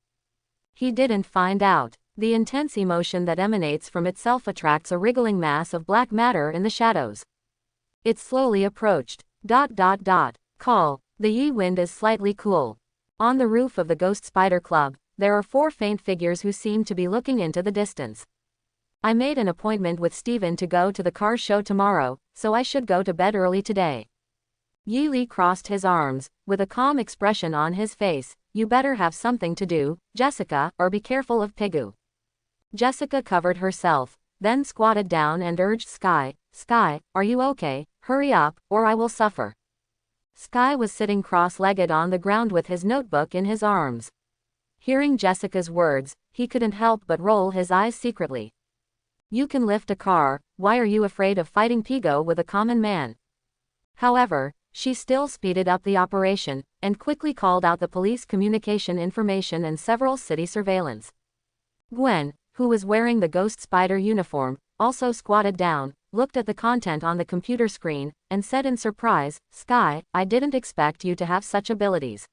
He didn't find out. The intense emotion that emanates from itself attracts a wriggling mass of black matter in the shadows. It slowly approached. Call. The Yi wind is slightly cool. On the roof of the Ghost Spider Club, there are 4 faint figures who seem to be looking into the distance. I made an appointment with Steven to go to the car show tomorrow, so I should go to bed early today. Yi Li crossed his arms, with a calm expression on his face. You better have something to do, Jessica, or be careful of Pigu. Jessica covered herself, then squatted down and urged Sky, "Sky, are you okay? Hurry up, or I will suffer." Sky was sitting cross-legged on the ground with his notebook in his arms. Hearing Jessica's words, he couldn't help but roll his eyes secretly. You can lift a car, why are you afraid of fighting Pigu with a common man? However, She still speeded up the operation, and quickly called out the police communication information and several city surveillance. Gwen, who was wearing the Ghost Spider uniform, also squatted down, looked at the content on the computer screen, and said in surprise, "Sky, I didn't expect you to have such abilities."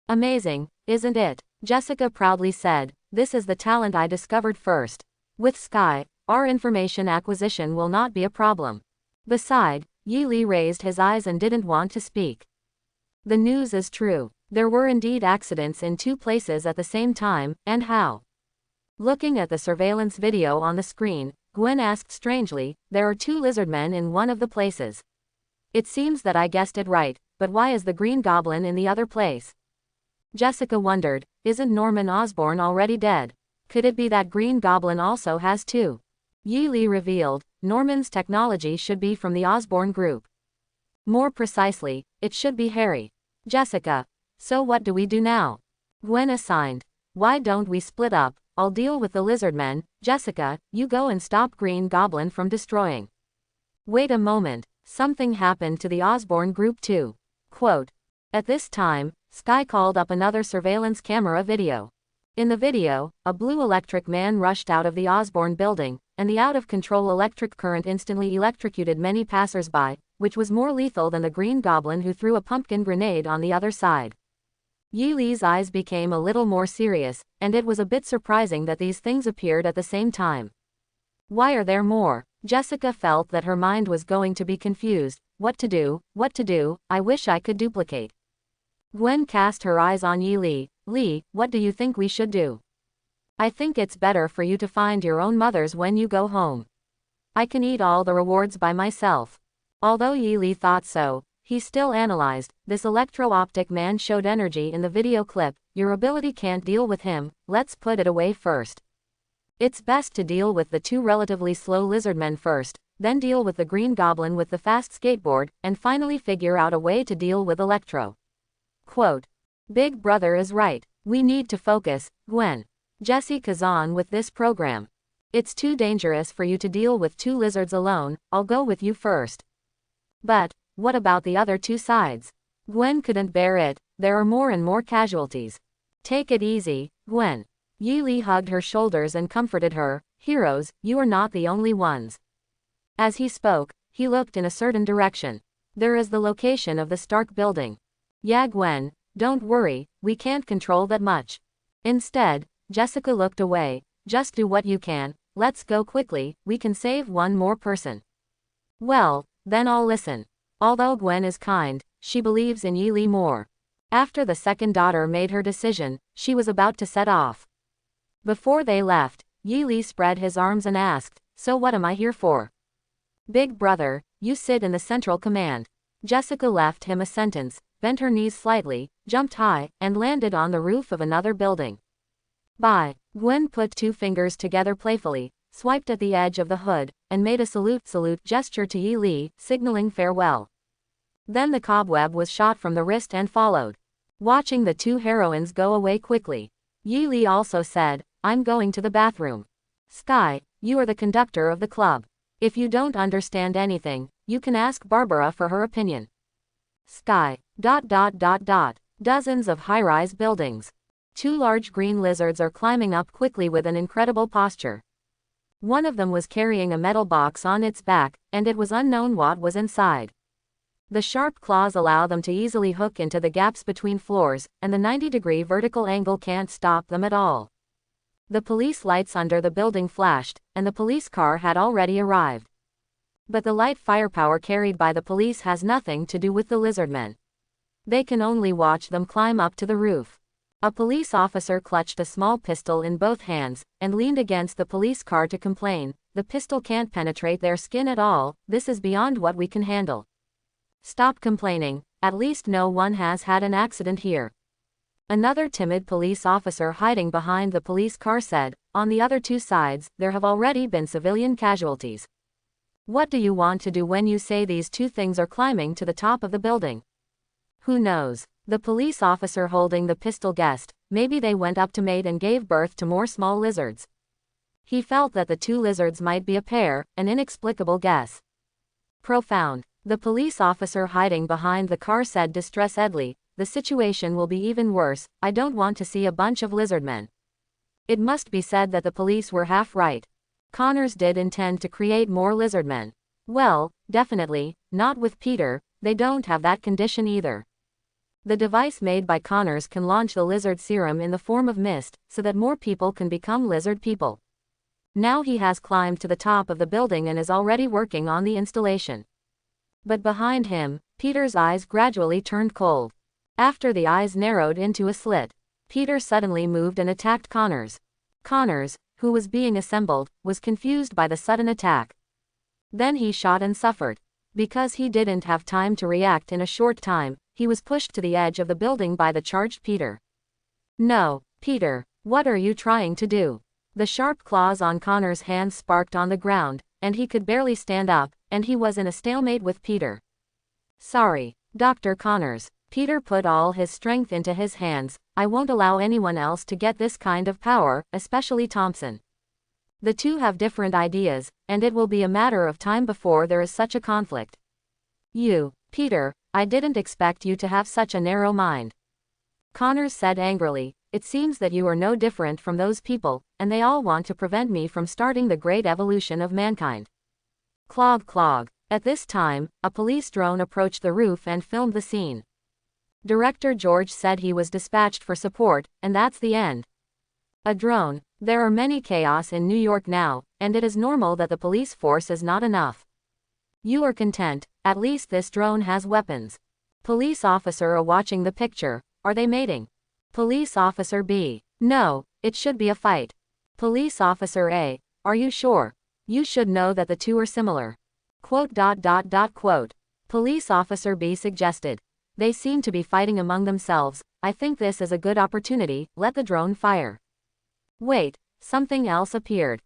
"Amazing, isn't it?" Jessica proudly said. "This is the talent I discovered first. With Sky, our information acquisition will not be a problem." Beside, Yi Li raised his eyes and didn't want to speak. The news is true. There were indeed accidents in two places at the same time, and how? Looking at the surveillance video on the screen, Gwen asked strangely, "There are two lizard men in one of the places. It seems that I guessed it right, but why is the Green Goblin in the other place?" Jessica wondered, isn't Norman Osborn already dead? Could it be that Green Goblin also has two? Yi Li revealed, Norman's technology should be from the Osborn group. More precisely, it should be Harry. Jessica, so what do we do now? Gwen assigned, why don't we split up? I'll deal with the lizardmen. Jessica, you go and stop Green Goblin from destroying. Wait a moment, something happened to the Osborn group too. Quote, at this time, Sky called up another surveillance camera video. In the video, a blue electric man rushed out of the Osborn building, and the out-of-control electric current instantly electrocuted many passers-by, which was more lethal than the Green Goblin who threw a pumpkin grenade on the other side. Yi Li's eyes became a little more serious, and it was a bit surprising that these things appeared at the same time. Why are there more? Jessica felt that her mind was going to be confused. What to do, I wish I could duplicate. Gwen cast her eyes on Yi Li. Li, what do you think we should do? I think it's better for you to find your own mothers when you go home. I can eat all the rewards by myself. Although Yi Li thought so, he still analyzed, this electro-optic man showed energy in the video clip, your ability can't deal with him, let's put it away first. It's best to deal with the two relatively slow lizardmen first, then deal with the Green Goblin with the fast skateboard, and finally figure out a way to deal with Electro. Quote, Big Brother is right, we need to focus, Gwen. Jessica's on with this program. It's too dangerous for you to deal with two lizards alone, I'll go with you first. But, what about the other two sides? Gwen couldn't bear it, there are more and more casualties. Take it easy, Gwen. Yi Li hugged her shoulders and comforted her, heroes, you are not the only ones. As he spoke, he looked in a certain direction. There is the location of the Stark building. Yeah Gwen, don't worry, we can't control that much. Instead, Jessica looked away, just do what you can, let's go quickly, we can save one more person. Well, then I'll listen. Although Gwen is kind, she believes in Yi Li more. After the second daughter made her decision, she was about to set off. Before they left, Yi Li spread his arms and asked, so what am I here for? Big Brother, you sit in the Central Command. Jessica left him a sentence, bent her knees slightly, jumped high, and landed on the roof of another building. Bye. Gwen put two fingers together playfully, swiped at the edge of the hood, and made a salute gesture to Yi Li, signaling farewell. Then the cobweb was shot from the wrist and followed. Watching the two heroines go away quickly, Yi Li also said, I'm going to the bathroom. Sky, you are the conductor of the club. If you don't understand anything, you can ask Barbara for her opinion. Sky. Dozens of high-rise buildings. Two large green lizards are climbing up quickly with an incredible posture. One of them was carrying a metal box on its back, and it was unknown what was inside. The sharp claws allow them to easily hook into the gaps between floors, and the 90-degree vertical angle can't stop them at all. The police lights under the building flashed, and the police car had already arrived. But the light firepower carried by the police has nothing to do with the lizardmen. They can only watch them climb up to the roof. A police officer clutched a small pistol in both hands, and leaned against the police car to complain, the pistol can't penetrate their skin at all, this is beyond what we can handle. Stop complaining, at least no one has had an accident here. Another timid police officer hiding behind the police car said, on the other two sides, there have already been civilian casualties. What do you want to do when you say these two things are climbing to the top of the building? Who knows? The police officer holding the pistol guessed, maybe they went up to mate and gave birth to more small lizards. He felt that the two lizards might be a pair, an inexplicable guess. Profound. The police officer hiding behind the car said distressed,"Edley, the situation will be even worse, I don't want to see a bunch of lizardmen." It must be said that the police were half right. Connors did intend to create more lizardmen. Well, definitely, not with Peter, they don't have that condition either. The device made by Connors can launch the lizard serum in the form of mist, so that more people can become lizard people. Now he has climbed to the top of the building and is already working on the installation. But behind him, Peter's eyes gradually turned cold. After the eyes narrowed into a slit, Peter suddenly moved and attacked Connors. Connors, who was being assembled, was confused by the sudden attack. Then he shot and suffered. Because he didn't have time to react in a short time, he was pushed to the edge of the building by the charged Peter. "No, Peter, what are you trying to do?" The sharp claws on Connors' hands sparked on the ground, and he could barely stand up, and he was in a stalemate with Peter. "Sorry, Dr. Connors." Peter put all his strength into his hands. "I won't allow anyone else to get this kind of power, especially Thompson. The two have different ideas, and it will be a matter of time before there is such a conflict." "You, Peter, I didn't expect you to have such a narrow mind." Connors said angrily, "It seems that you are no different from those people, and they all want to prevent me from starting the great evolution of mankind." Clog clog. At this time, a police drone approached the roof and filmed the scene. Director George said he was dispatched for support, and that's the end. A drone. There are many chaos in New York now, and it is normal that the police force is not enough. You are content, at least this drone has weapons. Police officer A watching the picture, are they mating? Police officer B. No, it should be a fight. Police officer A. Are you sure? You should know that the two are similar. Quote. Police officer B suggested. They seem to be fighting among themselves, I think this is a good opportunity, let the drone fire. Wait, something else appeared.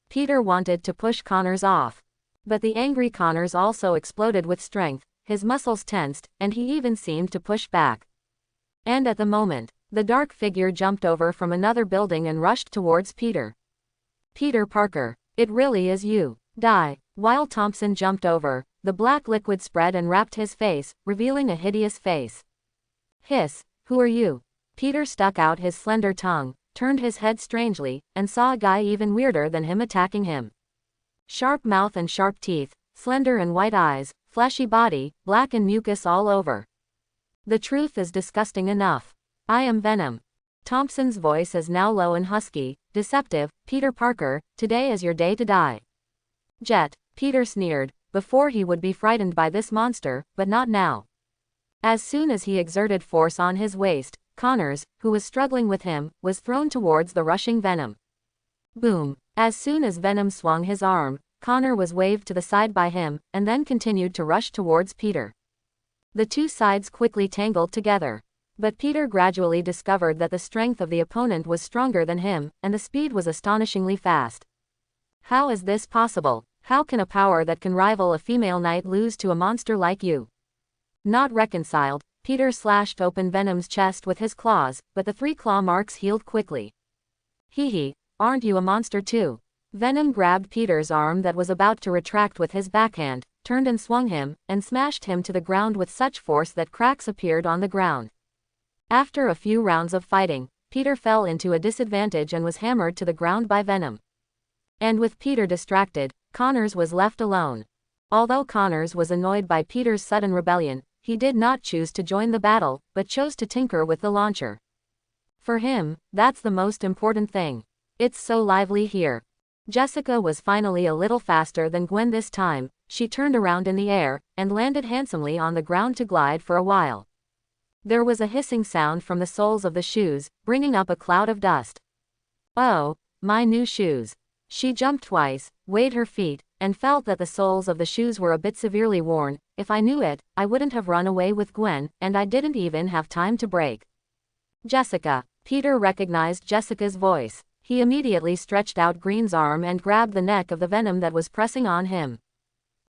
Peter wanted to push Connors off. But the angry Connors also exploded with strength, his muscles tensed, and he even seemed to push back. And at the moment, the dark figure jumped over from another building and rushed towards Peter. "Peter Parker, it really is you. Die." While Thompson jumped over, the black liquid spread and wrapped his face, revealing a hideous face. "Hiss, who are you?" Peter stuck out his slender tongue, turned his head strangely, and saw a guy even weirder than him attacking him. Sharp mouth and sharp teeth, slender and white eyes, fleshy body, black and mucus all over. The truth is disgusting enough. I am Venom. Thompson's voice is now low and husky, deceptive. "Peter Parker, today is your day to die." "Jet," Peter sneered, before he would be frightened by this monster, but not now. As soon as he exerted force on his waist, Connors, who was struggling with him, was thrown towards the rushing Venom. Boom. As soon as Venom swung his arm, Connor was waved to the side by him, and then continued to rush towards Peter. The two sides quickly tangled together. But Peter gradually discovered that the strength of the opponent was stronger than him, and the speed was astonishingly fast. How is this possible? How can a power that can rival a female knight lose to a monster like you? Not reconciled, Peter slashed open Venom's chest with his claws, but the 3 claw marks healed quickly. Hee, aren't you a monster too? Venom grabbed Peter's arm that was about to retract with his backhand, turned and swung him, and smashed him to the ground with such force that cracks appeared on the ground. After a few rounds of fighting, Peter fell into a disadvantage and was hammered to the ground by Venom. And with Peter distracted, Connors was left alone. Although Connors was annoyed by Peter's sudden rebellion, he did not choose to join the battle, but chose to tinker with the launcher. For him, that's the most important thing. It's so lively here. Jessica was finally a little faster than Gwen this time. She turned around in the air, and landed handsomely on the ground to glide for a while. There was a hissing sound from the soles of the shoes, bringing up a cloud of dust. Oh, my new shoes. She jumped twice, weighed her feet, and felt that the soles of the shoes were a bit severely worn. If I knew it, I wouldn't have run away with Gwen, and I didn't even have time to brake. Jessica. Peter recognized Jessica's voice. He immediately stretched out Green's arm and grabbed the neck of the Venom that was pressing on him,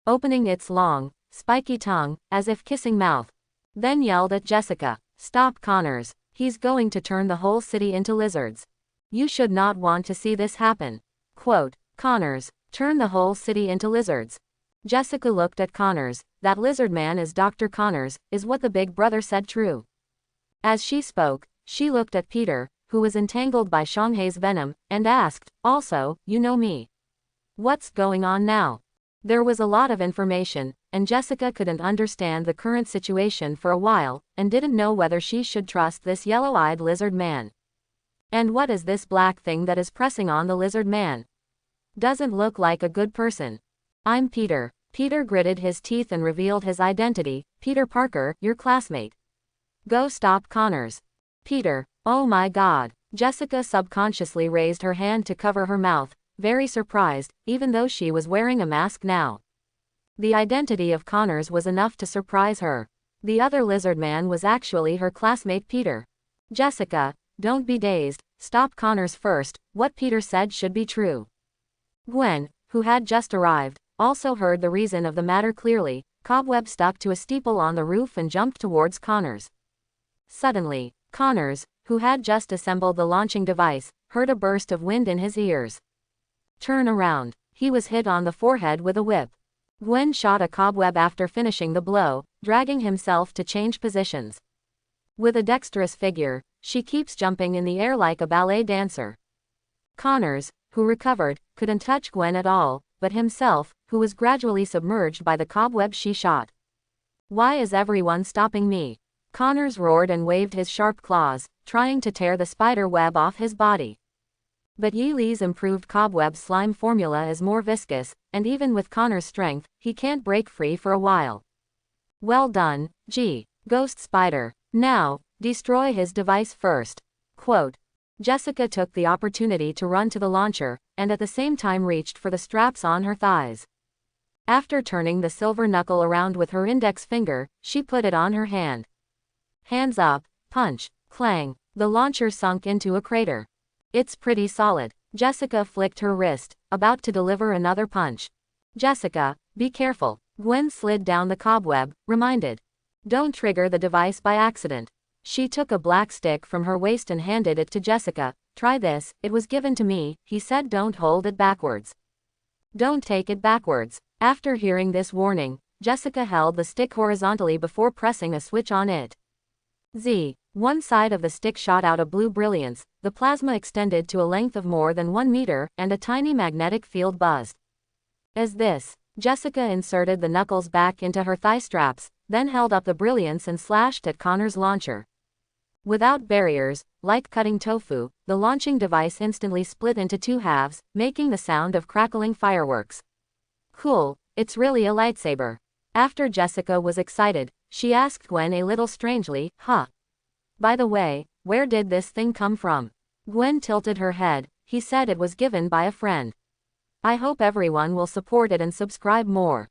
opening its long, spiky tongue, as if kissing mouth. Then yelled at Jessica, "Stop Connors, he's going to turn the whole city into lizards. You should not want to see this happen." Quote, "Connors, turn the whole city into lizards." Jessica looked at Connors. That lizard man is Dr. Connors, is what the big brother said true? As she spoke, she looked at Peter, who was entangled by Shanghai's venom, and asked, also, you know me. What's going on now? There was a lot of information, and Jessica couldn't understand the current situation for a while, and didn't know whether she should trust this yellow-eyed lizard man. And what is this black thing that is pressing on the lizard man? Doesn't look like a good person. I'm Peter. Peter gritted his teeth and revealed his identity. Peter Parker, your classmate. Go stop Connors. Peter, oh my God. Jessica subconsciously raised her hand to cover her mouth, very surprised, even though she was wearing a mask now. The identity of Connors was enough to surprise her. The other lizard man was actually her classmate Peter. Jessica, don't be dazed, stop Connors first, what Peter said should be true. Gwen, who had just arrived, also heard the reason of the matter clearly. Cobweb stuck to a steeple on the roof and jumped towards Connors. Suddenly, Connors, who had just assembled the launching device, heard a burst of wind in his ears. Turn around. He was hit on the forehead with a whip. Gwen shot a cobweb after finishing the blow, dragging himself to change positions. With a dexterous figure, she keeps jumping in the air like a ballet dancer. Connors, who recovered, couldn't touch Gwen at all, but himself, who was gradually submerged by the cobweb she shot. Why is everyone stopping me? Connors roared and waved his sharp claws, trying to tear the spider web off his body. But Yi Li's improved cobweb slime formula is more viscous, and even with Connor's strength, he can't break free for a while. Well done, G. Ghost Spider. Now, destroy his device first. Quote. Jessica took the opportunity to run to the launcher, and at the same time reached for the straps on her thighs. After turning the silver knuckle around with her index finger, she put it on her hand. Hands up, punch, clang, the launcher sunk into a crater. It's pretty solid. Jessica flicked her wrist, about to deliver another punch. Jessica, be careful. Gwen slid down the cobweb, reminded. Don't trigger the device by accident. She took a black stick from her waist and handed it to Jessica. Try this, it was given to me, he said. Don't hold it backwards. Don't take it backwards. After hearing this warning, Jessica held the stick horizontally before pressing a switch on it. Z. One side of the stick shot out a blue brilliance, the plasma extended to a length of more than 1 meter, and a tiny magnetic field buzzed. As this, Jessica inserted the knuckles back into her thigh straps, then held up the brilliance and slashed at Connor's launcher. Without barriers, like cutting tofu, the launching device instantly split into 2 halves, making the sound of crackling fireworks. Cool, it's really a lightsaber. After Jessica was excited, she asked Gwen a little strangely, huh? By the way, where did this thing come from? Gwen tilted her head. He said it was given by a friend. I hope everyone will support it and subscribe more.